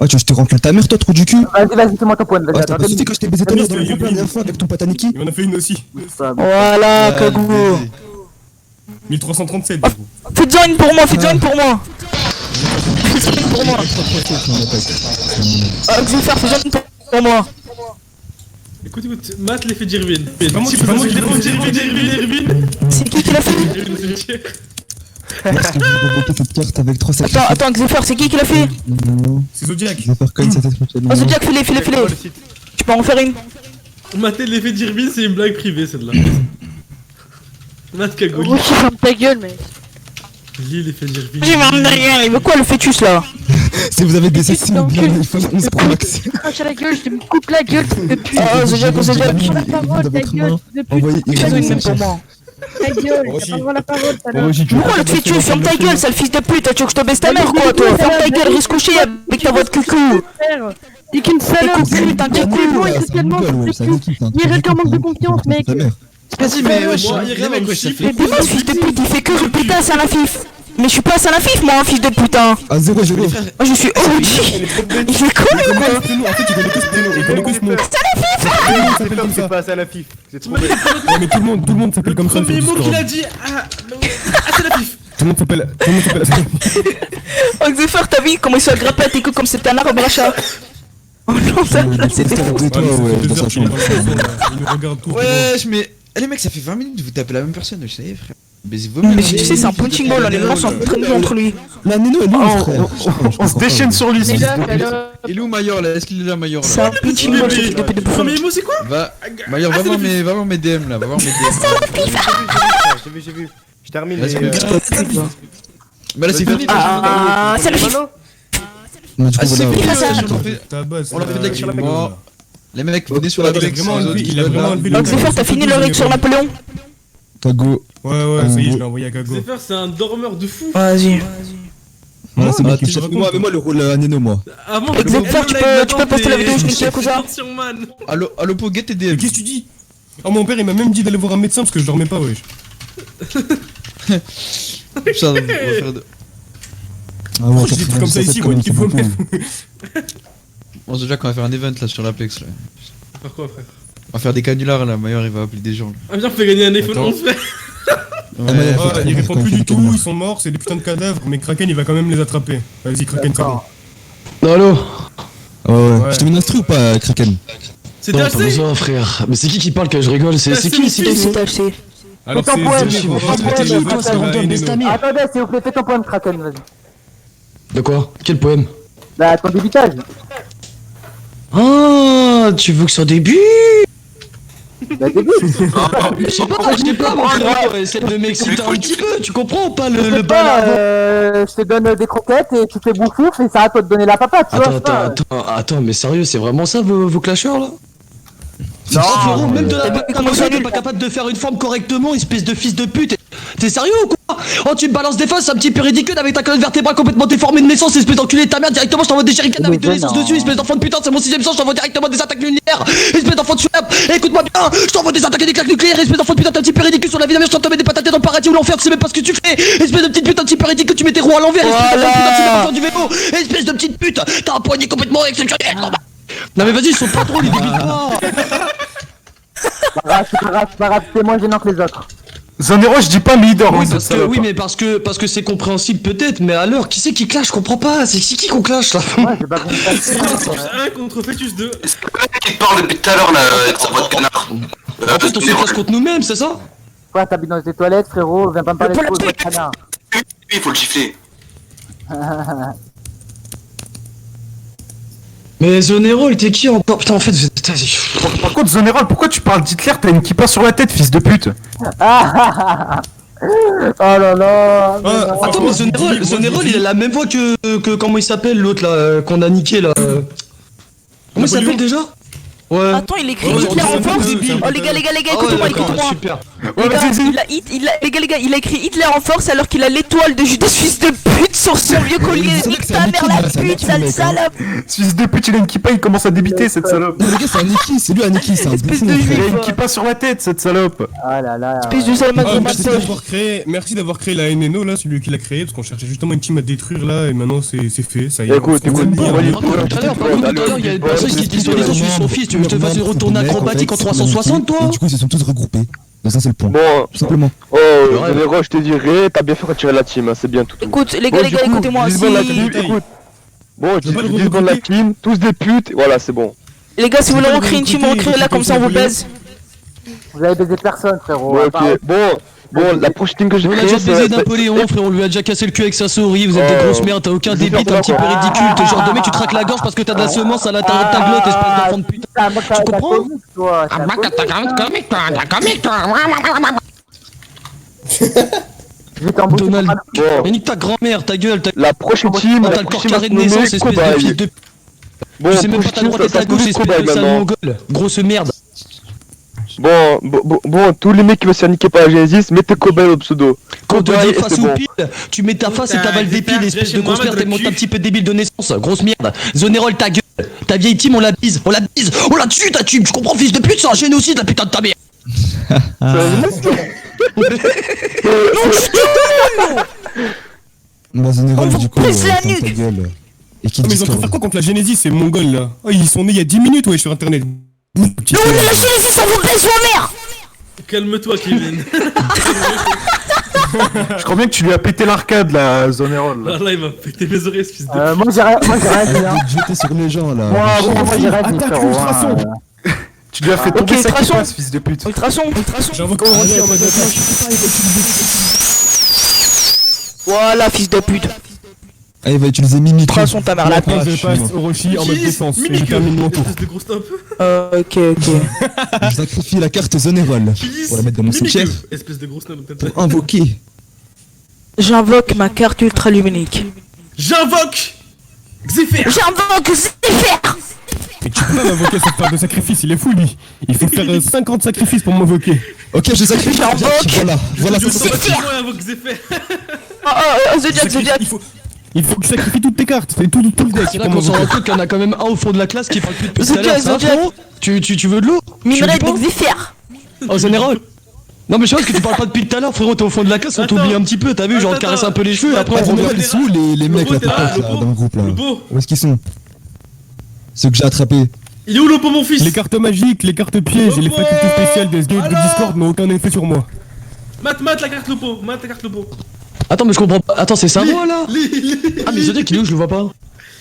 Ouais, tu veux que je te rencule ta mère, toi, trou du cul? Vas-y, fais-moi ton poème, vas-y, Ouais, t'as attends. pas suivi quand je t'ai baisé ta mère dans le groupe la dernière fois avec ton pote Aniki? Il en a fait une aussi. Voilà, Kagou. 1337 du coup. Faites-en une pour moi, faites-en une pour moi. Faites-en une pour moi. Xelfer, faites-en une pour moi. Écoute, mate l'effet d'Irvine. Vraiment, C'est Irvine. C'est qui l'a fait? Parce que j'ai débloqué cette carte avec 3 sacrifices. Attends, Xelfer, c'est qui l'a fait? C'est Zodiac. Xelfer Coin, ça t'explique. Oh, Zodiac, file-les. Tu peux en faire une? Mater l'effet d'Irvine, c'est une blague privée celle-là. Mate Cagoule. Gros, tu fermes ta gueule, mec. Lis l'effet d'Irvine. J'ai marre de rien, il veut quoi le fœtus là? Si vous avez des sessions bien iPhone 11 Pro Max, Crache à la gueule, je te coupe la gueule, fils de pute. Oh, Zodiac, Zodiac. La parole, ta gueule, fils de pute. envoyez Fais-en une même pour moi. Ta gueule, t'as pas le droit à la parole, t'as l'air. Pourquoi le fœtus? Ferme ta gueule, sale fils de pute, tu veux que je te baisse ta mère quoi, toi? Ferme ta gueule, risque couché avec ta voix de cucou. T'es qu'une salope, Putain, t'es tellement essentiellement, il est qu'un manque de confiance, mec. Vas-y, mais wesh, Moi, les mecs, wesh, ça fait. Mais dis-moi, ce fils de pute, il fait que répéter à Salafif. Mais je suis pas Salafif, moi, fils de putain. Ah, 0, je Moi, je suis OG. Il fait quoi, le gars? En fait, il connaît que ce prénom, il connaît que ce nom. Salafif! C'est pas ça la fif. C'est trop bête. Ouais, mais tout le monde s'appelle comme ça. Premier mot qu'il a dit. Ah, c'est la pif. Tout le monde s'appelle. Oh, Xefer, t'as vu comment ils sont aggrappés à tes coups comme c'était un arbre rachat? Oh non, ça, c'était fou. Wesh, mais. Eh, les mecs, ça fait 20 minutes que vous tapez la même personne, je savais, frère. Baisez-vous. Mais tu sais, c'est un punching ball, les gens sont très bons entre lui. La Nino, elle est où, frère? On se déchaîne sur lui. Il est où Mayor là? Est-ce qu'il est là, Mayor C'est là? un punching ball, ce fils de pute de bouffon. Premier mot, c'est quoi? Va, Mayor, va voir mes DM là, va voir mes DM. J'ai vu. Je termine Vas-y, les. Bah là, c'est fini. Ah, c'est le fif. Ah, c'est fini, ça. On l'a fait de l'activement. Les mecs, venez sur la Drex. Il a vraiment enlevé le. Xefer, t'as fini le règle sur Napoléon? Kago. Ouais, ça y est, je l'ai envoyé à Kago. Zephyr, c'est un dormeur de fou. Vas-y. Ouais, c'est moi qui chef. Moi, mais moi, le rôle Nino, moi. Avant, Xefer, tu peux poster la vidéo, je clique comme ça. Allo, Po, get tes DM. Qu'est-ce que tu dis? Oh, mon père, il m'a même dit d'aller voir un médecin parce que je dormais pas, wesh. Putain, on va faire de. Ah ouais, Je dis des trucs comme ça ici, moi, il faut même. Bon, déjà qu'on va faire un event là sur l'Apex là. Faire quoi, frère? On va faire des canulars là, Mayor il va appeler des gens là. Ah, bien, on fait gagner un iPhone 11, frère. Ouais, Il répond plus du tout, ils sont morts, c'est des putains de cadavres, mais Kraken il va quand même les attraper. Vas-y, Kraken, c'est bon. Allo. Ouais. Je te mets une instru ou pas, Kraken? C'est THC? Frère. Mais c'est qui parle que je rigole? C'est qui? C'est THC. Alors, Fais ton poème, c'est Attendez, s'il vous plaît, fais ton poème, Kraken, vas-y. De quoi? Quel poème? Bah, ton débutage. Ah, tu veux que ça débute? Bah, début. Je sais pas, mon frère. Essaie de m'exciter un petit peu, tu comprends pas le bal? Je te donne des croquettes et tu fais bouffouf et ça va te donner la papa, tu vois. Attends, mais sérieux, c'est vraiment ça vos clasheurs là? Non, même de la comment t'es pas capable de faire une forme correctement, espèce de fils de pute. T'es sérieux ou quoi? Oh, tu me balances des fausses, c'est un petit peu ridicule avec ta colonne vertébrale complètement déformée de naissance, espèce d'enculé de ta mère. Directement, je t'envoie des shurikens avec de l'essence dessus, espèce d'enfant de putain, c'est mon 6ème sang, je t'envoie directement des attaques nucléaires, espèce d'enfant de suave. Écoute-moi bien, je t'envoie des attaques et des claques nucléaires, espèce d'enfant de putain, t'es un petit peu ridicule sur la vie de la mère, je t'en te mets des patates dans le paradis ou l'enfer, tu sais même pas ce que tu fais. Espèce de petite pute, un petit peu ridicule, tu mets tes roues à l'envers, espèce de putain, tu mets pas du vélo, espèce de petite pute, t'as un poignet complètement exceptionnel. Non mais vas-y, ils sont pas trop les débiles pas. C'est pas grave, c'est moins gênant que les autres. Zanero, je dis pas, mais il dort. Oui, mais parce que c'est compréhensible peut-être, mais alors, qui c'est qui clash? Je comprends pas, c'est qui qu'on clash là? Ouais, j'ai pas compris. Fœtus 1 contre Fœtus 2. Est-ce que le mec qui te parle depuis tout à l'heure là, avec sa voix de canard? En fait, on se clash contre nous-mêmes, c'est ça? Ouais, t'habites dans tes toilettes, frérot, viens pas me parler de votre canard. Lui, il faut le gifler. Mais Zonero, t'es qui encore? Putain, en fait, Par contre, Zonerol, pourquoi tu parles d'Hitler? T'as une kippa sur la tête, fils de pute. Oh là là. Attends, mais Zonero, il a la même voix que comment il s'appelle l'autre là, qu'on a niqué là. Comment il s'appelle déjà? Ouais. Attends, il écrit Hitler en force. Oh les gars, écoutez-moi. Super. Les gars, il a écrit Hitler en force alors qu'il a l'étoile de Judas, fils de pute, sur son vieux collier. Nique ta mère, la pute, sale salope. Fils de pute, il a une kippa, il commence à débiter cette salope. Non, les gars, c'est un Niki, c'est lui un Niki, c'est un bouffon. Il a une kippa sur la tête, cette salope. Ah là là. Espèce de sale Merci d'avoir créé la NNO là, celui qui l'a créé, parce qu'on cherchait justement une team à détruire là, et maintenant c'est fait, ça y est. Écoute, Tout à l'heure, il y a une personne qui dit sur les sur son fils, tu veux que je te fasse une retourne acrobatique en 360 toi? Du coup, ils se sont tous regroupés. Donc ça, c'est le point. Bon, tout simplement. Oh, Zonerol, je te dirais, t'as bien fait retirer la team, hein, c'est bien tout. Écoute, les gars, écoutez-moi. Bon, je dis 10 secondes la team, tous des putes, voilà, c'est bon. Les gars, si vous voulez recréer une team, on recrée là, comme ça on vous baise. Vous avez baisé personne, frérot. Ouais, ok, bon, la prochaine team que j'ai On a créée, déjà baisé Napoléon, frère, on lui a déjà cassé le cul avec sa souris, vous êtes des grosses merdes, t'as aucun débit, t'es un petit peu ridicule, t'es genre de mec, tu traques la gorge parce que t'as de la semence à l'intérieur de ta glotte, espèce d'enfant de putain. Tu comprends? Donald, mais nique ta grand-mère, ta gueule, la prochaine team, t'as le corps carré de naissance, espèce de fils de... Bon, tu sais même pas ta droite et ta gauche, espèce de sale mongol, grosse merde. Bon, tous les mecs qui veulent se faire niquer par la Genesis, mettez Cobel au pseudo. Quand tu dis face ou pile, tu mets ta face et t'avales des piles, espèce de grosse merde, t'es un petit peu débile de naissance, grosse merde. Zonerol, ta gueule, ta vieille team, on la bise, on la tue ta team, tu comprends, fils de pute, c'est un génocide, la putain de ta mère. On vous pèse la nuque. Et qui mais ils ont fait quoi contre la Genesis, ces mongols là? Oh, ils sont nés il y a 10 minutes, ouais, sur internet. Non, mais la Genesis, on vous baise vos mères. Calme-toi, Kevin. Je crois bien que tu lui as pété l'arcade, la Zonerol. Ah là, il m'a pété mes oreilles, ce fils de... Moi j'ai rien dit. Jeter sur les gens là. Moi j'ai rien dit, frérot. Tu lui as fait tomber sa kippa, ce fils de pute. Ultrason. J'invoque Orochi en mode Voilà, fils de pute. Ah, il va utiliser Mimikyu. Ultrason, ta mère la pute. je passe Orochi en mode défense. Et je termine mon tour. Espèce de gros stomp. Ok. Je sacrifie la carte Zonerol pour la mettre dans mon cimetière. Espèce de gros stomp. Pour invoquer. J'invoque ma carte ultra luminique. J'invoque Xéfer. J'invoque Xéfer. Mais tu peux pas m'invoquer cette part de sacrifice, il est fou lui. Il faut faire 50 sacrifices pour m'invoquer. Ok, je sacrifie. Voilà, ça c'est Xéfer. Invoque Xéfer. Zodiac. Il faut que tu sacrifies toutes tes cartes, c'est tout le deck. C'est là qu'on s'en rend compte qu'il y en a quand même un au fond de la classe qui parle plus depuis tout à l'heure, ça, frérot? Tu veux de l'eau? Minerai de Xéfer. Oh, Zonerol. Non mais je pense que tu parles pas depuis tout à l'heure, frérot, t'es au fond de la classe, on t'oublie un petit peu, t'as vu, genre on te caresse un peu les cheveux et après on revient. Ils sont où les mecs là, dans le groupe là? Où est-ce qu'ils sont? Ceux que j'ai attrapés. Il est où Lopo, mon fils? Les cartes magiques, les cartes pièges et les facultés spéciales des Discord n'ont aucun effet sur moi. Mate la carte Lopo, Attends mais je comprends pas, attends c'est ça moi là? Ah mais Zodiac il est où, je le vois pas?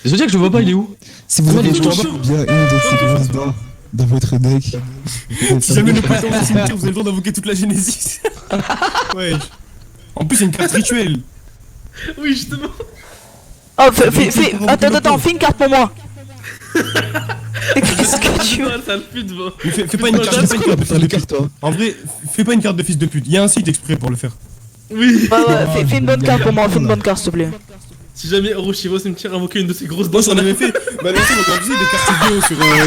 Zodiac je le vois pas, il est où? Si vous avez bien une de ces grosses dents dans votre deck. Si jamais le poisson au cimetière, vous avez le droit d'invoquer toute la Genesis. Ouais. En plus, c'est une carte rituelle. Oui, justement. Oh, attends, fais une carte pour moi. Qu'est-ce que tu veux? Fais pas une carte de carte, toi. En vrai, fais pas une carte de fils de pute. Il y a un site exprès pour le faire. Oui. Ouais, fais une bonne carte pour moi, fais une bonne carte s'il te plaît. Si jamais Orochi va au cimetière invoquer une de ses grosses dents, on avait fait. Bah, là, on a fait des cartes vidéo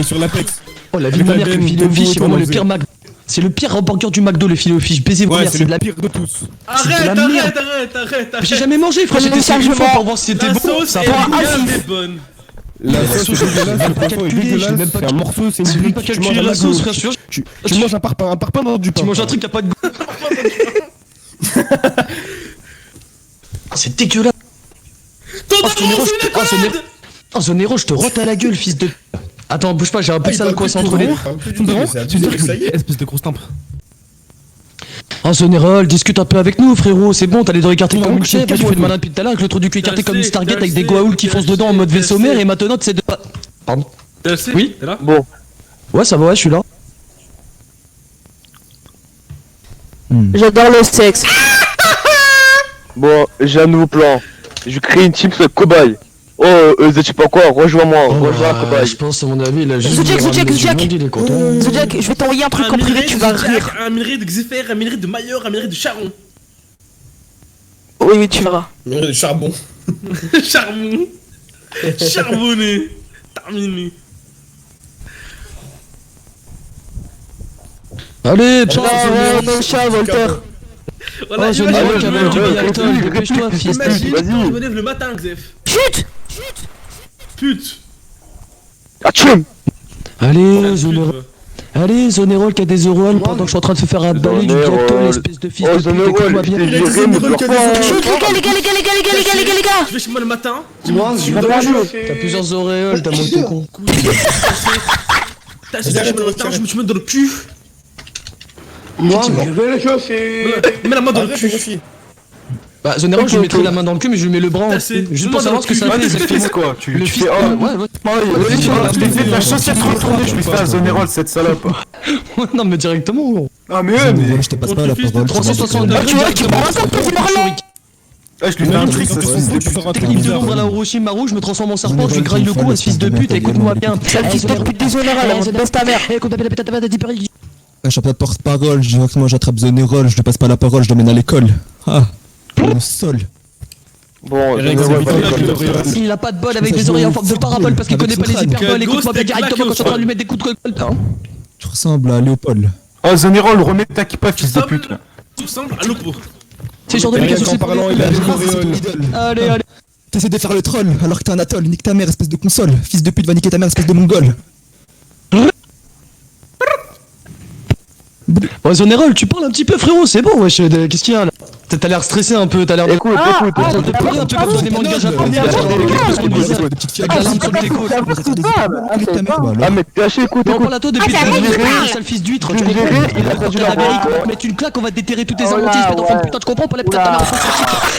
sur l'Apex. Oh la vie de ma mère, le filet au fiche, c'est vraiment le pire McDo. C'est le pire hamburger du McDo, le filet au fiche. Baiser vos mères, c'est de la pire de tous. Arrête. J'ai jamais mangé, frère, j'étais essayé une fois pour voir si c'était bon. Ça est bonne. La sauce est dégueulasse, c'est un morceau, c'est une brique. Pas calculer la sauce, frère, tu manges un parpaing dans du pain. Tu manges un truc qui a pas de goût. C'est dégueulasse. Zonero, je te rote à la gueule, fils de... Attends, bouge pas, j'ai un peu de sale coincé entre les deux. Espèce de grosse tempe. Oh Zonero, discute un peu avec nous, frérot, c'est bon, t'as les deux écartés comme une chèvre, tu fais de malin depuis tout à l'heure avec le trou du cul écarté comme une Stargate avec des goa'uld qui foncent dedans en mode vaisseau mère et maintenant c'est de... Pardon. Oui. T'es là? Bon. Ouais, ça va, ouais, je suis là. J'adore le sexe. Bon, j'ai un nouveau plan. Je crée une team sur le cobaye. Oh, je sais pas quoi, rejoins-moi, rejoins copain. Je pense à mon avis, il a juste. Zodiac, il est content. Zodiac, je vais t'envoyer un truc en privé, tu vas rire. Un minerai de Xéfer, un minerai de Mailleur, un minerai de Charon. Oui, tu verras. Minerai de charbon. Charbon. Charbonné. Terminé. Allez, chat, Voltaire. Voilà, Oh, Général Cabal du Bialton, dépêche-toi, fils de imagine, pute. je me lève le matin, Xef. Chut. Pute. Allez, Zonerol. Allez, Zonerol qui a des euros pendant que je suis en train de se faire abaler du gâteau, l'espèce de fils de pute, écoute-moi bien. Chut, les gars. Je vais chez moi le matin. T'as plusieurs auréoles, t'as monté con. T'as chez moi le matin, je me mets dans le cul. Moi, je vais les chauffer. Mets la main dans le cul. Bah, Zonerol, je lui mettrai la main dans le cul, mais je lui mets le bras aussi. Juste pour savoir ce que ça fait exactement. Quoi, tu Le fais fils. je t'ai fait de la chaussette retournée, je lui fais à Zonerol cette salope. Non, mais directement, gros. Ah, mais ouais, mais. Je te passe pas la parole. 360 degrés. Tu vois, tu prends un peu Zonerol. Ah, je lui fais un trick, ça Technique de l'ombre à la Orochimaru, je me transforme en serpent, je lui graille le cou à ce fils de pute, écoute-moi bien. Sale fils de pute des Zonerol, baisse ta mère. Écoute, appelle ta mère, t'as dit pareil. Un champion de porte-parole, je directement j'attrape Zonerol, je te passe pas la parole, je l'emmène à l'école. Ah, au sol. Bon, Il a pas de bol avec des oreilles en forme de parabole parce qu'il connaît pas les hyperboles, écoute-moi bien directement quand je suis en train de lui mettre des coups de gueule. Tu ressembles à Léopold. Oh, Zonerol, remets ta kippa, fils de pute. Tu ressembles à l'oppo. C'est genre de mec En parlant, il a une Allez, allez. T'essaies de faire le troll alors que t'es un atoll, nique ta mère, espèce de console. Fils de pute va niquer ta mère, espèce de mongol. Bon, Zonerol, tu parles un petit peu, frérot, c'est bon, wesh, qu'est-ce qu'il y a là? T'as l'air stressé un peu, t'as l'air de. Écoute, T'as parlé un peu comme dans des mangas japonais, Ah, mais caché, écoute, on parle à toi depuis sale fils d'huître, tu comprends? Il a perdu la vérité, on va mettre une claque, on va déterrer tous tes inventifs, espèce d'enfant de putain, tu comprends? Pas la putain de ta mère,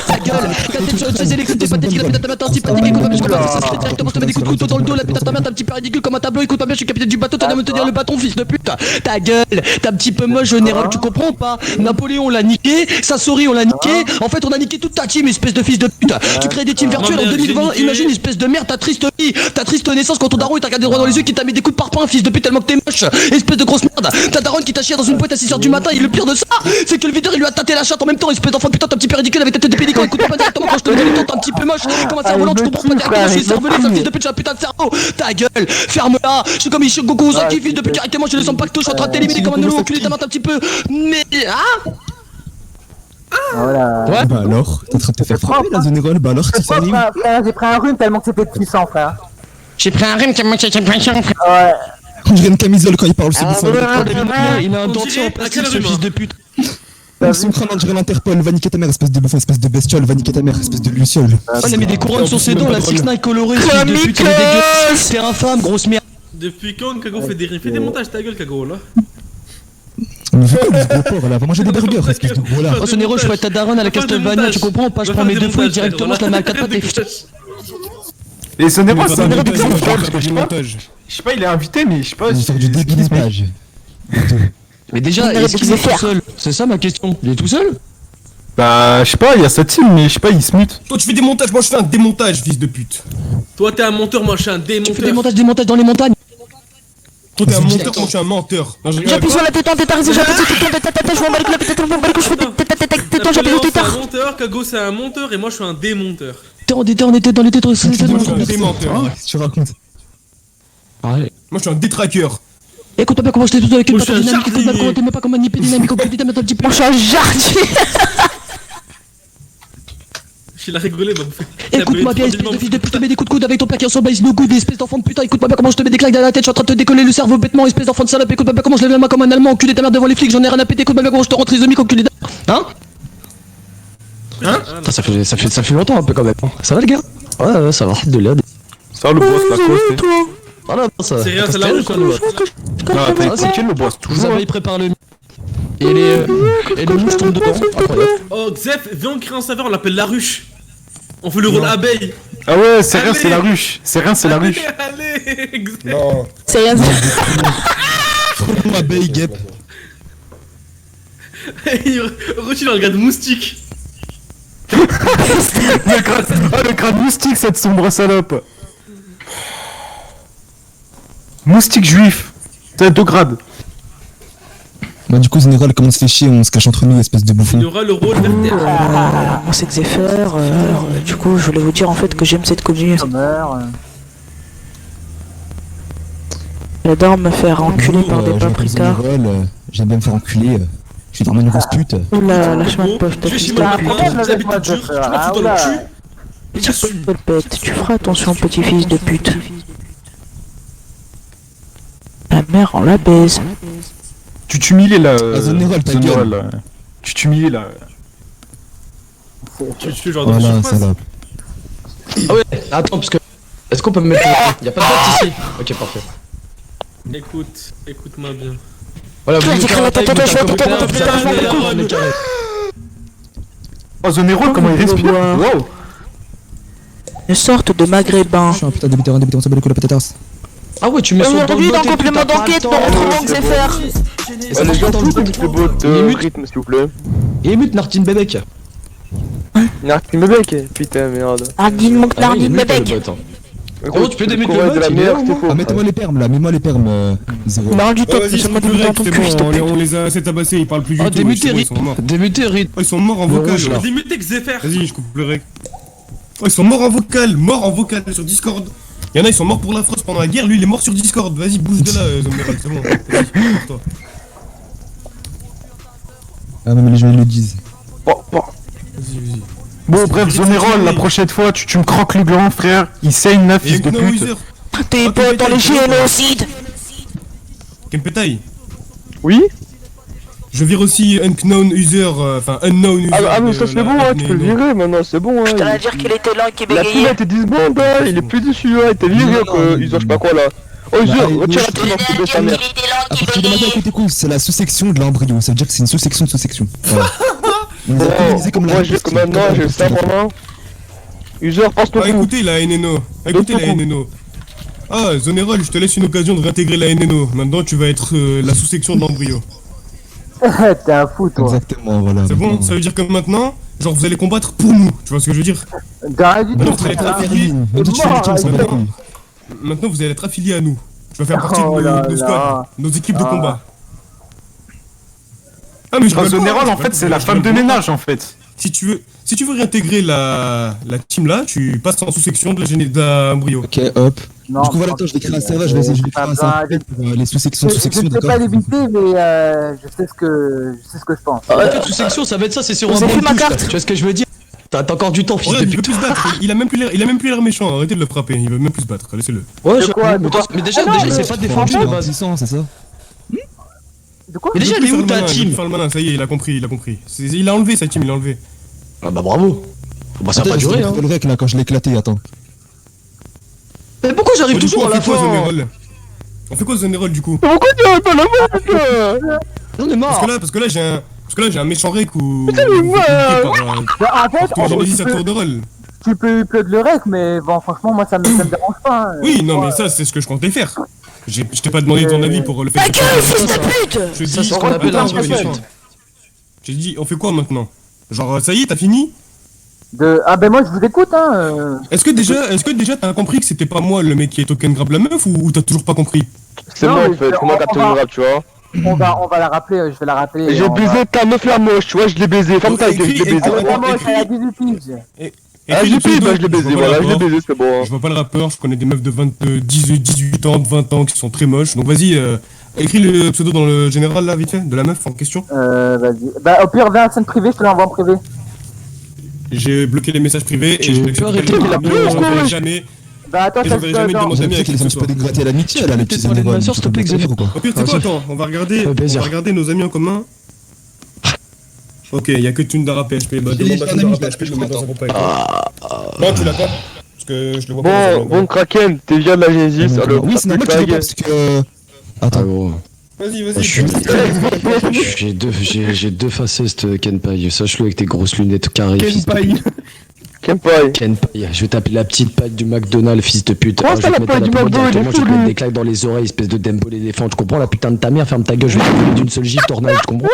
ta gueule, ta tête sur une chaise électrique, t'es pathétique, la putain de ta mère, t'es antipathique, écoute-moi bien, je comprends, ça se fait directement, je te mets des coups de couteau dans le dos, la putain de ta mère, t'es un petit peu ridicule comme un tableau, écoute-moi bien, je suis capitaine du bateau, t'as à me tenir le bâton, fils de pute, ta gueule, t'es un petit peu moche, Général, tu comprends ou pas? Napoléon l'a niqué, Sassori on l'a niqué, en fait on a niqué toute ta team, espèce de fils de pute. Tu crées des teams virtuelles en 2020, imagine espèce de merde, ta triste vie, ta triste naissance quand ton daron il t'a regardé droit dans les yeux, qui t'a mis des coups de parpaing, fils de pute tellement que t'es moche, espèce de grosse merde. Ta daronne qui t'a chié dans une boîte à 6h du matin, et le pire de ça, c'est que le videur il lui a tâté la chatte en même temps, espèce d'enfant de putain, t'es un petit peu ridicule avec ta tête de pélican, écoute pas directement quand je te le dis, t'es un petit peu moche, comme un cerf-volant, tu comprends pas directement, je suis cervelé, ça fils de pute, j'ai un putain de cerveau, ta gueule, ferme-la, je suis comme Goku Ozaki, fils de pute, directement, je le sens pas que je suis en train de t'éliminer comme un nolo, enculé ta main un petit peu, mais ah. Voilà. Ouais. Bah alors, t'es en train de te faire frapper la Zonerol, bah alors tu s'anime. Frère, j'ai pris un rhume tellement que c'était puissant, frère. J'ai pris un rhume tellement que c'était puissant. Ouais. On dirait une camisole quand il parle, c'est bouffon. Il a un dentier en plastique, ce fils de pute. Son crâne on dirait l'Interpol, va niquer ta mère, espèce de bouffon, espèce de bestiole, va niquer ta mère, espèce de luciole. Il a mis des couronnes sur ses dents, la 6ix9ine colorée, fils de pute, il est dégueulasse. T'es infâme, grosse merde. Depuis quand Kago fait des montages, ta gueule, Kago là? Mais fais pas le gros porc là, va manger des burgers, espèce de gros là. Oh, ce Nero, je ferais ta daronne à la Castlevania, tu comprends pas? Je prends mes deux fouilles directement, je la mets à 4 pattes et. Et Zonerol, c'est un du je sais pas, il est invité, mais je sais pas. Il sort du déguisage. Mais déjà, est-ce qu'il est tout seul? C'est ça ma question. Il est tout seul? Bah, je sais pas, il y a sa team, mais je sais pas, il se mute. Toi tu fais des montages, moi je fais un démontage, fils de pute. Toi t'es un monteur, moi je suis un démonteur. Tu fais des montages dans les montagnes. Toi t'es un monteur, moi je suis un menteur. J'appuie sur la tétante, t'es tarisé, j'appuie sur la tétante, je m'en bats les couilles, je m'en bats les couilles, je fais tétante, j'appuie sur C'est un tétard. monteur, Kago c'est un monteur et moi je suis un démonteur. On était dans les tétons, Moi je suis un démenteur. Tu racontes. Ouais. Moi je suis un détraqueur. Écoute pas comment je t'ai tout avec une Moi, je patate suis un dynamique, écoute pas comment t'aimais pas comment manipuler dynamique, comme tu dis, t'as un petit peu. Moi je suis un jardinier. Il a rigolé, bah vous Écoute-moi bien, espèce de fils de pute, tu mets des coups de coude avec ton père qui ressemble à Is No Good, espèce d'enfant de putain, écoute-moi bien comment je te mets des claques dans la tête, je suis en train de te décoller le cerveau bêtement, espèce d'enfant de salope, écoute-moi bien comment je lève la main comme un allemand, enculé ta mère devant les flics, j'en ai rien à péter, écoute-moi bien comment je te rends trisomique, enculé hein? Ça fait longtemps un peu quand même. Ça va les gars? Ouais, ça va, de l'air. Ça va le boss, la cause, Voilà, ça. C'est rien, c'est la rouge quoi. Non, t'as expliqué le boss, toujours. Ça va, il prépare le. Et les mouches tombent dedans, incroyable. Oh, Xef, viens on crée un serveur, on l'appelle la ruche. On fait le rôle abeille. Ah ouais, c'est rien, c'est la ruche. C'est rien, c'est la ruche. Allez, Xef. Non. C'est rien. Abeille, guêpe. Rothschild regarde moustique. Le grade moustique, cette sombre salope. Moustique juif. T'as 2 grades. Bah du coup Général, comment on se fait chier, on se cache entre nous, espèce de bouffon. Il aura le rôle verter. Moi c'est Xefer, du coup je voulais vous dire en fait que j'aime cette commune. J'adore me faire enculer par des paprikas. J'aime bien me faire enculer, je suis vraiment une grosse pute. Oula, lâche-moi de poche, t'as fait tu feras attention petit-fils de pute. La mère on la baise. Tu t'humilies là. Général, ta gueule. Tu t'humilies là. Tu genre de Voilà, surface. ça va. Ah ouais, attends, parce que. Est-ce qu'on peut me mettre. Y'a pas de pote ici. Ok, parfait. Écoute-moi bien. Voilà, vous J'ai créé la tête, Oh, Zonero, comment il respire? Wow. Une sorte de maghrébin. Je suis un putain de débutant, on s'en bat les couilles la patatas. Ah ouais, tu mets sur Aujourd'hui dans complément d'enquête, non autrement que Xefer. Les gens, le bot de rythme, s'il vous plaît. Et mute Nartine Bébek. Nartine Bébek. Putain, merde. Ardine Monk Nardine Bébek. Oh, tu peux démuter le bot, il est là ou Ah, mettez-moi les permes là, mets-moi les permes, Zéro. Non, du tout, vas-y, je me c'est demande dans ton cul, s'il te plaît. on les a assez tabassés, ils parlent plus du Oh, tout. démuter ils sont morts. Démuter rythme. Oh, ils sont morts en vocal. Démuter Xefer. Vas-y, je coupe le rec. Oh, ils sont morts en vocal sur Discord. Y'en a, ils sont morts pour la France pendant la guerre, lui il est mort sur Discord. Vas-y, bouge de là, Zombérald, c'est bon. Vas-y, pour toi. Ah, même les gens ils le disent. Vas-y. Bon, bref, Zonérol, la prochaine fois, tu me croques le gland, frère. Il saigne la fils de pute. T'es pas dans les génocides. Kempetai. Oui. Je vire aussi unknown user, enfin unknown user. Ah mais ça c'est bon, hein, tu peux le virer maintenant, c'est bon. Hein, Je t'allais dire qu'il était là et qu'il la fille a bégayait. été disbande, hein, il est plus dessus, hein, il était viré, user, je sais pas quoi là. Oh user, retire la tête de sa mère. À partir de maintenant, écoutez cool, c'est la sous-section de l'embryo, ça veut dire que c'est une sous-section de sous-section. Voilà. On les a colonisés comme la moi je comme maintenant, je sais vraiment. User, passe ton coup. Écoutez la NNO, écoutez la NNO. Ah, Zonerol, je te laisse une occasion de réintégrer la NNO. Maintenant, tu vas être la sous-section de l'embryo. T'es un fou, toi. Exactement, voilà. C'est bon, ça veut dire que maintenant, genre, vous allez combattre pour nous. Tu vois ce que je veux dire? Maintenant, vous allez être affiliés. Maintenant, vous allez être affiliés à nous. Tu vas faire partie de nos squads, nos équipes de combat. Ah, mais je vois Zonerol, en fait, c'est la femme de ménage, en fait. Si tu veux réintégrer la team là, tu passes en sous-section de l'embryo. Ok, hop. Du coup, voilà, attends, je vais créer un serveur, je vais créer un serveur pour les sous-sections, Je sais pas l'éviter, mais je sais ce que je pense. En fait, sous-section, ça va être ça, c'est sur un bon touche. Tu vois ce que je veux dire? T'as encore du temps, fils de Il veut pute. plus se battre, il a même plus l'air méchant, arrêtez de le frapper, il veut même plus se battre, laissez-le. Ouais, mais déjà, c'est pas défendu de base. C'est ça. De quoi? Mais déjà, elle est où ta team? Faire le malin, ça y est, il a compris. Il a enlevé sa team, il a enlevé. Ah bah bravo. Bah ça va pas durer, hein. Le rec là, quand je l'ai éclaté, attends. Mais pourquoi j'arrive toujours à la fin? On fait quoi Zonerol du coup? Pourquoi tu arrives pas là-bas, putain? J'en ai marre. Parce que là j'ai un méchant rec ou... En fait, Genesis à tour de rôle. tu peux upload le rec, mais bon, franchement, moi ça me dérange pas. Hein. Oui, non, mais ça c'est ce que je comptais faire. Je t'ai pas demandé ton avis pour le fait que... Fils de pute! Ça, c'est ce qu'on appelle un screenshot. J'ai dit, on fait quoi maintenant? Genre, ça y est, t'as fini? Ah ben moi je vous écoute, hein. Est-ce que déjà t'as compris que c'était pas moi le mec qui est token grab la meuf ou t'as toujours pas compris? C'est moi en fait, c'est moi qui a token grab, tu vois. On va la rappeler, je vais la rappeler. J'ai baisé ta meuf la moche, tu vois, je l'ai baisé, ferme ta gueule, je l'ai baisé. Elle a 18 piges. Ah, j'ai pris, bah je l'ai baisé, voilà, je l'ai baisé, c'est bon. Je vois pas le rappeur, je connais des meufs de 18 ans, de 20 ans qui sont très moches. Donc vas-y, écris le pseudo dans le général là, vite fait, de la meuf en question. Vas-y. Bah au pire, viens à scène privée, je te l'envoie en privé. J'ai bloqué les messages privés et je peux arrêter, il a plus jamais. Bah attends, ça je jamais demandé J'ai qu'il est un petit peu dégraté à l'amitié là, les petits parler de ma soeur, s'il te plaît, Xavier. Au pire, c'est quoi, attends, on va regarder nos amis en commun. Ok, y'a que Tundara PHP, bah demande à Tundara PHP, je le mets dans un groupe avec toi. Non, tu l'as pas? Parce que je le vois pas. Bon, Kraken, t'es vieux de la Genesis, alors. Oui, c'est normal que tu l'as pas parce que... Attends. Vas-y. J'ai deux facettes, Kenpai. Sache-le avec tes grosses lunettes carrées. Kenpai. Je vais t'appeler la petite paille du McDonald's, fils de pute. Comment ça, la paille du McDonald's? Je vais te mettre des claques dans les oreilles, espèce de Dembo l'éléphant. Tu comprends, la putain de ta mère, ferme ta gueule, je vais te voler d'une seule gifle, tornade, tu comprends?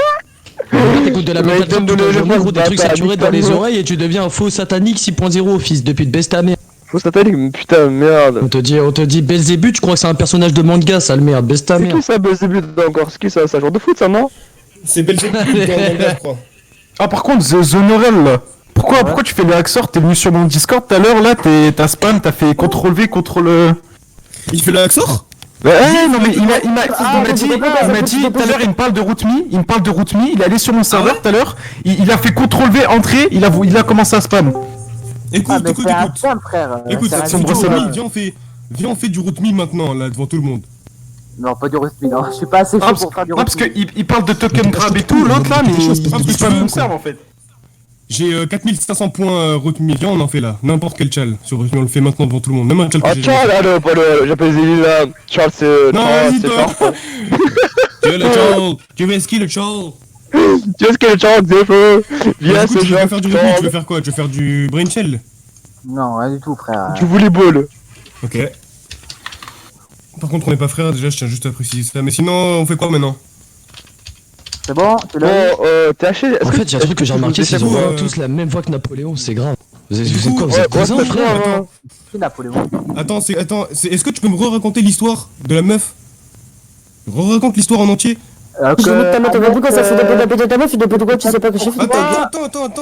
T'écoutes de la méthode toute la journée, gros, des trucs saturés dans les oreilles et tu deviens un faux satanique 6.0, fils de pute, baisse ta mère. Faux satanique, putain, merde. On te dit Belzébuth, tu crois que c'est un personnage de manga, sale merde, baisse ta mère. C'est qui ça, Belzébuth encore? C'est qui ça? C'est un joueur de foot, ça, non? C'est Belzébuth dans le manga, je crois. Ah, par contre, The Honorel, là. Pourquoi tu fais les hacksort? T'es venu sur mon Discord tout à l'heure, là, t'as spam, t'as fait CTRL-V, CTRL... Il fait le hacksort? Ouais, non mais il m'a dit tout à l'heure, il me parle de RootMe, il est allé sur mon serveur tout à l'heure, il a fait CTRL-V, entrée, il a commencé à spam. Écoute, frère. Écoute, viens on fait du RootMe maintenant, là, devant tout le monde. Non, pas du RootMe, non, je suis pas assez chaud pour faire du RootMe. Parce qu'il parle de token grab et tout, l'autre là, mais il spam mon serveur en fait. J'ai 4500 points RootMe, viens on en fait là, n'importe quel chal sur RootMe, on le fait maintenant devant tout le monde, même un chal que j'ai Charles, allô, pas le, j'appelle Zélie là, Charles c'est... Non, vas-y toi. Tu veux le Charles? Tu veux ski le Charles? Tu veux ski le Charles, Zépheux? Viens ce tu genre, veux faire du RootMe, tu veux faire quoi? Tu veux faire du brain shell? Non, rien du tout, frère. Du volleyball. Ok. Par contre on est pas frères déjà, je tiens juste à préciser ça, mais sinon on fait quoi maintenant? C'est bon, tu l'as. THC, en fait, j'ai un truc que j'ai remarqué, c'est qu'ils ont tous la même voix que Napoléon, c'est grave. Vous êtes quoi, vous êtes cousins, frère? Qui Napoléon? Attends, est-ce que tu peux me raconter l'histoire de la meuf? Raconte l'histoire en entier. Attends.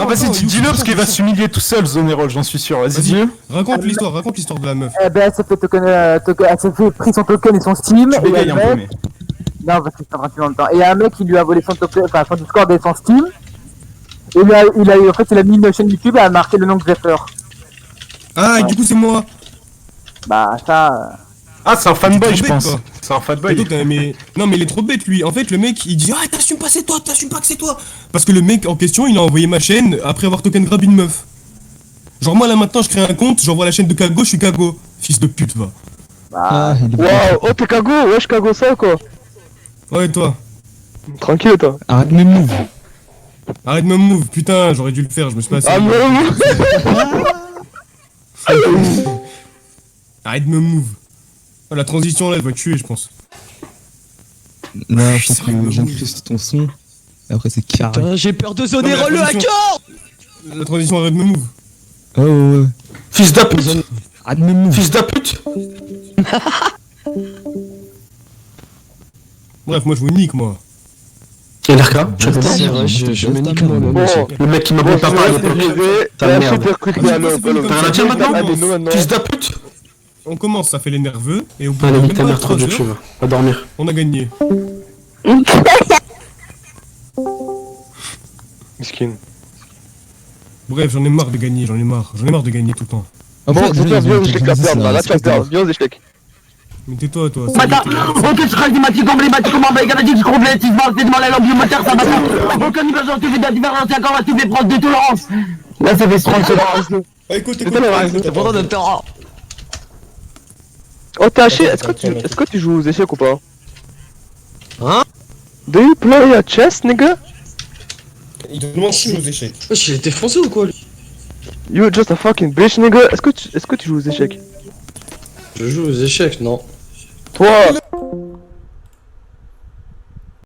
Ah vas-y, dis-le parce qu'il va s'humilier tout seul, Zonerol, j'en suis sûr. Vas-y, dis-le. Raconte l'histoire de la meuf. Eh ben, elle s'est fait pris son token et son Steam. Tu bégayes un peu, mais... Non, parce que c'est un peu en même temps. Et il y a un mec qui lui a volé son token, enfin son Discord et son Steam. Et il a mis une chaîne YouTube et a marqué le nom de Zephyr. Ah, et du coup, c'est moi. Bah, ça. Ah, c'est un fanboy, je pense. C'est un fanboy. Mais... Non, mais il est trop bête, lui. En fait, le mec, il dit ah, t'assumes pas que c'est toi. Parce que le mec en question, il a envoyé ma chaîne après avoir token grab une meuf. Genre, moi là maintenant, je crée un compte, j'envoie la chaîne de Kago, je suis Kago. Fils de pute, va. Bah. Waouh, oh, t'es Kago, wesh, Kago ça quoi. Ouais, toi. Tranquille, toi. Arrête de me move. Arrête de me move, putain, j'aurais dû le faire, je me suis pas assez. Ah, Arrête de me move. Oh, la transition là, elle va tuer, je pense. Non, je pense que j'incruste ton son. Et après, c'est carré. Putain, j'ai peur de zoner le hacker. La transition, arrête de me move. Oh, ouais. Fils de pute. Arrête de me move. Fils de pute. Bref, moi je vous nique, moi. Et LRK, je me nique moi-même aussi. Le mec qui m'a bon papa à l'époque. Ta merde. T'as rien à dire maintenant? Fils de pute. On commence, ça fait les nerveux, et au bout Allez, de nique ta mère, trop dur, tu vas. Va dormir. on a gagné. Miskin. Bref, j'en ai marre de gagner, j'en ai marre de gagner tout le temps. Bon, c'est bien aux échecs la perdre, là tu vas perdre, bien aux échecs. Mais tais-toi, toi. Ok, je reste du match emblématique, comment va égaler du complet, si je m'en fais de mal à l'angle moteur, ça va pas. Aucun niveau genre, tu fais de la différence, encore à tous les profs de tolérance. Là, ça fait 30 secondes. Écoute, t'es content de te rendre. Oh, THC, est-ce que tu joues aux échecs ou pas? Hein? Do you play a chess, nigga? Il te demande si je joue aux échecs. Wesh, il était français ou quoi, lui? You just a fucking bitch, nigga. Est-ce que tu joues aux échecs? Je joue aux échecs, non. Toi,